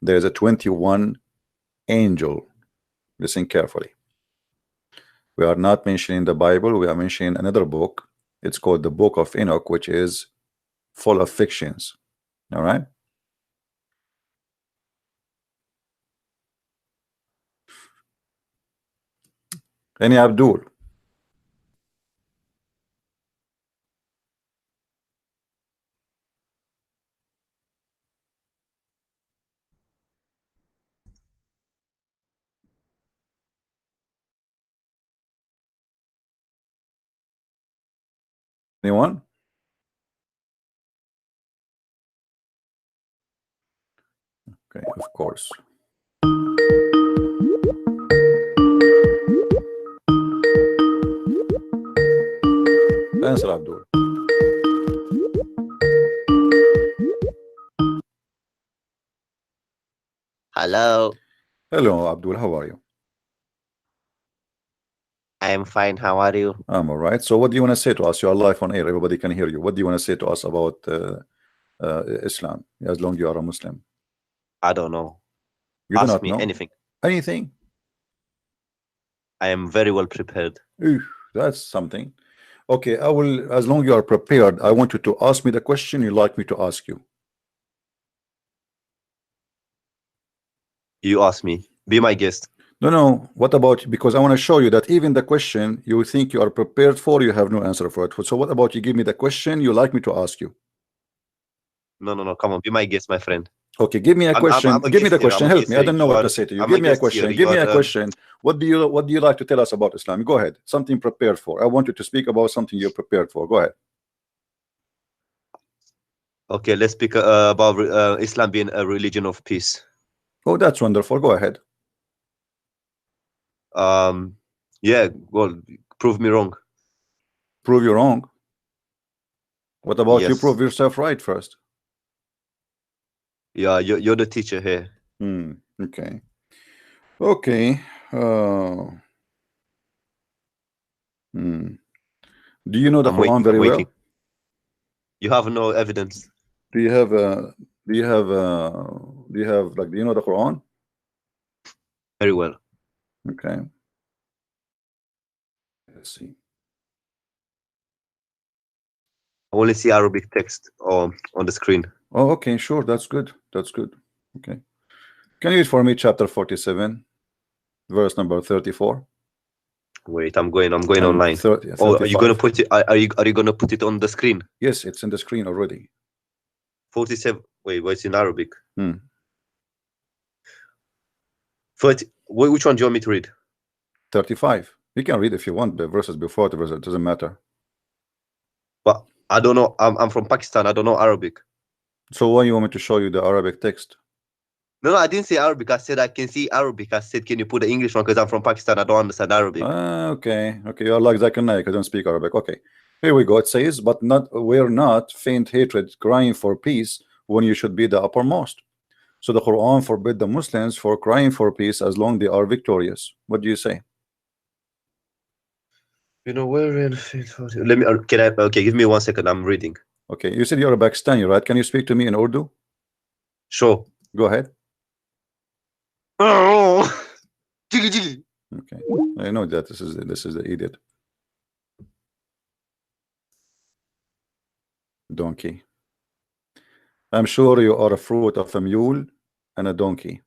there is a 21 angel. Listen carefully. We are not mentioning the Bible, we are mentioning another book. It's called the book of Enoch, which is full of fictions. All right, any Abdul? Anyone? Okay, of course. Answer, Abdul. Hello, Hello, Abdul. How are you? I am fine. How are you? I'm all right. So what do you want to say to us? You are live on air. Everybody can hear you. What do you want to say to us about Islam, as long as you are a Muslim? I don't know. You do Ask not me know anything. anything? I am very well prepared. Ooh, that's something. Okay, I will, as long as you are prepared, I want you to ask me the question you like me to ask you. You ask me. Be my guest. No, what about, because I want to show you that even the question you think you are prepared for, you have no answer for it. So what about you give me the question you like me to ask you? No. Come on. Be my guest, my friend. Okay, give me a question. I'm a Give me guest the here. question. I'm a Help guest me. I here. don't know what to say to you. I'm Give a me a guest here. question. You Give me are, a question. What do you like to tell us about Islam? Go ahead. Something prepared for. I want you to speak about something you're prepared for. Go ahead. Okay, let's speak about Islam being a religion of peace. Oh, that's wonderful. Go ahead. Yeah, well, prove me wrong. Prove you wrong. What about you? Yes. Prove yourself right first. Yeah, you're the teacher here. Okay. Okay. Do you know the I'm Quran waiting. very I'm well? waiting. You have no evidence. Do you have do you have like, do you know the Quran? Very well. Okay. Let's see. I only see Arabic text on the screen. Oh, okay, sure. That's good. That's good. Okay. Can you read for me chapter 47, verse number 34? Wait, I'm going And online. 30, Oh, are you gonna 35. put it? Are you gonna put it on the screen? Yes, it's in the screen already. 47. Wait, what's in Arabic? Hmm. 30. Which one do you want me to read? 35. You can read if you want the verses before the verse. It doesn't matter. But I don't know. I'm from Pakistan. I don't know Arabic. So why you want me to show you the Arabic text? No, I didn't say Arabic. I said I can see Arabic. I said, can you put the English one? Because I'm from Pakistan. I don't understand Arabic. Okay. Okay. You're like Zakir Naik. I don't speak Arabic. Okay. Here we go. It says, but we're not faint hatred, crying for peace when you should be the uppermost. So the Quran forbid the Muslims for crying for peace as long they are victorious. What do you say? You know, where in let me can I okay, give me 1 second. I'm reading. Okay, you said you're a Pakistani, right? Can you speak to me in Urdu? Sure. Go ahead. Oh, jiggy jiggy. Okay, I know that this is the idiot. Donkey. I'm sure you are a fruit of a mule and a donkey,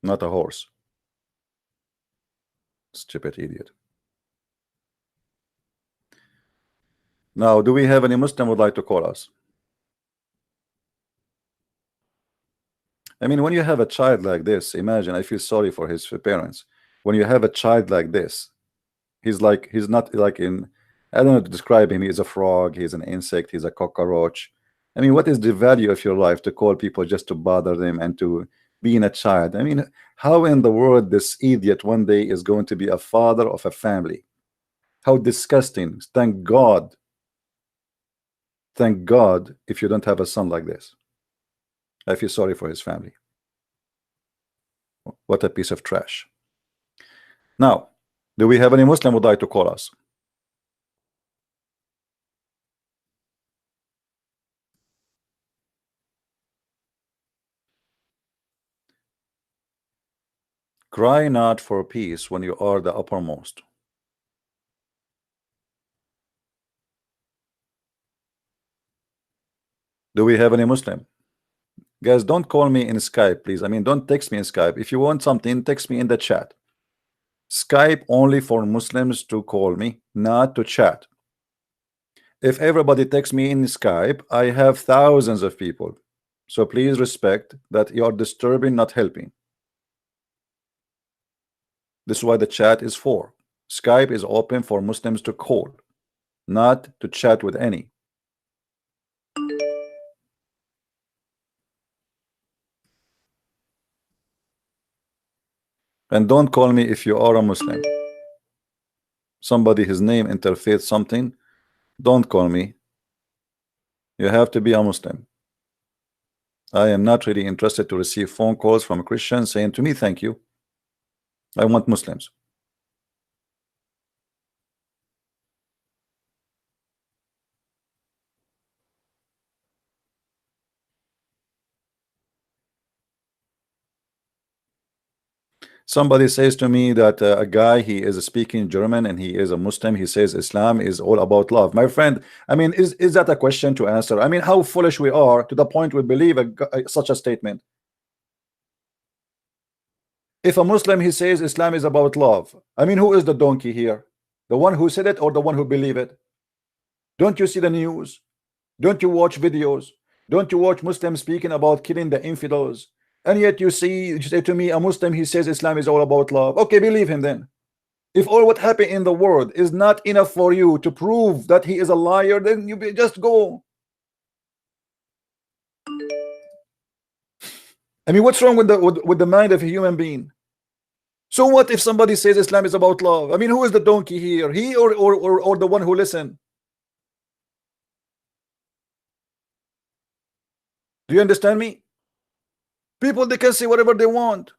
not a horse. Stupid idiot. Now, do we have any Muslim would like to call us? I mean, when you have a child like this, imagine, I feel sorry for his parents. When you have a child like this, he's not like in, I don't know how to describe him. He's a frog, he's an insect, he's a cockroach. I mean, what is the value of your life to call people just to bother them and to being a child? I mean, how in the world this idiot one day is going to be a father of a family? How disgusting. Thank God if you don't have a son like this. I feel sorry for his family. What a piece of trash. Now, do we have any Muslim would like to call us? Cry not for peace when you are the uppermost. Do we have any Muslim? Guys, don't call me in Skype, please. I mean, don't text me in Skype. If you want something, text me in the chat. Skype only for Muslims to call me, not to chat. If everybody texts me in Skype, I have thousands of people. So please respect that you are disturbing, not helping. This is why the chat is for. Skype is open for Muslims to call, not to chat with any. And don't call me if you are a Muslim. Somebody, his name interfaith something, don't call me. You have to be a Muslim. I am not really interested to receive phone calls from Christians saying to me, thank you. I want Muslims. Somebody says to me that a guy, he is speaking German and he is a Muslim. He says Islam is all about love. My friend, I mean, is that a question to answer? I mean, how foolish we are to the point we believe such a statement. If a Muslim, he says Islam is about love, I mean, who is the donkey here? The one who said it or the one who believe it? Don't you see the news? Don't you watch videos? Don't you watch Muslims speaking about killing the infidels? And yet you say to me, a Muslim, he says Islam is all about love. Okay, believe him then. If all what happened in the world is not enough for you to prove that he is a liar, then you just go. I mean, what's wrong with the mind of a human being? So what if somebody says Islam is about love? I mean, who is the donkey here? He or the one who listen? Do you understand me? People, they can say whatever they want.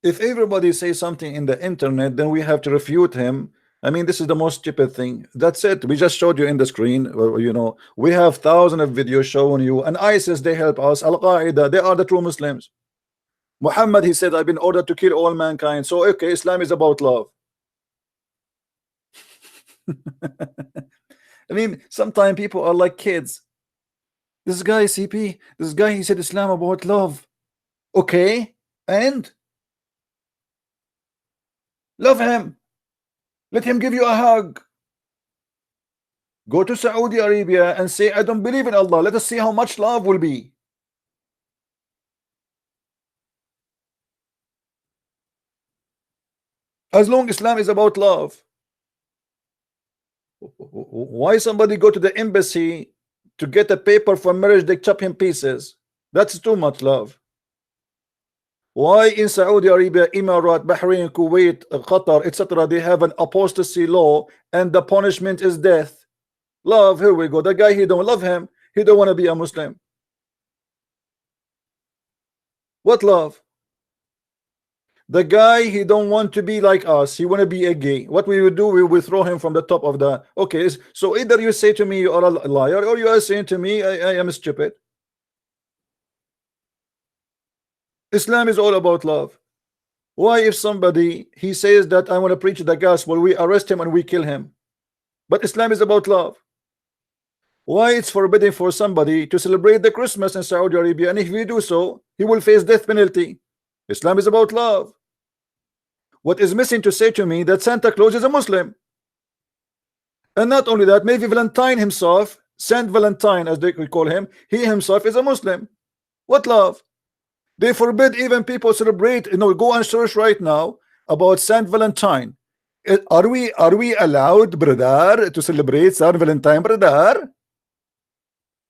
If everybody says something in the internet, then we have to refute him. I mean, this is the most stupid thing. That's it. We just showed you in the screen. You know, we have thousands of videos showing you. And ISIS, they help us. Al Qaeda, they are the true Muslims. Muhammad, he said, I've been ordered to kill all mankind. So, okay, Islam is about love. I mean, sometimes people are like kids. This guy, CP, this guy, he said Islam about love. Okay, and love him. Let him give you a hug. Go to Saudi Arabia and say, I don't believe in Allah. Let us see how much love will be. As long Islam is about love. Why somebody go to the embassy to get a paper for marriage, they chop him pieces? That's too much love. Why in Saudi Arabia, Emirat, Bahrain, Kuwait, Qatar, etc., they have an apostasy law and the punishment is death? Love, here we go. The guy, he don't love him. He don't want to be a Muslim. What love? The guy, he don't want to be like us. He want to be a gay. What we will do, we will throw him from the top of the... Okay, so either you say to me you are a liar, or you are saying to me I am stupid. Islam is all about love. Why if somebody, he says that I want to preach the gospel, we arrest him and we kill him? But Islam is about love. Why it's forbidden for somebody to celebrate the Christmas in Saudi Arabia, and if we do so, he will face death penalty? Islam is about love. What is missing to say to me that Santa Claus is a Muslim? And not only that, maybe Valentine himself, Saint Valentine as they call him, he himself is a Muslim. What love? They forbid even people celebrate. You know, go and search right now about Saint Valentine. Are we allowed, brother, to celebrate Saint Valentine, brother?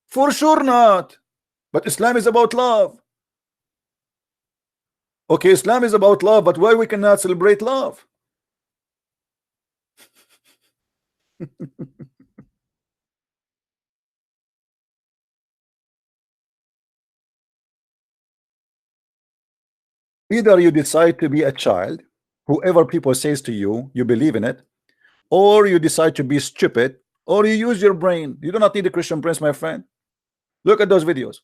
For sure not. But Islam is about love. Okay, Islam is about love, but why we cannot celebrate love? Either you decide to be a child, whoever people says to you, you believe in it, or you decide to be stupid, or you use your brain. You do not need a Christian Prince, my friend. Look at those videos.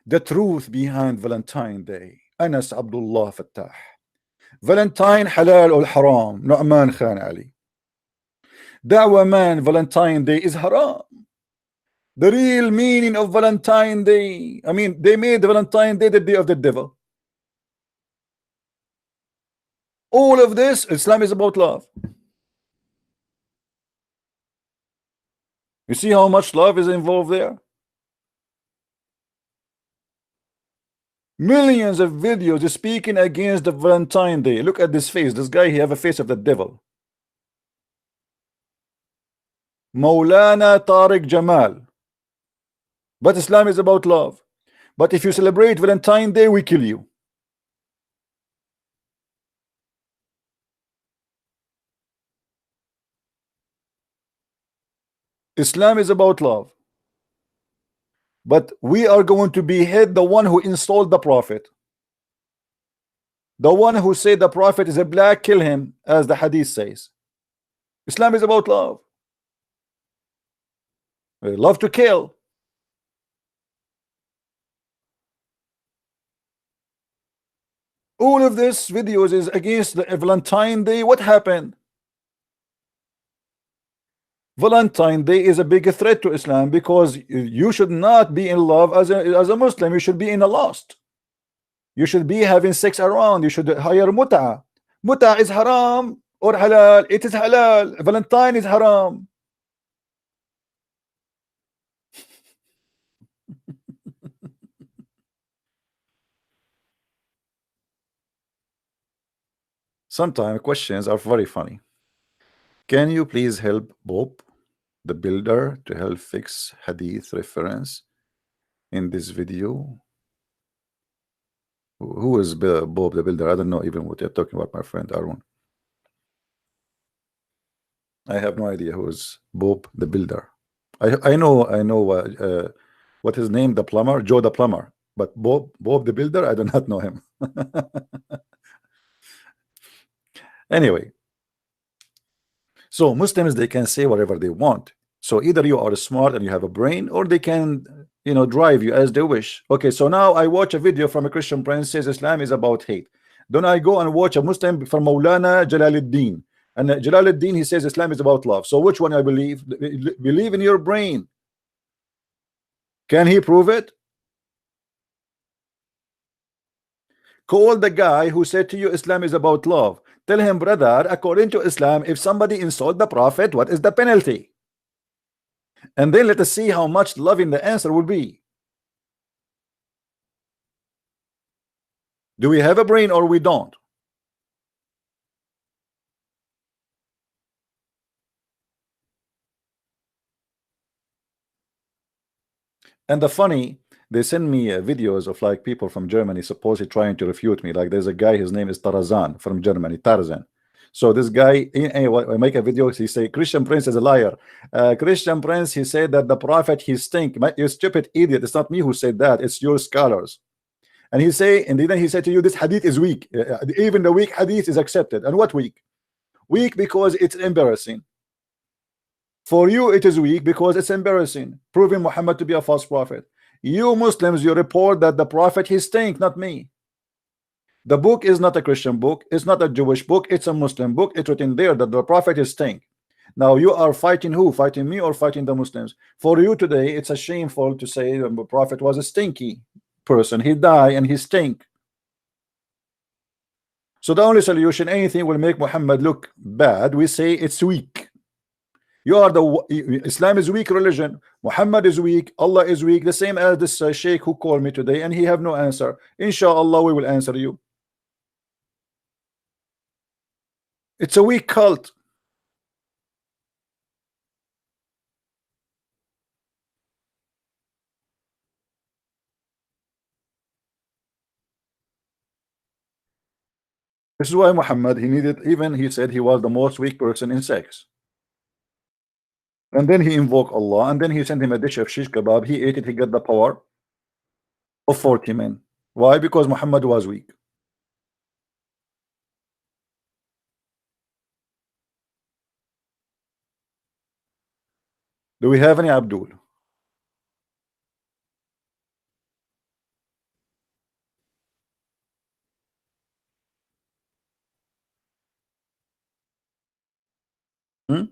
The truth behind Valentine Day. Anas Abdullah Fattah. Valentine halal or haram? Nu'man Khan Ali. Da'wa man, Valentine Day is haram. The real meaning of Valentine Day, I mean, they made Valentine Day the day of the devil. All of this, Islam is about love. You see how much love is involved there? Millions of videos speaking against the Valentine Day. Look at this face. This guy, he have a face of the devil. Maulana Tariq Jamal. But Islam is about love. But if you celebrate Valentine Day, we kill you. Islam is about love. But we are going to behead the one who installed the prophet. The one who said the prophet is a black, kill him, as the hadith says. Islam is about love. We love to kill. All of this videos is against the Valentine Day. What happened? Valentine Day is a big threat to Islam because you should not be in love as a Muslim. You should be in a lust. You should be having sex around. You should hire mut'a. Mut'a is haram or halal. It is halal. Valentine is haram. sometimes questions are very funny. Can you please help Bob the Builder to help fix hadith reference in this video? Who is Bob the Builder? I don't know even what you're talking about, my friend Arun. I have no idea who is Bob the Builder. I know what his name, the plumber, Joe the plumber, but Bob the Builder, I do not know him. Anyway, so Muslims, they can say whatever they want. So either you are smart and you have a brain, or they can, you know, drive you as they wish. Okay, so now I watch a video from a Christian prince says Islam is about hate. Then I go and watch a Muslim from Maulana Jalaluddin, and Jalaluddin, he says Islam is about love. So which one I believe? Believe in your brain. Can he prove it? Call the guy who said to you Islam is about love. Tell him, brother, according to Islam, if somebody insult the Prophet, what is the penalty? And then let us see how much loving the answer will be. Do we have a brain or we don't? And the funny, they send me videos of like people from Germany supposedly trying to refute me. Like there's a guy, his name is Tarzan from Germany, Tarzan. So this guy, I make a video, he say Christian Prince is a liar. Christian Prince, he said that the Prophet, he stink. You stupid idiot, it's not me who said that, it's your scholars. And he say, and then he said to you, this hadith is weak. Even the weak hadith is accepted. And what weak? Weak because it's embarrassing. For you, it is weak because it's embarrassing, proving Muhammad to be a false prophet. You Muslims, you report that the Prophet, he stink, not me. The book is not a Christian book, it's not a Jewish book, it's a Muslim book. It's written there that the Prophet is stink. Now you are fighting who? Fighting me or fighting the Muslims? For you today, it's a shameful to say the Prophet was a stinky person. He died and he stink. So the only solution, anything will make Muhammad look bad, we say it's weak. You are the Islam is weak religion. Muhammad is weak. Allah is weak. The same as this sheikh who called me today, and he have no answer. Inshallah, we will answer you. It's a weak cult. This is why Muhammad, he needed, even he said he was the most weak person in sex. And then he invoked Allah, and then he sent him a dish of shish kebab. He ate it, he got the power of 40 men. Why? Because Muhammad was weak. Do we have any Abdul? Hmm?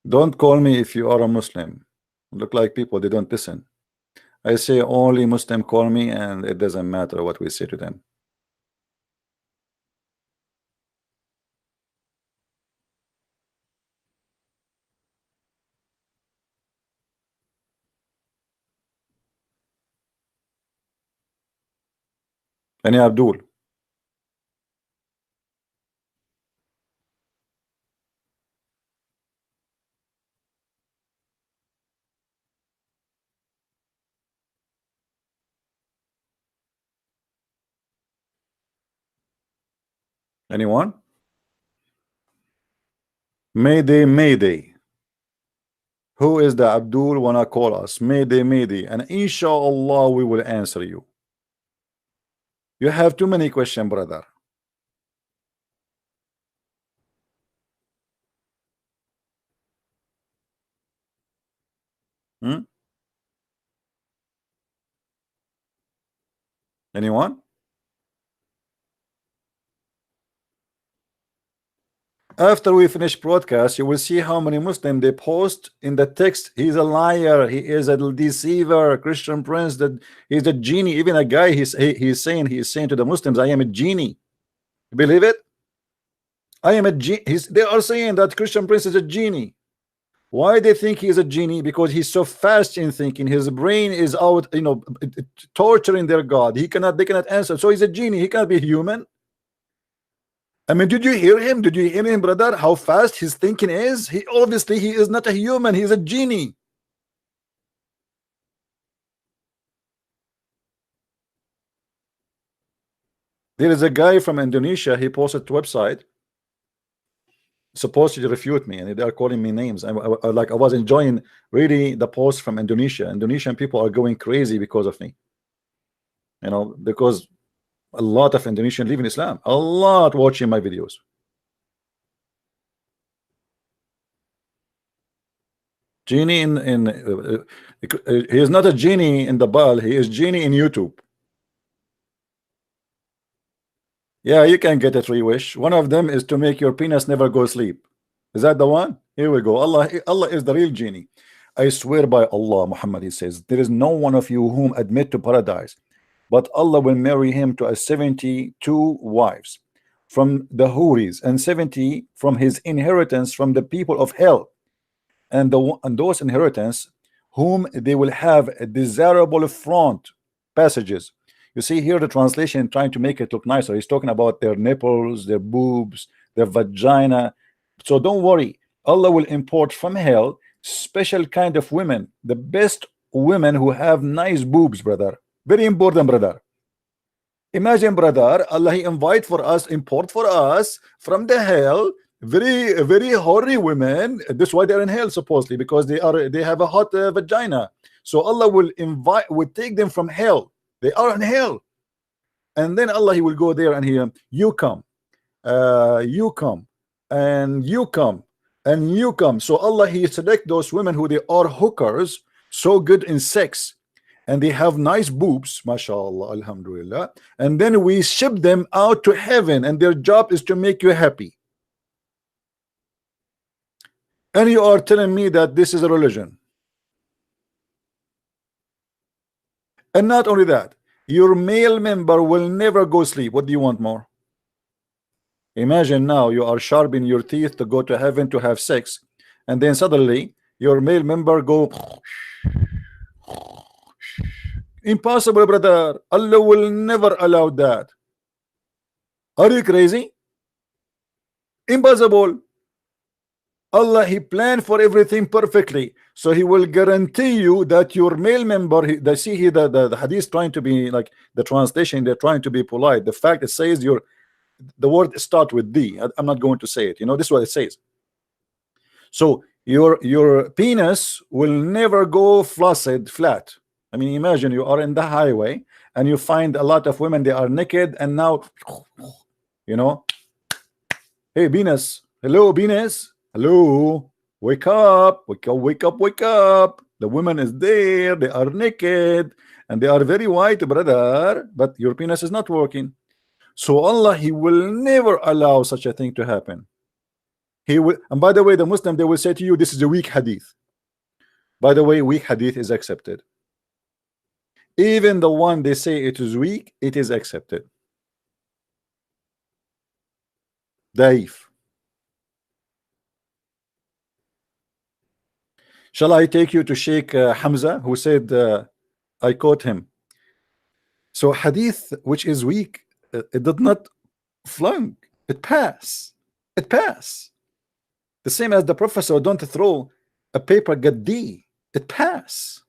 Don't call me if you are a Muslim. Look like people, they don't listen. I say only Muslim call me, and it doesn't matter what we say to them. Any Abdul? Anyone? Mayday, Mayday. Who is the Abdul wanna call us? Mayday, Mayday. And inshallah we will answer you. You have too many questions, brother. Hmm? Anyone? After we finish broadcast, you will see how many Muslims they post in the text. He's a liar. He is a deceiver. Christian Prince, that he's a genie. Even a guy, he's saying to the Muslims, I am a genie. You believe it? I am a genie. They are saying that Christian Prince is a genie. Why they think he is a genie? Because he's so fast in thinking. His brain is out, you know, torturing their God. They cannot answer. So he's a genie. He cannot be human. I mean, did you hear him? Did you hear him, brother? How fast his thinking is? He obviously he is not a human. He's a genie. There is a guy from Indonesia. He posted to website supposed to refute me, and they are calling me names. I was enjoying really the post from Indonesia. Indonesian people are going crazy because of me, you know, because a lot of Indonesian live in Islam, a lot watching my videos. Genie he is not a genie in the ball, he is genie in YouTube. Yeah, you can get a 3 wish. One of them is to make your penis never go sleep. Is that the one? Here we go. Allah is the real genie. I swear by Allah, Muhammad, he says, there is no one of you whom admit to paradise, but Allah will marry him to a 72 wives from the Houris and 70 from his inheritance from the people of hell, and those inheritance whom they will have a desirable front passages. You see here the translation trying to make it look nicer. He's talking about their nipples, their boobs, their vagina. So don't worry, Allah will import from hell special kind of women, the best women who have nice boobs, brother. Very important, brother. Imagine, brother, Allah he import for us from the hell very hoary women. That's why they're in hell supposedly, because they have a hot vagina. So Allah will take them from hell. They are in hell, and then Allah he will go there and you come, you come, and you come, and you come. So Allah he select those women who they are hookers, so good in sex, and they have nice boobs, mashallah, alhamdulillah, and then we ship them out to heaven, and their job is to make you happy. And you are telling me that this is a religion. And not only that, your male member will never go sleep. What do you want more? Imagine now you are sharpening your teeth to go to heaven to have sex, and then suddenly your male member go. Impossible, brother. Allah will never allow that. Are you crazy? Impossible. Allah he planned for everything perfectly, so he will guarantee you that your male member, the hadith trying to be like the translation, they're trying to be polite. The fact it says the word start with D. I'm not going to say it, you know, this is what it says. So your penis will never go flat. I mean, imagine you are in the highway and you find a lot of women, they are naked, and now, you know, hey penis, hello penis, hello, wake up, wake up, wake up, wake up. The woman is there, they are naked and they are very white, brother, but your penis is not working. So Allah he will never allow such a thing to happen. He will. And by the way, the Muslim, they will say to you, this is a weak hadith. By the way, weak hadith is accepted. Even the one they say it is weak, it is accepted. Daif. Shall I take you to Sheikh Hamza, who said, I quote him. So hadith which is weak, it did not flunk, it pass. It pass. The same as the professor don't throw a paper get D, it pass.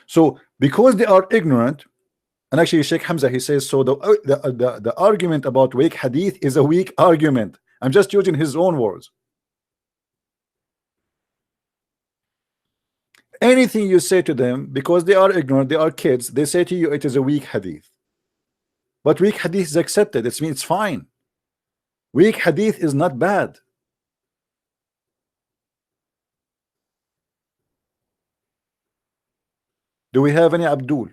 So because they are ignorant, and actually Sheikh Hamza he says so the argument about weak hadith is a weak argument. I'm just using his own words. Anything you say to them, because they are ignorant, they are kids, they say to you it is a weak hadith. But weak hadith is accepted. It means it's fine. Weak hadith is not bad. Do we have any Abdul?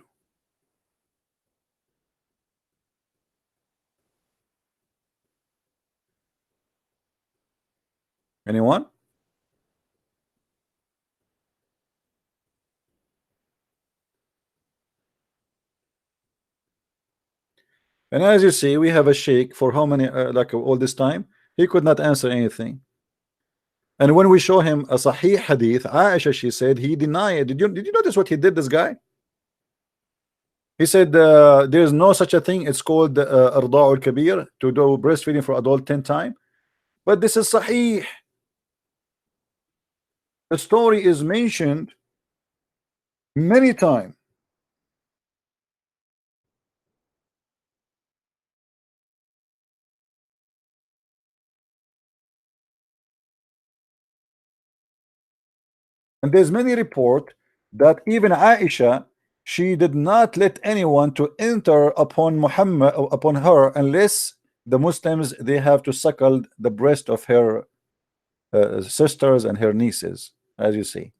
Anyone? And as you see, we have a sheikh for how many, like all this time, he could not answer anything. And when we show him a Sahih hadith, Aisha, she said, he denied. Did you notice what he did, this guy? He said there's no such a thing. It's called Arda'ul Kabir, to do breastfeeding for adult 10 times. But this is Sahih. The story is mentioned many times. And there's many report that even Aisha, she did not let anyone to enter upon Muhammad, upon her, unless the Muslims, they have to suckle the breast of her sisters and her nieces, as you see.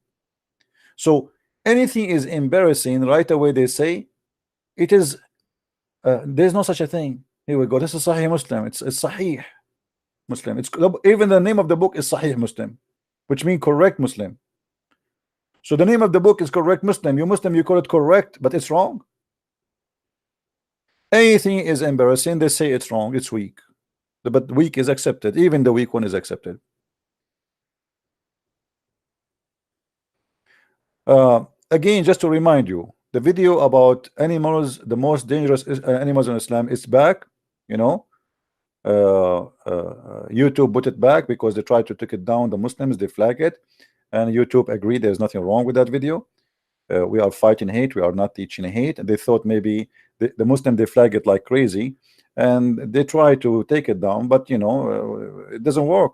So anything is embarrassing, right away they say it is there's no such a thing. Here we go. This is Sahih Muslim. It's Sahih Muslim. It's even the name of the book is Sahih Muslim, which means correct Muslim. So the name of the book is correct Muslim. You Muslim, you call it correct, but it's wrong. Anything is embarrassing, they say it's wrong, it's weak. But weak is accepted. Even the weak one is accepted. Again, just to remind you, the video about animals, the most dangerous animals in Islam, is back. You know, YouTube put it back because they tried to take it down. The Muslims, they flag it, and YouTube agreed there's nothing wrong with that video. We are fighting hate, we are not teaching hate. And they thought maybe the Muslim, they flag it like crazy, and they try to take it down, but you know, it doesn't work.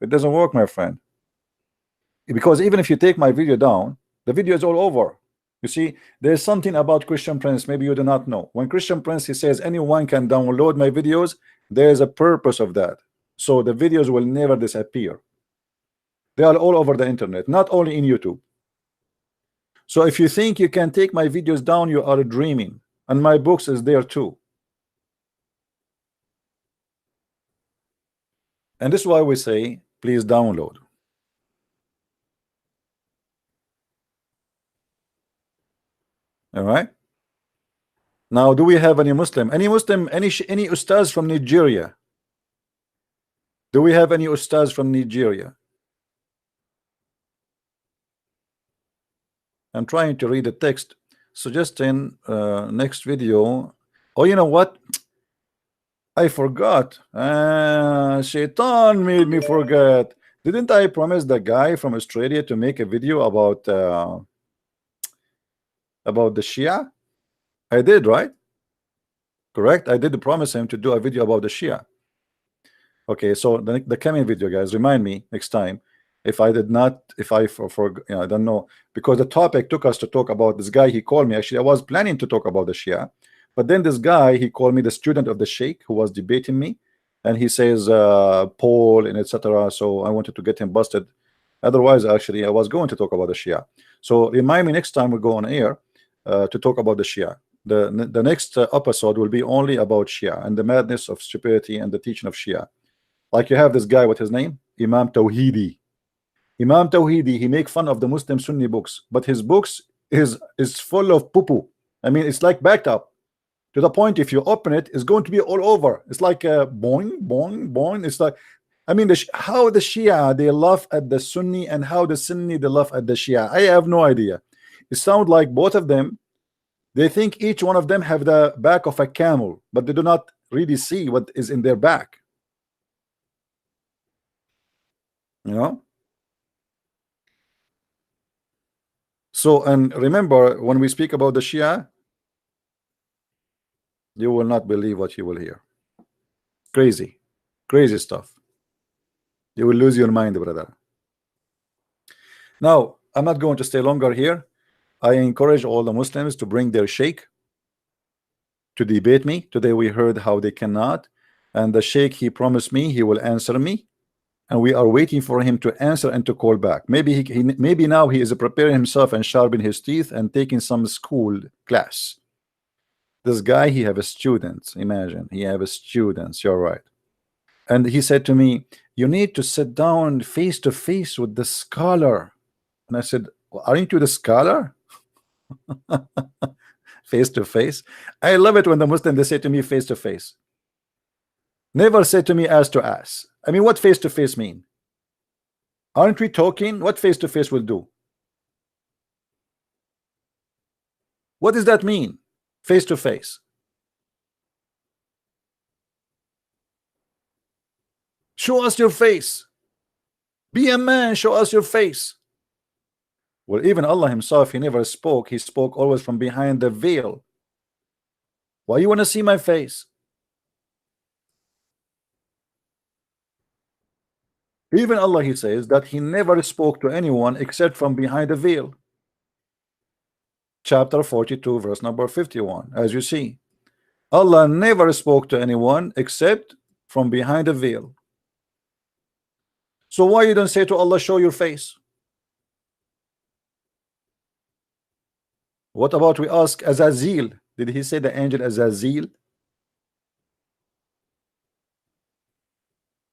It doesn't work, my friend, because even if you take my video down, the video is all over. You see, there's something about Christian Prince maybe you do not know. When Christian Prince, he says anyone can download my videos, there's a purpose of that. So the videos will never disappear. They are all over the internet, not only in YouTube. So if you think you can take my videos down, you are dreaming. And my books is there too. And this is why we say, please download. All right. Now, do we have any Muslim? Any Muslim? Any ustaz from Nigeria? Do we have any ustaz from Nigeria? I'm trying to read the text. Suggesting next video. Oh, you know what? I forgot. Shaitan made me forget. Didn't I promise the guy from Australia to make a video about the Shia? I did, right? Correct. I did promise him to do a video about the Shia. Okay, so the coming video, guys, remind me next time. If I did not, if I you know, I don't know, because the topic took us to talk about this guy. He called me. Actually, I was planning to talk about the Shia, but then this guy, he called me the student of the Sheikh who was debating me, and he says Paul and etc. So I wanted to get him busted. Otherwise, actually, I was going to talk about the Shia. So remind me next time we go on air to talk about the Shia. The next episode will be only about Shia and the madness of stupidity and the teaching of Shia. Like you have this guy, what his name? Imam Tawhidi. Imam Tawhidi, he make fun of the Muslim Sunni books, but his books is full of poo-poo. I mean, it's like backed up to the point if you open it, it's going to be all over. It's like boing, boing, boing. It's like, I mean, how the Shia, they laugh at the Sunni, and how the Sunni, they laugh at the Shia. I have no idea. It sounds like both of them, they think each one of them have the back of a camel, but they do not really see what is in their back. You know? So, and remember, when we speak about the Shia, you will not believe what you will hear. Crazy, crazy stuff. You will lose your mind, brother. Now, I'm not going to stay longer here. I encourage all the Muslims to bring their sheikh to debate me. Today we heard how they cannot, and the sheikh, he promised me he will answer me, and we are waiting for him to answer and to call back. Maybe maybe now he is preparing himself and sharpening his teeth and taking some school class. This guy, he have a student. Imagine, he have a student. You're right. And he said to me, you need to sit down face to face with the scholar. And I said, aren't you the scholar? Face to face. I love it when the Muslim they say to me face to face. Never say to me ass to ass. I mean, what face to face mean? Aren't we talking? What face to face will do? What does that mean? Face to face. Show us your face. Be a man, show us your face. Well, even Allah himself, he never spoke. He spoke always from behind the veil. Why you want to see my face? Even Allah, he says that he never spoke to anyone except from behind the veil. Chapter 42, verse number 51. As you see, Allah never spoke to anyone except from behind the veil. So why you don't say to Allah, show your face? What about we ask Azazil? Did he say the angel Azazil?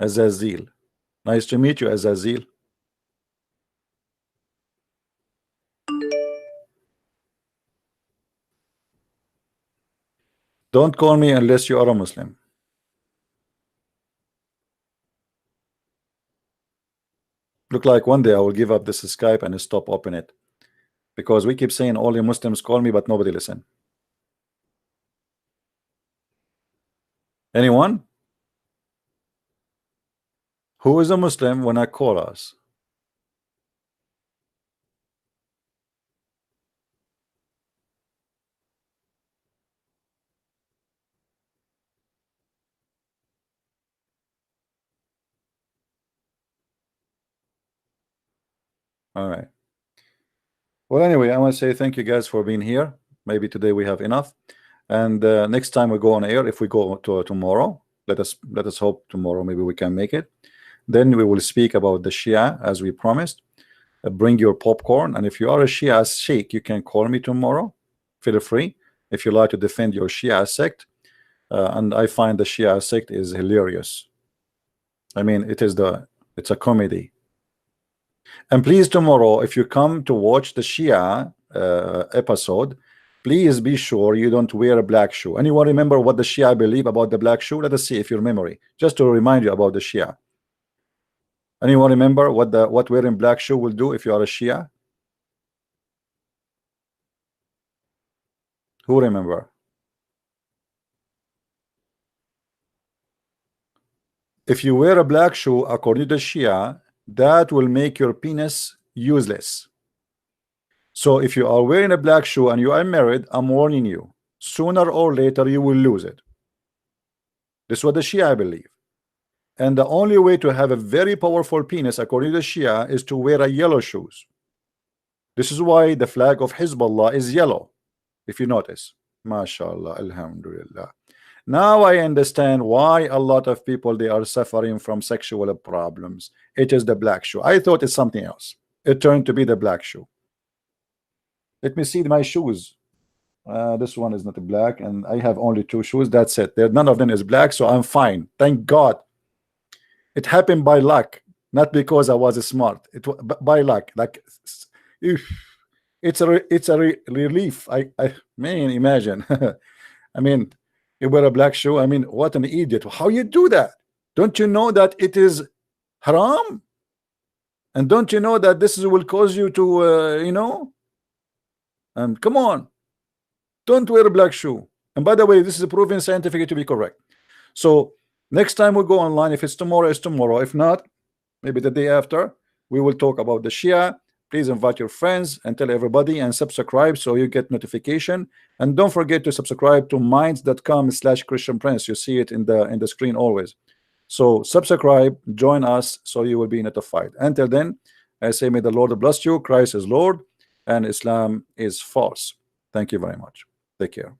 Azazil. Nice to meet you, Azazil. Don't call me unless you are a Muslim. Look like one day I will give up this Skype and stop opening it, because we keep saying only Muslims call me, but nobody listen. Anyone? Who is a Muslim when I call us? All right. Well, anyway, I want to say thank you guys for being here. Maybe today we have enough, and next time we go on air, if we go to tomorrow, let us hope tomorrow maybe we can make it. Then we will speak about the Shia as we promised. Bring your popcorn, and if you are a Shia sheikh, you can call me tomorrow. Feel free if you like to defend your Shia sect. And I find the Shia sect is hilarious. I mean, it's a comedy. And please, tomorrow, if you come to watch the Shia episode, please be sure you don't wear a black shoe. Anyone remember what the Shia believe about the black shoe? Let us see if your memory, just to remind you about the Shia. Anyone remember what wearing black shoe will do if you are a Shia? Who remember? If you wear a black shoe, according to the Shia, that will make your penis useless. So if you are wearing a black shoe and you are married, I'm warning you, sooner or later you will lose it. This is what the Shia believe. And the only way to have a very powerful penis, according to the Shia, is to wear a yellow shoes. This is why the flag of Hezbollah is yellow, if you notice. MashaAllah, Alhamdulillah. Now I understand why a lot of people, they are suffering from sexual problems. It is the black shoe. I thought it's something else. It turned to be the black shoe. Let me see my shoes. This one is not black, and I have only 2 shoes. That's it. None of them is black, so I'm fine. Thank God. It happened by luck, not because I was smart. It was by luck. Like, it's a relief. I man, imagine. I mean, you wear a black shoe. I mean, what an idiot! How you do that? Don't you know that it is haram? And don't you know that this will cause you to, you know? And come on, don't wear a black shoe. And by the way, this is proven scientifically to be correct. So next time we go online, if it's tomorrow, it's tomorrow. If not, maybe the day after, we will talk about the Shia. Please invite your friends and tell everybody, and subscribe so you get notification. And don't forget to subscribe to minds.com/Christian Prince. You see it in the screen always. So subscribe, join us, so you will be notified. Until then, I say may the Lord bless you. Christ is Lord and Islam is false. Thank you very much. Take care.